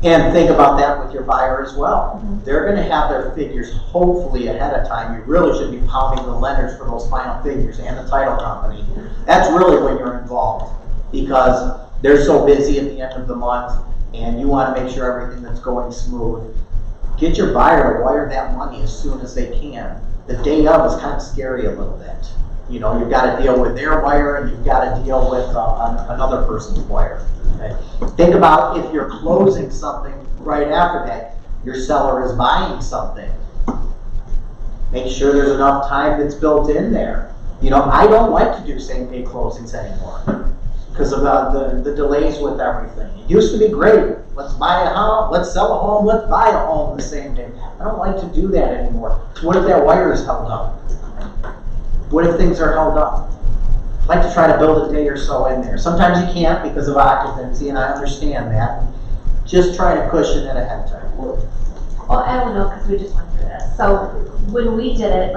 And think about that with your buyer as well. They're gonna have their figures hopefully ahead of time. You really should be pounding the lenders for those final figures and the title company. That's really when you're involved, because they're so busy at the end of the month and you wanna make sure everything that's going smooth. Get your buyer to wire that money as soon as they can. The day of is kind of scary a little bit. You know, you've got to deal with their wire and you've got to deal with another person's wire. Okay? Think about if you're closing something right after that, your seller is buying something. Make sure there's enough time that's built in there. You know, I don't like to do same day closings anymore because of the delays with everything. It used to be great. Let's buy a home, let's sell a home, let's buy a home the same day. I don't like to do that anymore. What if that wire is held up? What if things are held up? I like to try to build a day or so in there. Sometimes you can't because of occupancy, and I understand that. Just try to cushion it ahead of time. Well, I don't know, because we just went through this. So when we did it,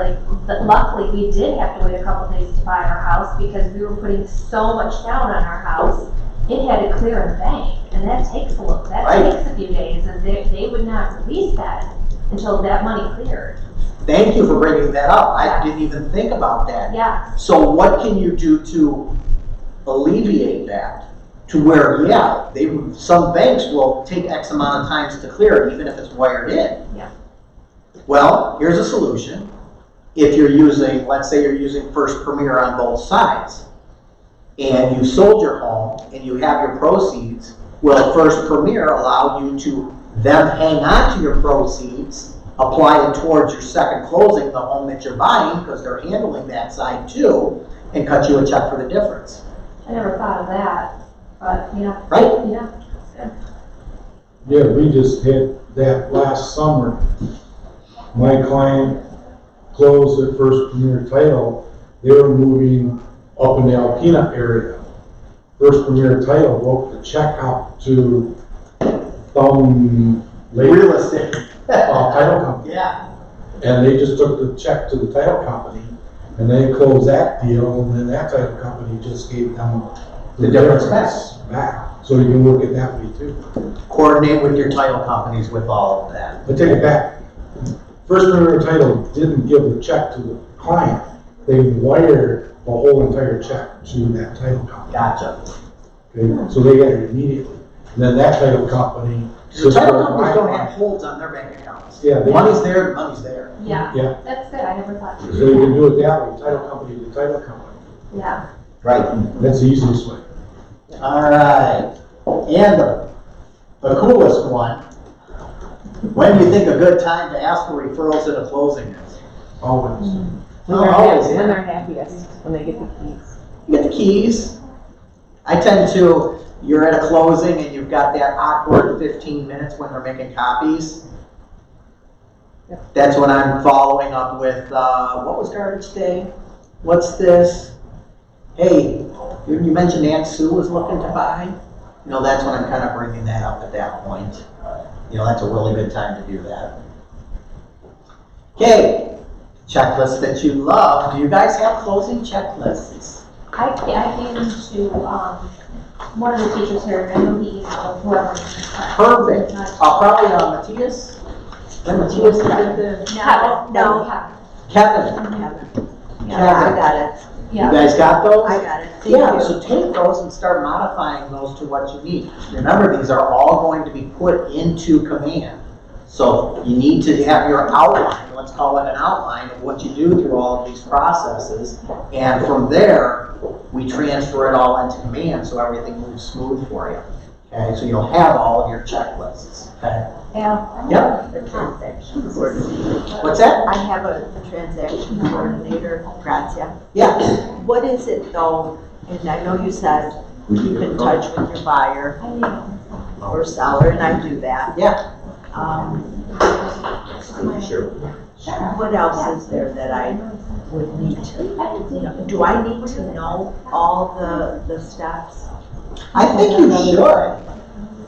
luckily we did have to wait a couple days to buy our house because we were putting so much down on our house. It had to clear in the bank, and that takes a few days, and they would not release that until that money cleared. Thank you for bringing that up. I didn't even think about that. Yeah. So what can you do to alleviate that? To where, yeah, some banks will take X amount of times to clear it, even if it's wired in. Yeah. Well, here's a solution. If you're using, let's say you're using First Premier on both sides, and you sold your home and you have your proceeds, will First Premier allow you to then hang on to your proceeds, apply it towards your second closing, the home that you're buying, because they're handling that side too, and cut you a check for the difference. I never thought of that, but yeah. Right? Yeah. Yeah, we just had that last summer. My client closed at First Premier Title. They were moving up in the Alpena area. First Premier Title wrote the check out to Thumb Real estate. Title Company. Yeah. And they just took the check to the title company and they closed that deal, and then that title company just gave them the difference back. So you can look at that way too. Coordinate with your title companies with all of that. But take it back. First Premier Title didn't give the check to the client. They wired the whole entire check to that title company. Gotcha. Okay, so they got it immediately. And then that title company. The title companies don't have holds on their bank accounts. Yeah. Money's there, money's there. Yeah. Yeah. That's good. I never thought. So you can do it that way, title company to title company. Yeah. Right. That's the easiest way. All right. And the coolest one. When do you think a good time to ask for referrals at a closing is? Always. When they're happiest, when they get the keys. You get the keys. I tend to, you're at a closing and you've got that awkward 15 minutes when they're making copies. Yep. That's when I'm following up with, what was garbage day? What's this? Hey, you mentioned Aunt Sue was looking to buy. You know, that's when I'm kind of bringing that up at that point. You know, that's a really good time to do that. Okay, checklist that you love. Do you guys have closing checklists? I gave them to one of the teachers here, and I know he emailed whoever. Perfect. Probably Matthias. Then Matthias is at the. No. Kevin. Yeah, I got it. You guys got those? I got it. Thank Yeah, you. so take those and start modifying those to what you need. Remember, these are all going to be put into command. So you need to have your outline, let's call it an outline of what you do through all of these processes. And from there, we transfer it all into command so everything moves smooth for you. Okay, so you'll have all of your checklists. Okay. Yeah. Yep. The transaction coordinator. What's that? I have a transaction coordinator, Grazia. Yeah. What is it though, and I know you said keep in touch with your buyer or seller, and I do that. Yeah. What else is there that I would need to know? Do I need to know all the steps? I think you should.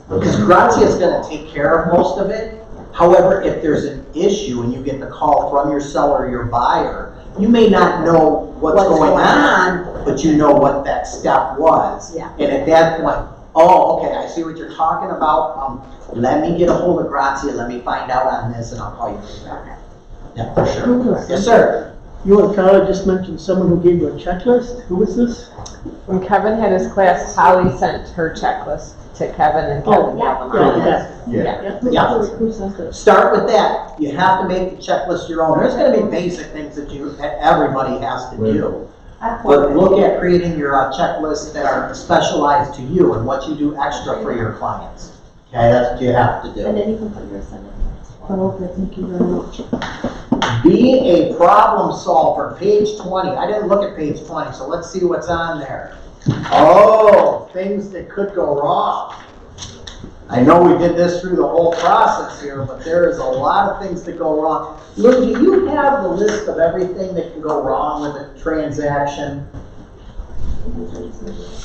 Because Grazia is going to take care of most of it. However, if there's an issue and you get the call from your seller or your buyer, you may not know what's going on, but you know what that step was. Yeah. And at that point, oh, okay, I see what you're talking about. Let me get a hold of Grazia, let me find out on this, and I'll call you back. Yeah, for sure. Yes, sir. You and Carla just mentioned someone who gave you a checklist. Who was this? When Kevin had his class, Holly sent her checklist to Kevin and Kevin got them on. Yeah. Who sent this? Start with that. You have to make the checklist your own. There's gonna be basic things that everybody has to do. But look at creating your checklists that are specialized to you and what you do extra for your clients. Okay, that's what you have to do. And then you can put your assignment. Okay, thank you very much. Be a problem solver, page 20. I didn't look at page 20, so let's see what's on there. Oh, things that could go wrong. I know we did this through the whole process here, but there is a lot of things that go wrong. Lou, do you have the list of everything that can go wrong with a transaction?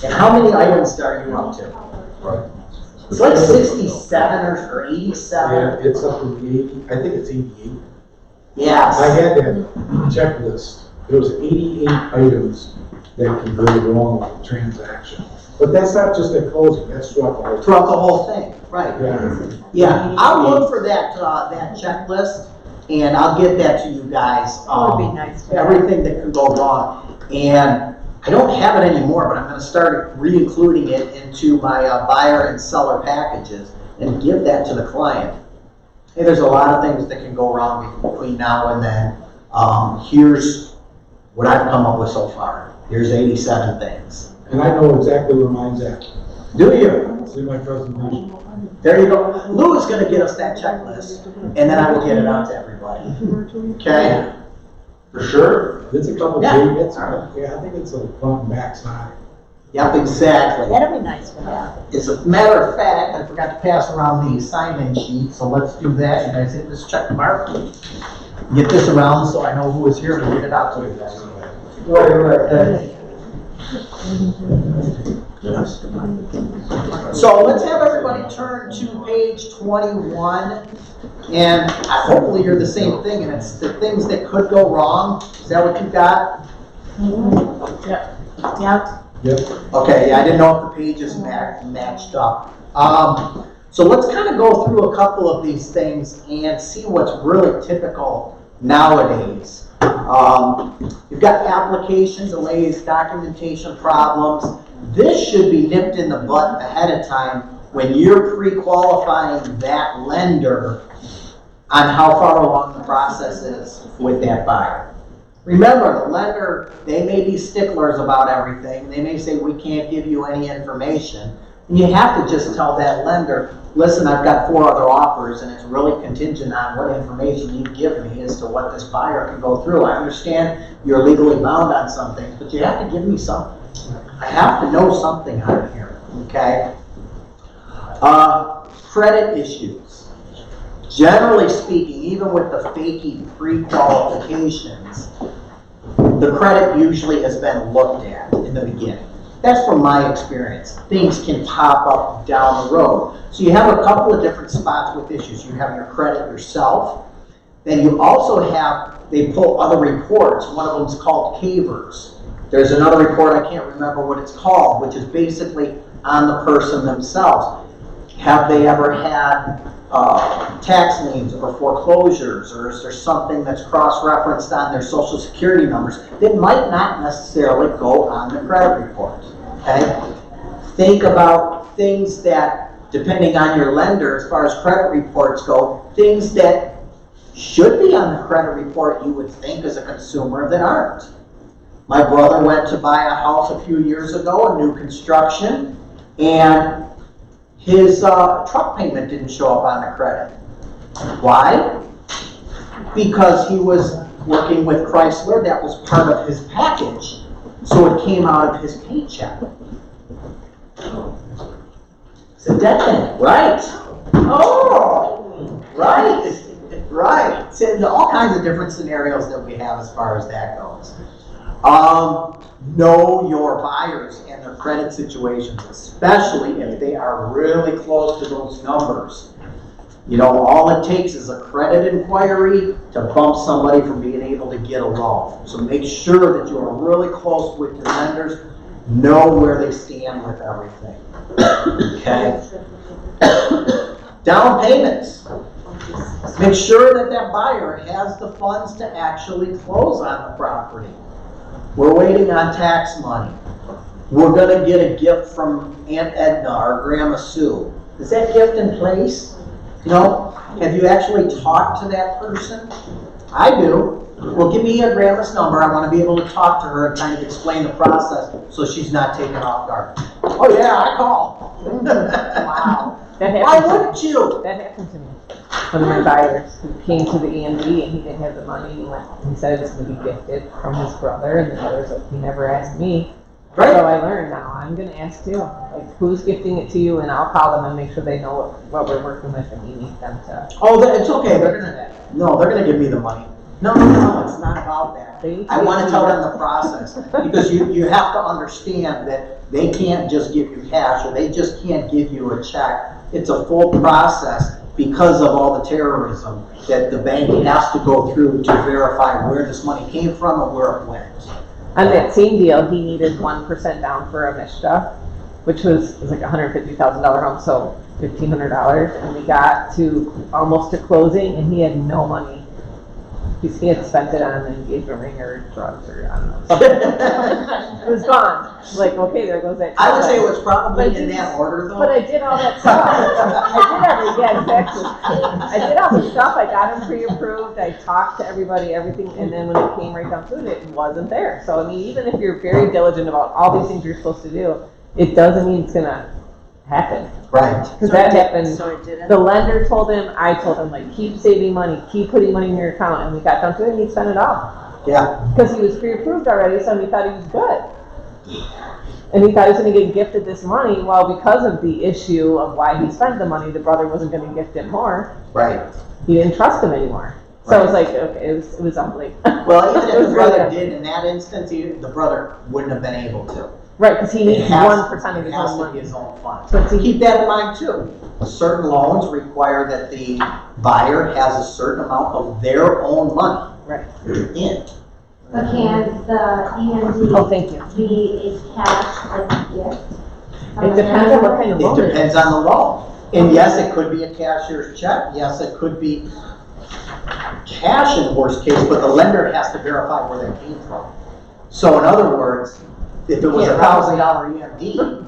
And how many items are you up to? Right. It's like 67 or 87. Yeah, it's up to 80, I think it's 88. Yes. I had that checklist. There was 88 items that can go wrong with the transaction. But that's not just at closing, that's throughout the whole. Throughout the whole thing, right. Yeah. Yeah, I'll look for that, that checklist, and I'll get that to you guys. That would be nice. Everything that can go wrong. And I don't have it anymore, but I'm gonna start re-including it into my buyer and seller packages and give that to the client. Hey, there's a lot of things that can go wrong between now and then. Here's what I've come up with so far. Here's 87 things. And I know exactly where mine's at. Do you? It's in my presentation. There you go. Lou is gonna get us that checklist, and then I will get it out to everybody. Okay? For sure? It's a couple Yeah. pages, yeah, I think it's a front and back side. Yep, exactly. That'd be nice for that. As a matter of fact, I forgot to pass around the assignment sheet, so let's do that. You guys hit this check mark. Get this around so I know who is here to get it out to you guys. Right. So let's have everybody turn to page 21, and hopefully you're the same thing, and it's the things that could go wrong. Is that what you got? Yeah. Yep. Okay, yeah, I didn't know if the pages matched up. So let's kind of go through a couple of these things and see what's really typical nowadays. You've got application delays, documentation problems. This should be nipped in the butt ahead of time when you're pre-qualifying that lender on how far along the process is with that buyer. Remember, the lender, they may be sticklers about everything. They may say, we can't give you any information. And you have to just tell that lender, listen, I've got 4 other offers, and it's really contingent on what information you give me as to what this buyer can go through. I understand you're legally bound on some things, but you have to give me something. I have to know something on here, okay? Credit issues. Generally speaking, even with the fakey pre-qualifications, the credit usually has been looked at in the beginning. That's from my experience. Things can pop up down the road. So you have a couple of different spots with issues. You have your credit yourself. Then you also have, they pull other reports. One of them is called CAVERS. There's another report, I can't remember what it's called, which is basically on the person themselves. Have they ever had tax liens or foreclosures, or is there something that's cross-referenced on their social security numbers that might not necessarily go on the credit report, okay? Think about things that, depending on your lender, as far as credit reports go, things that should be on the credit report, you would think as a consumer, that aren't. My brother went to buy a house a few years ago, a new construction, and his truck payment didn't show up on the credit. Why? Because he was working with Chrysler. That was part of his package. So it came out of his paycheck. It's a debt thing, right? Oh, right, right. So there's all kinds of different scenarios that we have as far as that goes. Know your buyers and their credit situations, especially if they are really close to those numbers. You know, all it takes is a credit inquiry to bump somebody from being able to get a loan. So make sure that you are really close with your lenders, know where they stand with everything. Okay? Down payments. Make sure that that buyer has the funds to actually close on the property. We're waiting on tax money. We're gonna get a gift from Aunt Edna or Grandma Sue. Is that gift in place? You know, have you actually talked to that person? I do. Well, give me a grandma's number. I want to be able to talk to her and kind of explain the process so she's not taken off guard. Oh yeah, I call. Wow. That happened Why wouldn't you? That happened to me. One of my buyers who came to the EMD and he didn't have the money. He said it was going to be gifted from his brother, and the brother's like, he never asked me. Right. So I learned now. I'm going to ask too. Like, who's gifting it to you, and I'll call them and make sure they know what we're working with, and you need them to. Oh, it's okay. They're gonna give me the money. No, it's not about that. I want to tell them the process because you have to understand that they can't just give you cash or they just can't give you a check. It's a full process because of all the terrorism that the bank has to go through to verify where this money came from and where it went. On that same deal, he needed 1% down for a Mishta, which was like $150,000 home, so $1,500, and we got to almost to closing, and he had no money. He had spent it on an engagement ring or drugs or I don't know. Something. It was gone. Like, okay, there goes that. I would say it was probably in that order though. But I did all that stuff. I did all the stuff. I got him pre-approved. I talked to everybody, everything, and then when it came right down to it, it wasn't there. So I mean, even if you're very diligent about all these things you're supposed to do, it doesn't mean it's gonna happen. Right. Because that happened. The lender told him, I told him, like, keep saving money, keep putting money in your account, and we got down to it and he spent it all. Yeah. Because he was pre-approved already, so he thought he was good. And he thought he was going to get gifted this money, well, because of the issue of why he spent the money, the brother wasn't going to gift him more. Right. He didn't trust him anymore. So it was like, okay, it was ugly. Well, even if the brother did in that instance, the brother wouldn't have been able to. Right, because he needs 1% of his own money. His own funds. So keep that in mind too. Certain loans require that the buyer has a certain amount of their own money in. But can the EMD thank you. be a cash like a gift? It depends on what kind of loan It depends on the loan. And yes, it could be a cashier's check. Yes, it could be cash in worst case, but the lender has to verify where that came from. So in other words, if it was $1,000 EMD,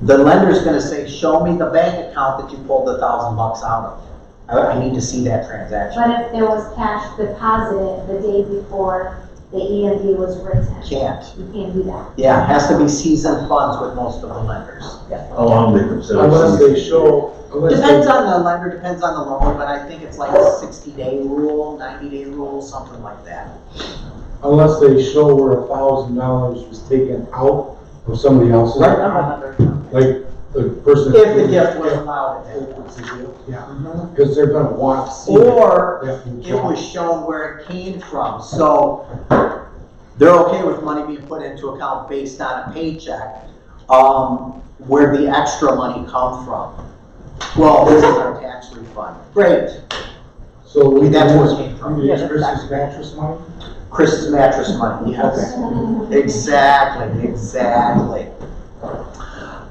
the lender's gonna say, show me the bank account that you pulled the $1,000 out of. I need to see that transaction. But if there was cash deposited the day before the EMD was written? Can't. You can't do that. Yeah, it has to be seasoned funds with most of the lenders. How long do they consider? Unless they show, Depends on the lender, depends on the loan, but I think it's like a 60-day rule, 90-day rule, something like that. unless they show where $1,000 was taken out of somebody else's account. Like the person. If the gift was allowed. Yeah, because they're gonna want to see. Or it was shown where it came from, so they're okay with money being put into account based on a paycheck, where the extra money comes from. Well, this is our tax refund. Great. So that's where it came from. You use Chris's mattress money? Chris's mattress money, yes. Exactly.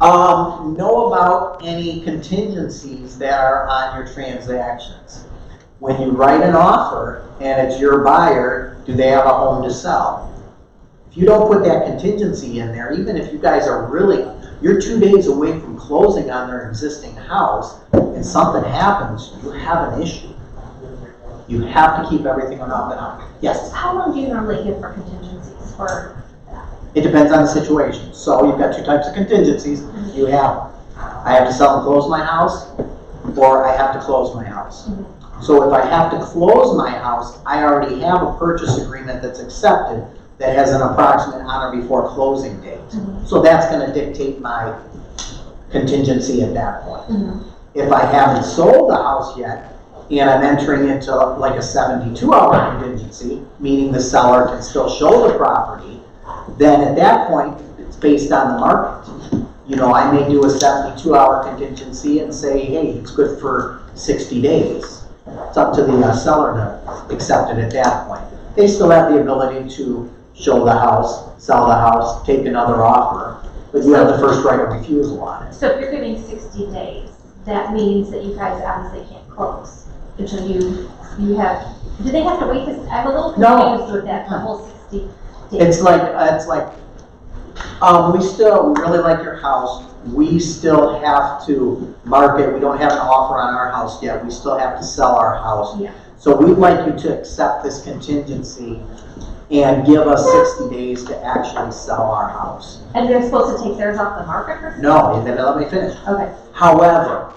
Know about any contingencies that are on your transactions. When you write an offer and it's your buyer, do they have a home to sell? If you don't put that contingency in there, even if you guys are really, you're 2 days away from closing on their existing house and something happens, you have an issue. You have to keep everything on up and up. Yes? How long do you normally give for contingencies for that? It depends on the situation. So you've got two types of contingencies. You have, I have to sell and close my house, or I have to close my house. So if I have to close my house, I already have a purchase agreement that's accepted that has an approximate on or before closing date. So that's going to dictate my contingency at that point. If I haven't sold the house yet, and I'm entering into like a 72-hour contingency, meaning the seller can still show the property, then at that point, it's based on the market. You know, I may do a 72-hour contingency and say, hey, it's good for 60 days. It's up to the seller to accept it at that point. They still have the ability to show the house, sell the house, take another offer, but you have the first right of refusal on it. So if you're giving 60 days, that means that you guys obviously can't close until you have, do they have to wait this, I'm a little confused with that, the whole 60 days. It's like, we really like your house. We still have to market. We don't have an offer on our house yet. We still have to sell our house. Yeah. So we'd like you to accept this contingency and give us 60 days to actually sell our house. And they're supposed to take theirs off the market for 60 No, then let me finish. Okay. However,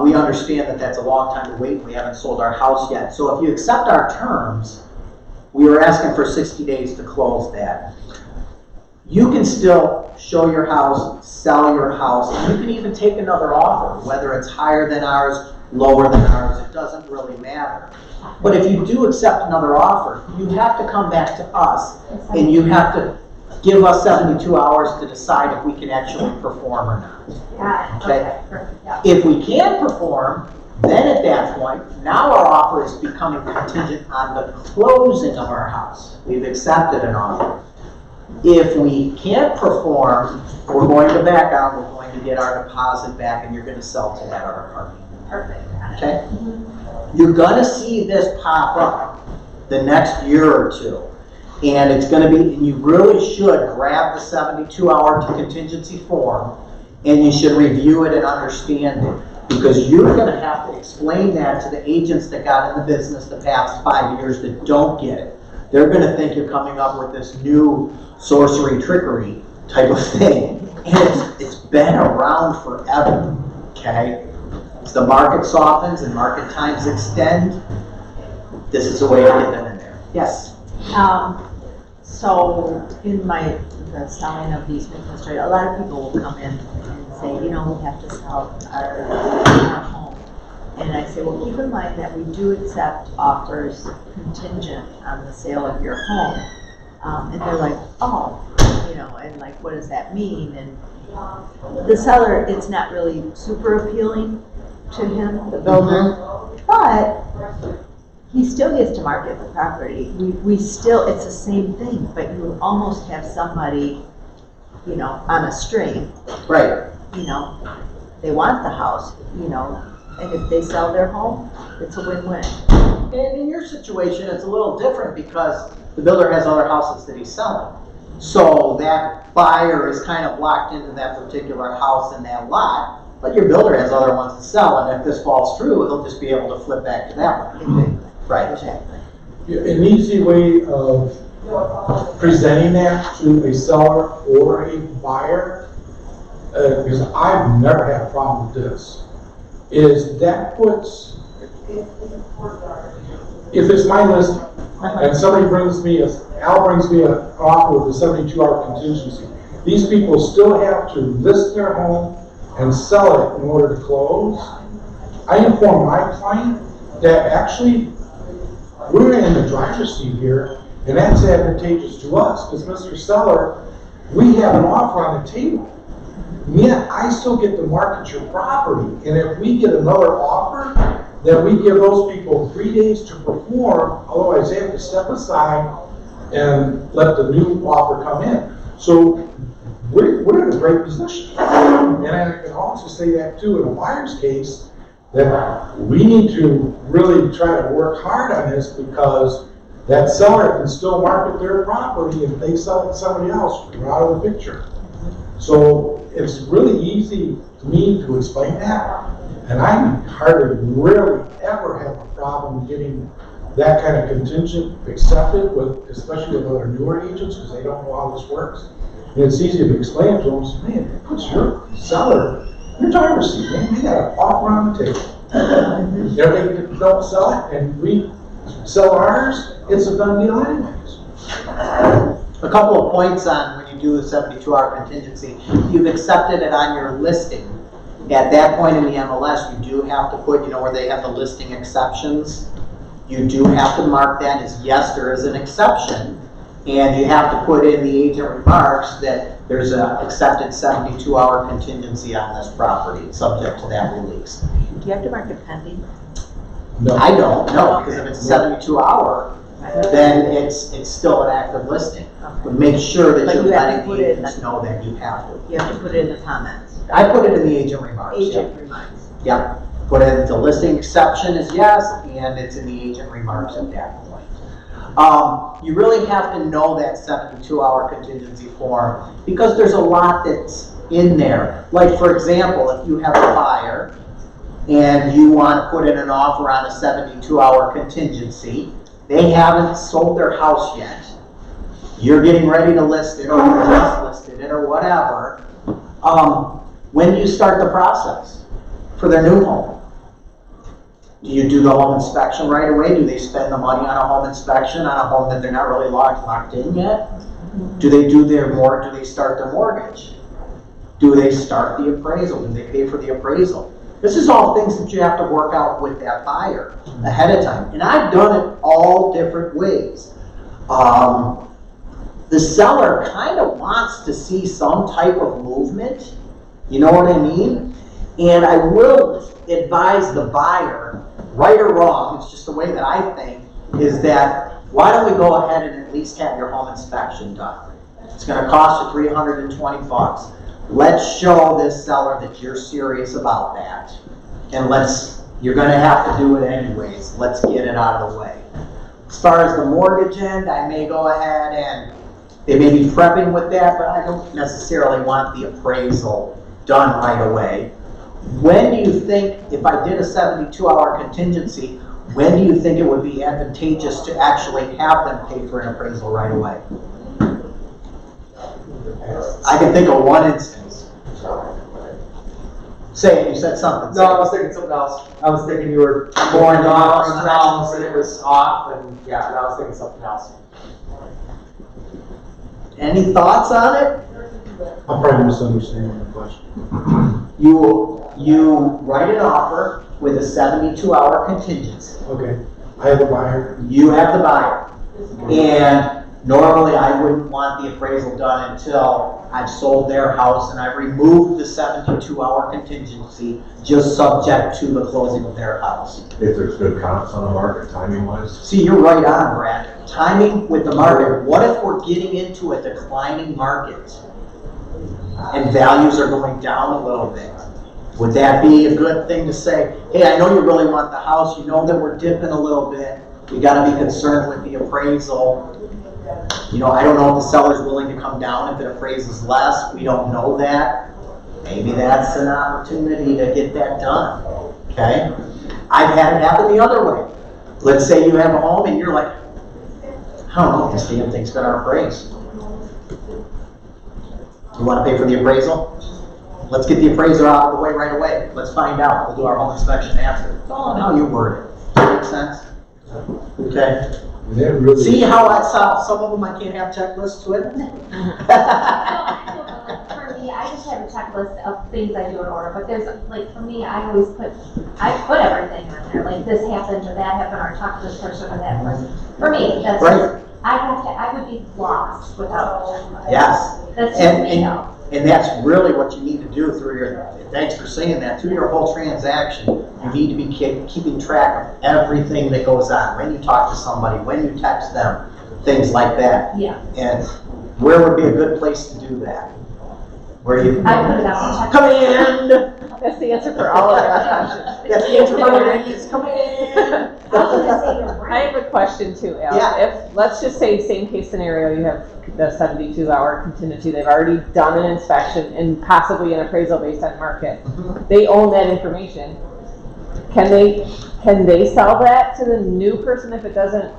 we understand that that's a long time to wait. We haven't sold our house yet. So if you accept our terms, we are asking for 60 days to close that. You can still show your house, sell your house, and you can even take another offer, whether it's higher than ours, lower than ours, it doesn't really matter. But if you do accept another offer, you have to come back to us, and you have to give us 72 hours to decide if we can actually perform or not. Got it. Okay. Perfect. Yeah. If we can perform, then at that point, now our offer is becoming contingent on the closing of our house. We've accepted an offer. If we can't perform, we're going to back out, we're going to get our deposit back, and you're going to sell to that other party. Perfect. Okay? You're going to see this pop up the next year or two. And it's going to be, and you really should grab the 72-hour contingency form, and you should review it and understand it. Because you're going to have to explain that to the agents that got in the business the past 5 years that don't get it. They're going to think you're coming up with this new sorcery trickery type of thing. And it's been around forever, okay? As the market softens and market times extend, this is a way to get them in there. Yes? So in the selling of these business trade, a lot of people will come in and say, you know, we have to sell our home. And I say, well, keep in mind that we do accept offers contingent on the sale of your home. And they're like, oh, you know, and like, what does that mean? And the seller, it's not really super appealing to him, the builder, but he still gets to market the property. We still, it's the same thing, but you almost have somebody, you know, on a string. Right. You know, they want the house, you know, and if they sell their home, it's a win-win. And in your situation, it's a little different because the builder has other houses that he's selling. So that buyer is kind of locked into that particular house in that lot, but your builder has other ones to sell, and if this falls through, he'll just be able to flip back to that one. Right. Exactly. An easy way of presenting that to a seller or a buyer, because I've never had a problem with this, is that puts, if it's my listing, and somebody brings me Al brings me an offer with a 72-hour contingency, these people still have to list their home and sell it in order to close. I inform my client that actually we're in the driver's seat here, and that's advantageous to us, because Mr. Seller, we have an offer on the table. Yet I still get to market your property, and if we get another offer, then we give those people 3 days to perform, otherwise they have to step aside and let the new offer come in. So we're in a great position. And I can also say that too in a buyer's case, that we need to really try to work hard on this, because that seller can still market their property, and if they sell it to somebody else, we're out of the picture. So it's really easy to me to explain that, and I hardly really ever have a problem getting that kind of contingent accepted, with, especially with other newer agents, because they don't know how this works. And it's easy to explain it to them, so, man, it puts your seller in the driver's seat, man. They got an offer on the table. If they don't sell it and we sell ours, it's a done deal anyways. A couple of points on when you do the 72-hour contingency. You've accepted it on your listing. At that point in the MLS, you do have to put, you know, where they have the listing exceptions, you do have to mark that as yes, there is an exception, and you have to put in the agent remarks that there's an accepted 72-hour contingency on this property, subject to that release. Do you have to mark it pending? No. I don't know, because if it's a 72 hour, then it's still an active listing. But make sure that But you're you have to letting put the it in agents know that you have to. You have to put it in the comments. I put it in the agent remarks. Agent remarks. Yep. Put in the listing exception is yes, and it's in the agent remarks at that point. You really have to know that 72-hour contingency form because there's a lot that's in there. Like, for example, if you have a buyer and you want to put in an offer on a 72-hour contingency, they haven't sold their house yet. You're getting ready to list it, or you just listed it, or whatever. When do you start the process for their new home? Do you do the home inspection right away? Do they spend the money on a home inspection on a home that they're not really locked in yet? Do they do do they start their mortgage? Do they start the appraisal? Do they pay for the appraisal? This is all things that you have to work out with that buyer ahead of time. And I've done it all different ways. The seller kind of wants to see some type of movement. You know what I mean? And I will advise the buyer, right or wrong, it's just the way that I think, is that why don't we go ahead and at least have your home inspection done? It's going to cost you $320. Let's show this seller that you're serious about that. And you're going to have to do it anyways. Let's get it out of the way. As far as the mortgage end, I may go ahead and they may be prepping with that, but I don't necessarily want the appraisal done right away. When do you think, if I did a 72-hour contingency, when do you think it would be advantageous to actually have them pay for an appraisal right away? I can think of one instance. Say it, you said something. No, I was thinking something else. I was thinking you were going off the house and it was off, and yeah, I was thinking something else. Any thoughts on it? I'm probably misunderstanding the question. You write an offer with a 72-hour contingency. Okay. I have the buyer. You have the buyer. And normally I wouldn't want the appraisal done until I've sold their house and I've removed the 72-hour contingency just subject to the closing of their house. If there's good comps on the market, timing-wise? See, you're right on, Brad. Timing with the market. What if we're getting into a declining market and values are going down a little bit? Would that be a good thing to say, hey, I know you really want the house, you know that we're dipping a little bit, you gotta be concerned with the appraisal. You know, I don't know if the seller's willing to come down if it appraises less, we don't know that. Maybe that's an opportunity to get that done, okay? I've had it happen the other way. Let's say you have a home and you're like, I don't know if this damn thing's gonna appraise. You wanna pay for the appraisal? Let's get the appraiser out of the way right away. Let's find out. We'll do our home inspection after. It's all on how you word it. Does that make sense? Okay. Really see how I saw some of them I can't have checklists with? For me, I just have a checklist of things I do in order, but there's, like, for me, I put everything on there, like this happened or that happened, or talk to this person or that person. For me, that's right. I would be lost without a checklist. Yes. That's just me though. And that's really what you need to do through thanks for saying that, through your whole transaction, you need to be keeping track of everything that goes on. When you talk to somebody, when you text them, things like that. Yeah. And where would be a good place to do that? Where you I put it out. Come in! That's the answer for all of our questions. That's the answer for all of our Come in! I have a question too, Al. Yeah. If, let's just say same case scenario, you have the 72-hour contingency, they've already done an inspection and possibly an appraisal based on market. They own that information. Can they sell that to the new person if it doesn't?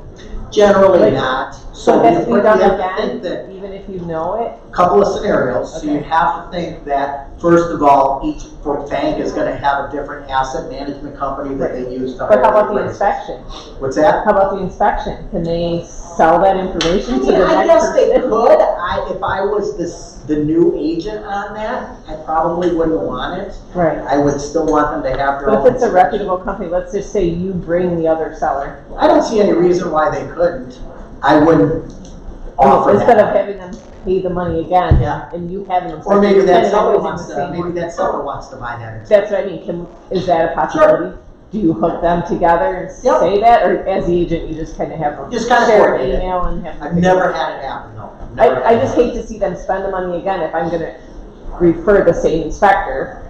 Generally not. So it has to be done you have to think again, even if you know it? Couple of scenarios. Okay. So you have to think that, first of all, each bank is going to have a different asset management company that they use to But how about the appraise. inspection? What's that? How about the inspection? Can they sell that information to the I next guess they person? could. If I was the new agent on that, I probably wouldn't want it. Right. I would still want them to have their own. But if it's a reputable company, let's just say you bring the other seller. I don't see any reason why they couldn't. I wouldn't offer that. Instead of having them pay the money again, Yeah. and you having them. Or maybe that seller using wants the to, same maybe one. that seller wants to buy that. That's what I mean, is that a possibility? Do you hook them together and Yep. say that, or as the agent, you just kind of have them Just kinda share an coordinate it. email and have? I've never had it happen, though. Never I had just it. hate to see them spend the money again if I'm gonna refer the same inspector.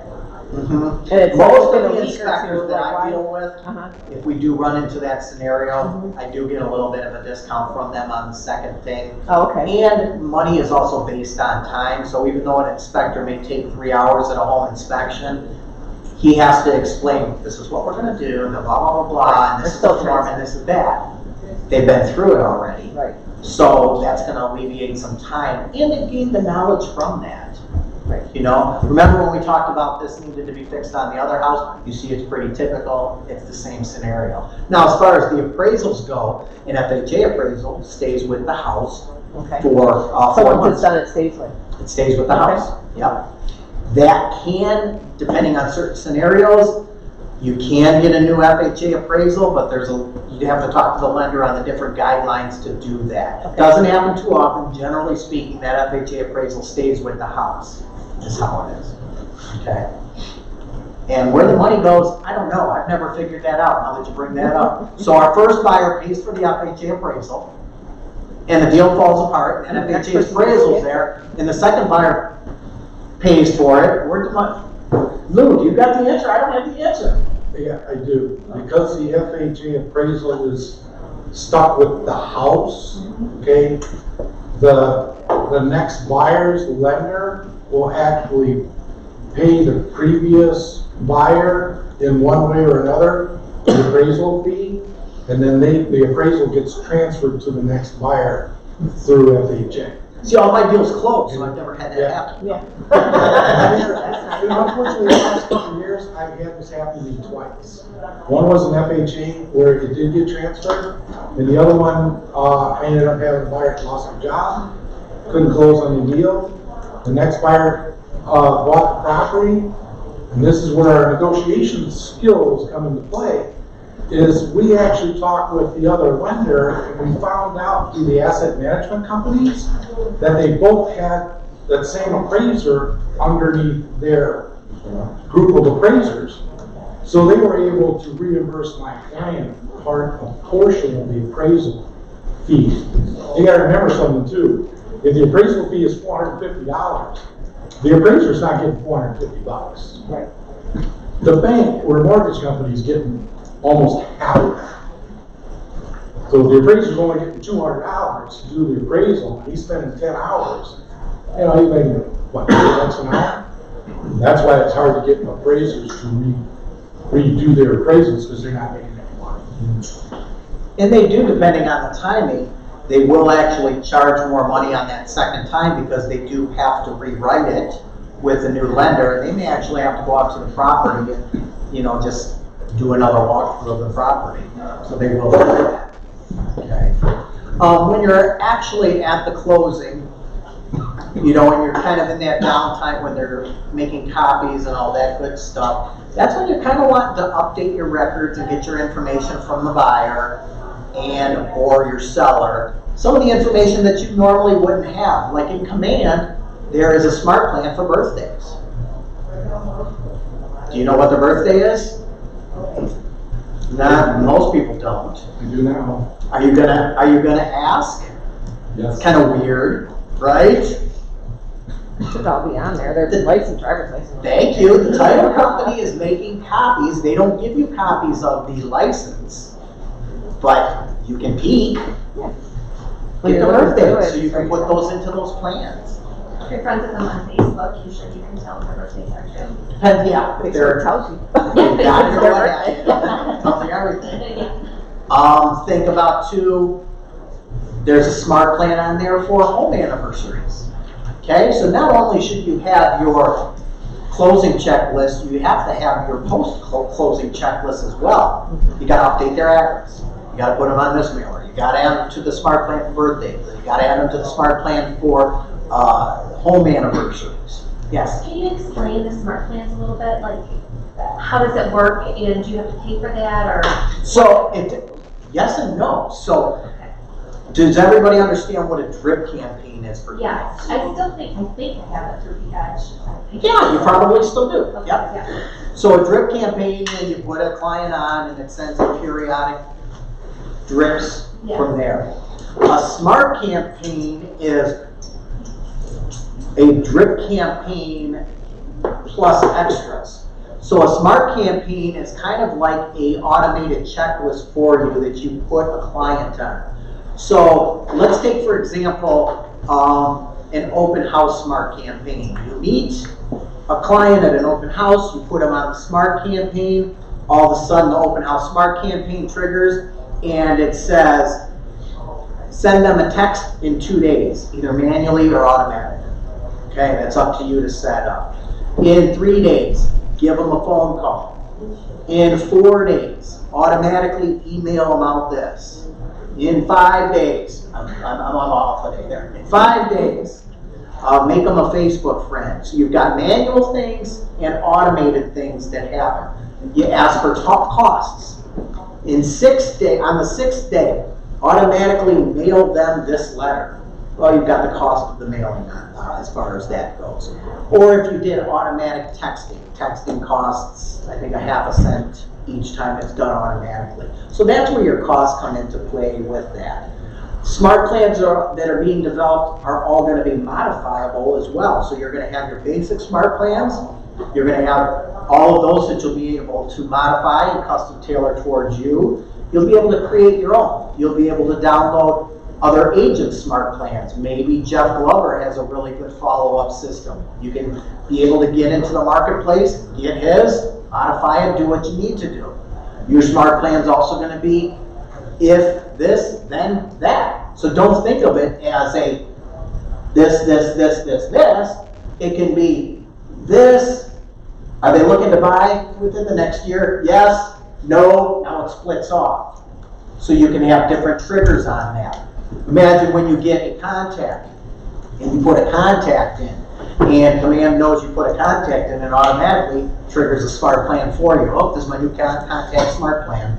Mhm. And it's Most within of a the week or inspectors two, that like, I why? deal with, Uh-huh. if we do run into that scenario, Mhm. I do get a little bit of a discount from them on the second thing. Oh, okay. And money is also based on time, so even though an inspector may take 3 hours at a home inspection, he has to explain, this is what we're gonna do, the blah, blah, blah, blah, and this is the form, and this is that. They've been through it already. Right. So that's gonna alleviate some time, and they gain the knowledge from that. Right. You know, remember when we talked about this needed to be fixed on the other house? You see it's pretty typical, it's the same scenario. Now, as far as the appraisals go, an FHA appraisal stays with the house Okay. for So 4 once months. it's done, it stays with. It stays with the Okay. house, yep. That can, depending on certain scenarios, you can get a new FHA appraisal, but you'd have to talk to the lender on the different guidelines to do that. Okay. Doesn't happen too often, generally speaking, that FHA appraisal stays with the house, is how it is, okay? And where the money goes, I don't know, I've never figured that out, now that you bring that up. So our first buyer pays for the FHA appraisal, and the deal falls apart, and FHA appraisal's there, and the second buyer pays for it, where'd the money? Lou, you got the answer? I don't have the answer. Yeah, I do. Because the FHA appraisal is stuck with the house, okay? The next buyer's lender will actually pay the previous buyer in one way or another, the appraisal fee, and then the appraisal gets transferred to the next buyer through FHA. See, all my deals close, so I've never had that happen. Yeah. Unfortunately, the last couple of years, I've had this happen to me twice. One was an FHA where it did get transferred, and the other one, I ended up having a buyer that lost their job, couldn't close on the deal. The next buyer bought the property, and this is where our negotiation skills come into play, is we actually talked with the other lender, and we found out through the asset management companies that they both had that same appraiser underneath their group of appraisers. So they were able to reimburse my client a portion of the appraisal fee. You gotta remember something too. If the appraisal fee is $450, the appraiser's not getting $450. Right. The bank or mortgage company is getting almost half of that. So if the appraiser's only getting $200 to do the appraisal, he's spending 10 hours, you know, he's making, what, $2 an hour? That's why it's hard to get appraisers to redo their appraisals, because they're not making any money. And they do, depending on the timing, they will actually charge more money on that second time because they do have to rewrite it with the new lender, and they may actually have to go out to the property and, you know, just do another walkthrough of the property. So they will do that. Okay. When you're actually at the closing, you know, when you're kind of in that downtime when they're making copies and all that good stuff, that's when you kind of want to update your records and get your information from the buyer and or your seller. Some of the information that you normally wouldn't have, like in Command, there is a smart plan for birthdays. Do you know what the birthday is? Not most people don't. I do now. Are you gonna ask? Yes. It's kind of weird, right? It should all be on there. Their license, driver's license. Thank you. The title company is making copies. They don't give you copies of the license, but you can peek. Yeah. Get you're the looking through birthday, it, so you it's can right put there. those into those plans. If you're friends with them on Facebook, usually you can tell what their birthdays are too. Depends, yeah, if Make they're sure it tells you. they got your Their birthday. birthday. Tells you everything. Yeah. Think about too, there's a smart plan on there for home anniversaries. Okay, so not only should you have your closing checklist, you have to have your post-closing checklist as well. You gotta update their address. You gotta put them on this mailer. You gotta add them to the smart plan for birthdays. You gotta add them to the smart plan for home anniversaries. Yes? Can you explain the smart plans a little bit? Like, how does it work, and do you have to pay for that, or? So, yes and no. So, Does everybody understand what a drip campaign is for you? Yes, I still think, I have it through the edge. Yeah, you probably still do. Okay, Yep. yeah. So a drip campaign, and you put a client on and it sends a periodic drips Yeah. from there. A smart campaign is a drip campaign plus extras. So a smart campaign is kind of like a automated checklist for you that you put a client on. So let's take, for example, an open house smart campaign. You meet a client at an open house, you put them on the smart campaign, all of a sudden the open house smart campaign triggers and it says, send them a text in 2 days, either manually or automatic. Okay, that's up to you to set up. In 3 days, give them a phone call. In 4 days, automatically email them out this. In 5 days, I'm off today there. In 5 days, make them a Facebook friend. So you've got manual things and automated things that happen. You ask for top costs. On the 6th day, automatically mail them this letter. Well, you've got the cost of the mailing as far as that goes. Or if you did automatic texting costs, I think, 1/2 cent each time it's done automatically. So that's where your costs come into play with that. Smart plans that are being developed are all going to be modifiable as well. So you're going to have your basic smart plans. You're going to have all of those that you'll be able to modify and custom tailor towards you. You'll be able to create your own. You'll be able to download other agents' smart plans. Maybe Jeff Glover has a really good follow-up system. You can be able to get into the marketplace, get his, modify it, do what you need to do. Your smart plan is also going to be if this, then that. So don't think of it as a this. It can be this. Are they looking to buy within the next year? Yes. No. Now it splits off. So you can have different triggers on that. Imagine when you get a contact and you put a contact in and command knows you put a contact in and automatically triggers a smart plan for you. Oh, this is my new contact smart plan.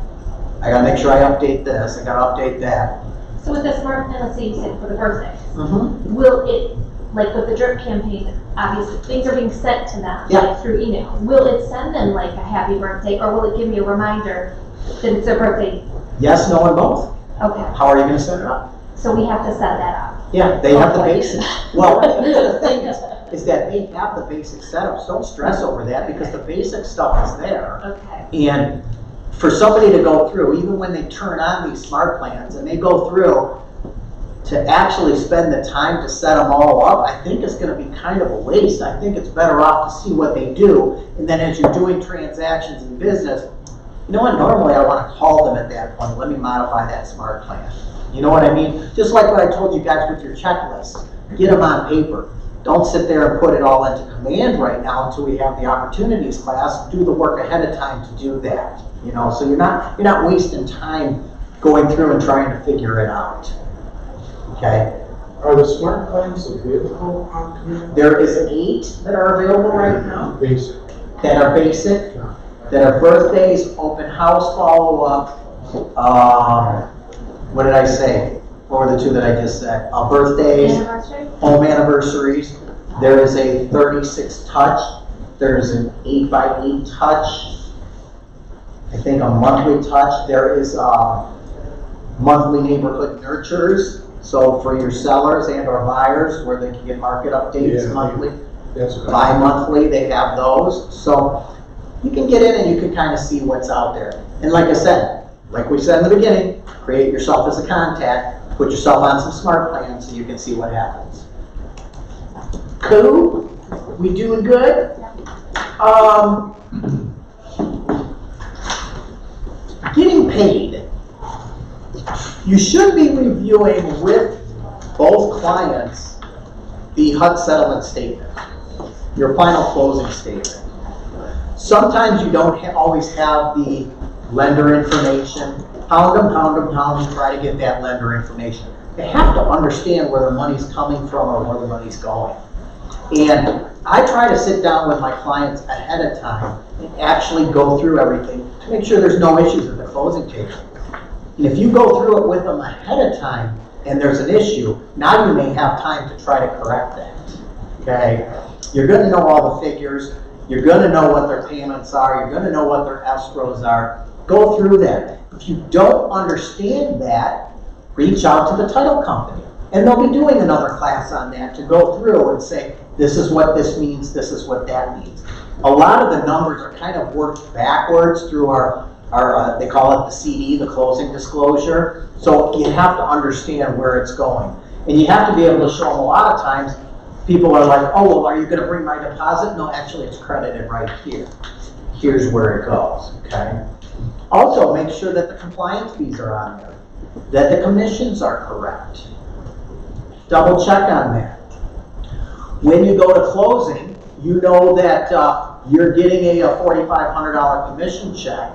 I gotta make sure I update this, I gotta update that. So with the smart plan, let's say you said for the birthday, will it, like with the drip campaign, obviously things are being sent to them like through email. Will it send them like a happy birthday or will it give me a reminder that it's their birthday? Yes, no, and both. Okay. How are you gonna set it up? So we have to set that up. Yeah, they have the basics. Well, the thing is that they have the basic setups. Don't stress over that because the basic stuff is there. Okay. And for somebody to go through, even when they turn on these smart plans and they go through to actually spend the time to set them all up, I think it's going to be kind of a waste. I think it's better off to see what they do. And then as you're doing transactions in business, you know what, normally I want to call them at that point. Let me modify that smart plan. You know what I mean? Just like what I told you guys with your checklist. Get them on paper. Don't sit there and put it all into command right now until we have the opportunities class. Do the work ahead of time to do that. You know, so you're not wasting time going through and trying to figure it out. Okay? Are the smart plans available on command? There is 8 that are available right now. Basic. That are basic. That are birthdays, open house follow-up. What did I say? What were the 2 that I just said? Birthdays, home anniversaries. There is a 36 touch. There's an 8x8 touch. I think a monthly touch. There is monthly neighborhood nurtures. So for your sellers and our buyers, where they can get market updates monthly. Bi-monthly, they have those. So you can get in and you can kind of see what's out there. And like I said, like we said in the beginning, create yourself as a contact. Put yourself on some smart plans so you can see what happens. Cool? We doing good? Getting paid. You should be reviewing with both clients the HUD settlement statement, your final closing statement. Sometimes you don't always have the lender information. Pound them, try to get that lender information. They have to understand where the money's coming from or where the money's going. And I try to sit down with my clients ahead of time and actually go through everything to make sure there's no issues at the closing table. And if you go through it with them ahead of time, and there's an issue, now you may have time to try to correct that, okay? You're gonna know all the figures, you're gonna know what their payments are, you're gonna know what their escrows are. Go through that. If you don't understand that, reach out to the title company. And they'll be doing another class on that to go through and say, this is what this means, this is what that means. A lot of the numbers are kind of worked backwards through our they call it the CD, the closing disclosure. So you have to understand where it's going. And you have to be able to show them. A lot of times, people are like, oh, well, are you gonna bring my deposit? No, actually it's credited right here. Here's where it goes, okay? Also, make sure that the compliance fees are on there, that the commissions are correct. Double check on that. When you go to closing, you know that you're getting a $4,500 commission check,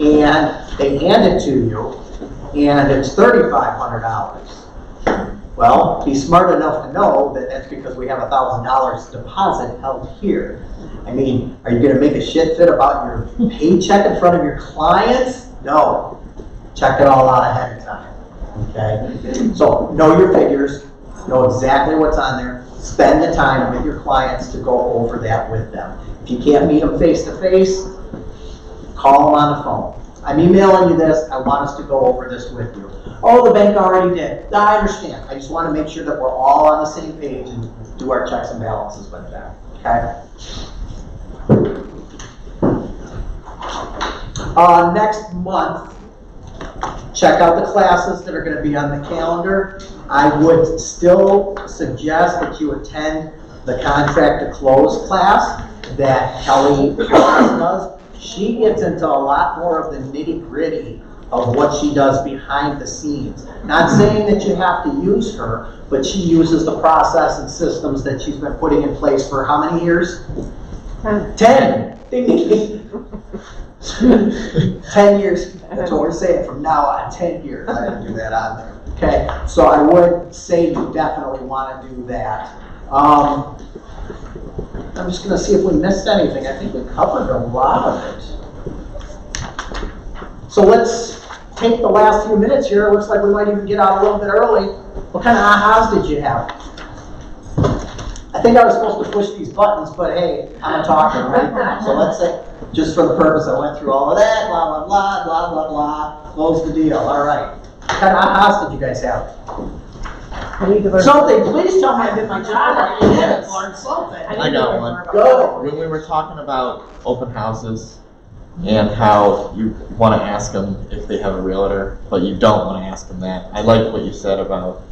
and they hand it to you, and it's $3,500. Well, be smart enough to know that that's because we have $1,000 deposit held here. I mean, are you gonna make a shit fit about your paycheck in front of your clients? No. Check it all out ahead of time, okay? So know your figures, know exactly what's on there, spend the time with your clients to go over that with them. If you can't meet them face to face, call them on the phone. I'm emailing you this, I want us to go over this with you. Oh, the bank already did. I understand. I just want to make sure that we're all on the same page and do our checks and balances with that, okay? Next month, check out the classes that are going to be on the calendar. I would still suggest that you attend the contract to close class that Kelly does. She gets into a lot more of the nitty-gritty of what she does behind the scenes. Not saying that you have to use her, but she uses the process and systems that she's been putting in place for how many years? 10. 10 years. That's what we're saying from now on. 10 years. I didn't do that on there. Okay. So I would say you definitely want to do that. I'm just going to see if we missed anything. I think we covered a lot of it. So let's take the last few minutes here. It looks like we might even get out a little bit early. What kind of ahas did you have? I think I was supposed to push these buttons, but hey, I'm a talker, right? So let's say, just for the purpose, I went through all of that, blah, blah, blah, blah, blah, blah. Close the deal. All right. What kind of ahas did you guys have? Something. Please tell me I did my job. I did. Learn something. I got one. Go. When we were talking about open houses and how you want to ask them if they have a realtor, but you don't want to ask them that. I like what you said about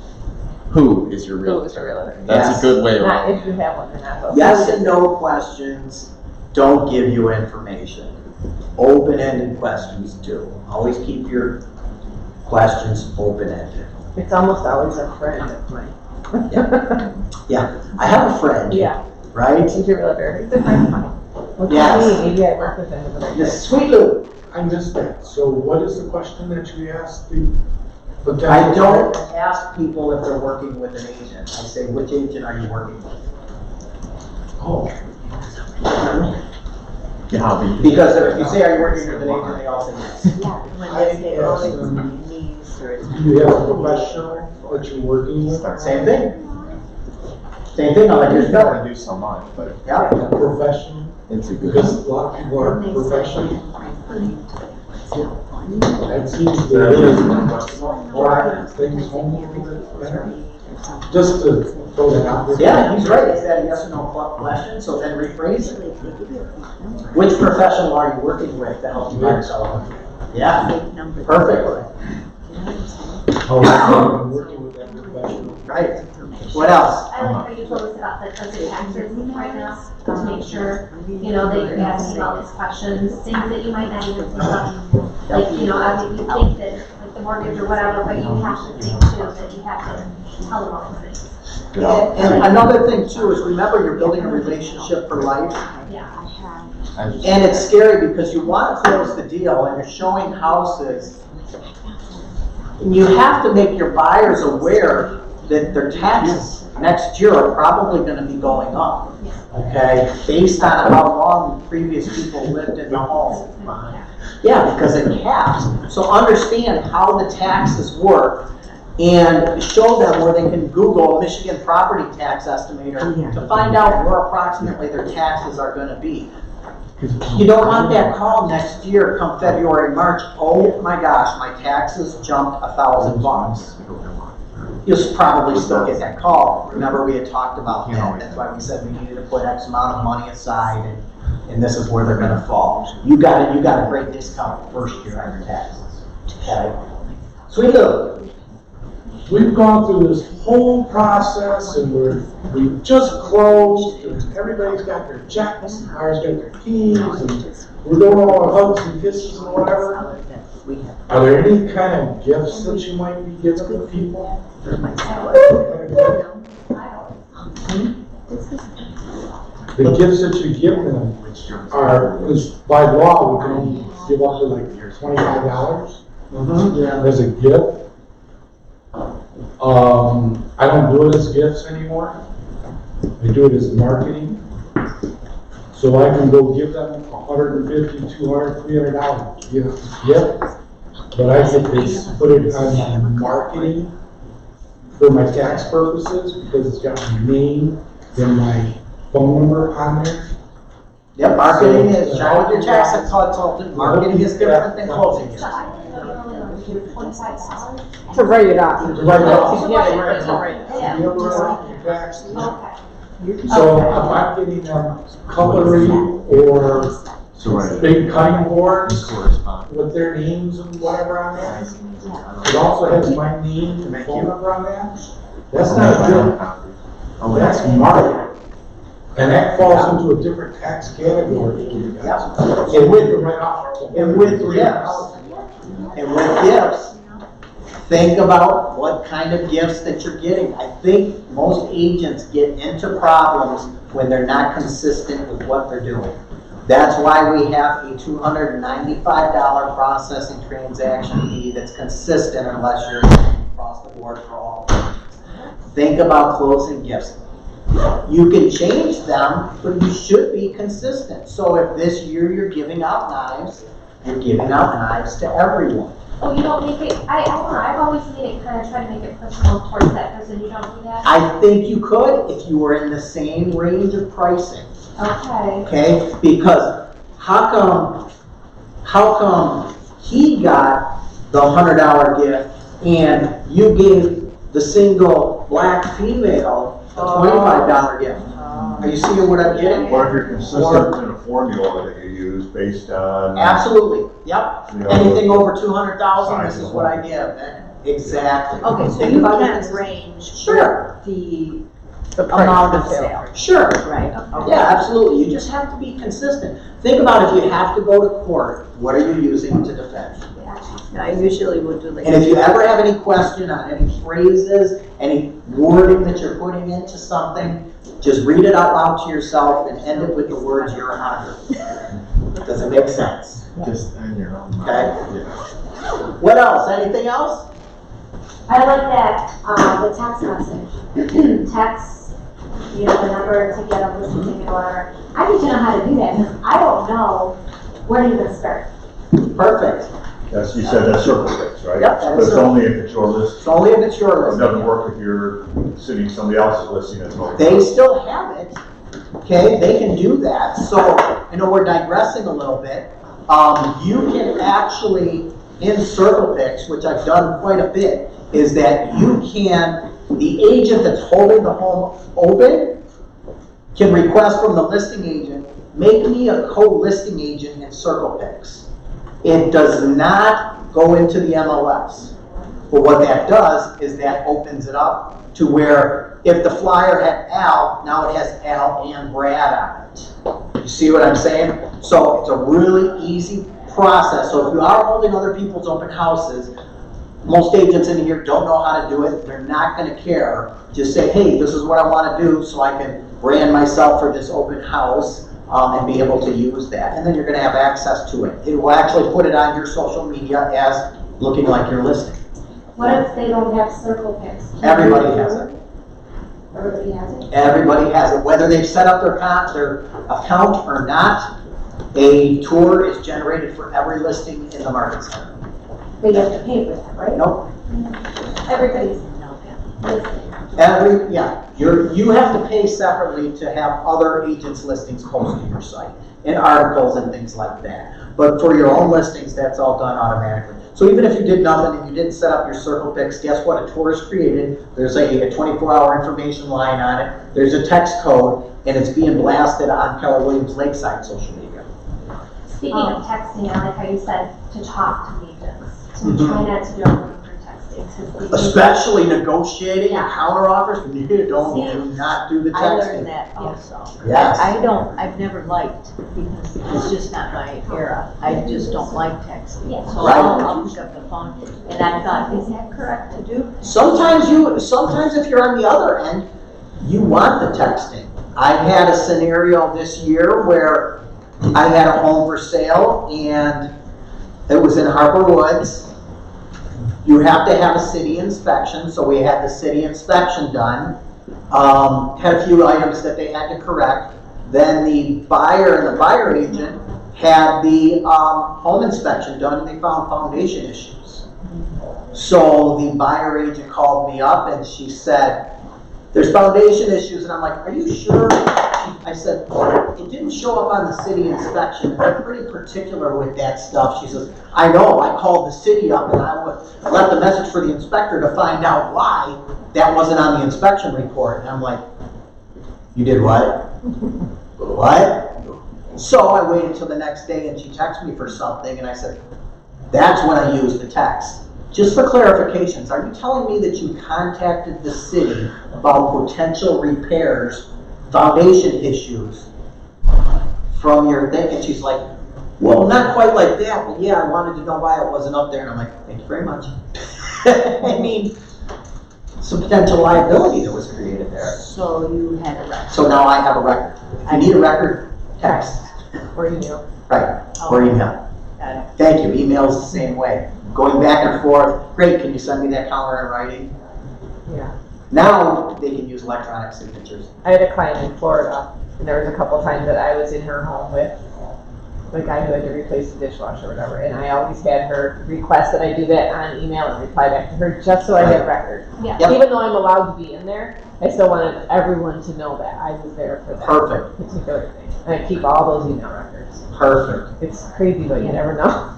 who is your realtor. Who is your realtor? That's Yes. a good way Not around if you have one or not. Yes and no questions don't give you information. Open-ended questions do. Always keep your questions open-ended. It's almost always a friend of mine. Yeah, I have a friend. Yeah. Right? He's your realtor. He's a friend of mine. What's Yes. his name? Maybe I work with him. But I This Sweet Lou. I missed that. So what is the question that you asked the potential? I don't ask people if they're working with an agent. I say, which agent are you working with? Oh. Yeah, Because if you say, are you working with an agent, they all say yes. When they say, oh, it's my niece or it's. Do you have a professional that you're working with? Same thing. Same thing, I'll let you can know. only do so much, but Yeah. Professional? it's a good. Because a lot of people are professional. That seems to really drive things home a little bit better. Just to throw that out there. Yeah, he's right. Is that a yes or no question? So then rephrase it. Which professional are you working with to help you buy or sell a home? Yeah, perfectly. Oh, I'm working with that professional. Right. What else? I like how you told us about the taxes right now, to make sure, that you're asking all these questions, things that you might not even think of. Like, I mean, you think that, like the mortgage or whatever, but you have to think too, that you have to tell them all these things. And another thing too is remember you're building a relationship for life. Yeah. And it's scary because you want to close the deal and you're showing houses. And you have to make your buyers aware that their taxes next year are probably going to be going up. Okay, based on how long previous people lived in the home. Yeah, because it caps. So understand how the taxes work and show them where they can Google Michigan property tax estimator to find out where approximately their taxes are gonna be. You don't want that call next year come February, March, oh my gosh, my taxes jumped $1,000. You'll probably still get that call. Remember, we had talked about that. That's why we said we needed to put X amount of money aside, and this is where they're gonna fall. You got a great discount first year on your taxes. Okay? Sweet Lou. We've gone through this whole process and we just closed and everybody's got their checks and ours got their keys and we're doing all our hugs and kisses and whatever. Are there any kind of gifts that you might be giving to people? The gifts that you give them are, because by law, we can only give up to like $25 as a gift. I don't do it as gifts anymore. I do it as marketing. So I can go give them $150, $200, $300, you know, gift. But I think they put it on marketing for my tax purposes because it's got my name and my phone number on there. Yep, marketing is, try with your tax consultant, marketing is different than closing. To write it off. To write it off. Yeah. You ever write your taxes? So if I'm getting them cutlery or big cutting boards with their names and whatever on there, it also has my name and phone number on that. That's not a gift. That's marketing. And that falls into a different tax category. And with gifts, think about what kind of gifts that you're getting. I think most agents get into problems when they're not consistent with what they're doing. That's why we have a $295 processing transaction fee that's consistent unless you're across the board for all agents. Think about closing gifts. You can change them, but you should be consistent. So if this year you're giving out knives, you're giving out knives to everyone. Oh, you don't make it, I don't know, I've always made it kind of try to make it personal towards that person, you don't do that? I think you could if you were in the same range of pricing. Okay. Okay, because how come he got the $100 gift and you gave the single black female a $25 gift? Are you seeing what I'm getting? Or if you're consistent in a formula that you use based on. Absolutely, yep. You know, Anything over 200,000, this is what I give. Exactly. Okay, so Think you about can it. range Sure. the price amount of of sale. sale, Sure. right? Yeah, absolutely. You just have to be consistent. Think about if you have to go to court, what are you using to defend? I usually would do like. And if you ever have any question on any phrases, any wording that you're putting into something, just read it out loud to yourself and end it with the words "Your Honor." Does it make sense? Just on your own. Okay. What else? Anything else? I like that, the text message. Text, you know, the number to get a listing ticket or whatever. I need to know how to do that because I don't know where to even start. Perfect. That's, you said that's circle picks, right? Yep, But it's only if it's your list. It's only if it's your It listing. doesn't work if you're sitting somebody else's listing that's not. They still have it, okay? They can do that. So, I know we're digressing a little bit. You can actually, in circle picks, which I've done quite a bit, is that you can, the agent that's holding the home open can request from the listing agent, make me a co-listing agent in circle picks. It does not go into the MLS. But what that does is that opens it up to where if the flyer had Al, now it has Al and Brad on it. You see what I'm saying? So it's a really easy process. So if you are holding other people's open houses, most agents in here don't know how to do it. They're not going to care. Just say, hey, this is what I want to do so I can brand myself for this open house. And be able to use that. And then you're going to have access to it. It will actually put it on your social media as looking like you're listing. What if they don't have circle picks? Everybody has it. Everybody has it? Everybody has it. Whether they've set up their account or not, a tour is generated for every listing in the market center. But you have to pay for that, right? Nope. Everybody's listening. You have to pay separately to have other agents' listings posted to your site, and articles and things like that. But for your own listings, that's all done automatically. So even if you did nothing and you didn't set up your circle picks, guess what? A tour is created. There's a 24-hour information line on it. There's a text code, and it's being blasted on Keller Williams Lakeside social media. Speaking of texting, I like how you said to talk to agents. So try not to do everything for texting. Especially negotiating and counter offers, you do not do the texting. I learned that also. Yes. I've never liked, because it's just not my era. I just don't like texting. Yeah. So Right. I'll pick up the phone, and I thought, is that correct to do? Sometimes if you're on the other end, you want the texting. I had a scenario this year where I had a home for sale, and it was in Harbor Woods. You have to have a city inspection, so we had the city inspection done. Had a few items that they had to correct. Then the buyer and the buyer agent had the home inspection done, and they found foundation issues. So the buyer agent called me up and she said, "There's foundation issues," and I'm like, "Are you sure?" I said, "It didn't show up on the city inspection. They're pretty particular with that stuff." She says, "I know, I called the city up and I left a message for the inspector to find out why that wasn't on the inspection report." And I'm like, "You did what?" "What?" So I waited till the next day and she texted me for something, and I said, "That's when I used the text. Just for clarifications, are you telling me that you contacted the city about potential repairs, foundation issues from your thing?" And she's like, "Well, not quite like that, but yeah, I wanted to know why it wasn't up there." And I'm like, "Thank you very much." I mean, some potential liability that was created there. So you had a record. So now I have a record. If you need a record, text. Or email. Right, or email. Got it. Thank you, email's the same way. Going back and forth, great, can you send me that counter in writing? Yeah. Now they can use electronic signatures. I had a client in Florida, and there was a couple times that I was in her home with the guy who had to replace the dishwasher or whatever, and I always had her request that I do that on email and reply back to her just so I had record. Yeah. Yep. Even though I'm allowed to be in there, I still wanted everyone to know that I was there for that Perfect. particular thing. And I keep all those email records. Perfect. It's crazy, but you never know.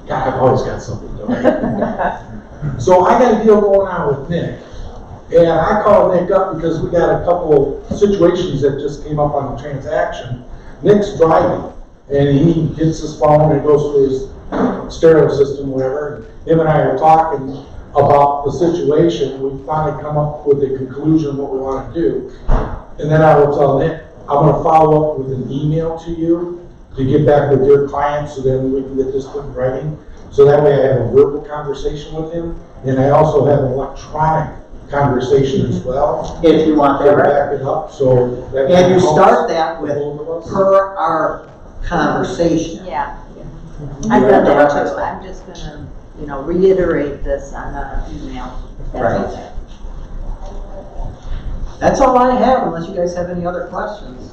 God, I've always got something to do. So I got a deal going on with Nick. And I called Nick up because we got a couple situations that just came up on the transaction. Nick's driving, and he hits his phone and goes to his stereo system, whatever. And him and I are talking about the situation. We finally come up with a conclusion of what we want to do. And then I will tell Nick, I'm going to follow up with an email to you to get back with your client so then we can get this put in writing. So that way I have a verbal conversation with him, and I also have an electronic conversation as well. If you want To that. back it up, so that. And you start that with both of us. per our conversation. Yeah. I've done that too. I'm just gonna, reiterate this on the email. If that's Right. okay. That's all I have, unless you guys have any other questions.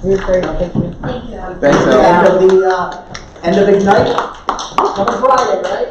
You're great, thank you. Thank you. Thanks, End of Ignite, coming Friday, right?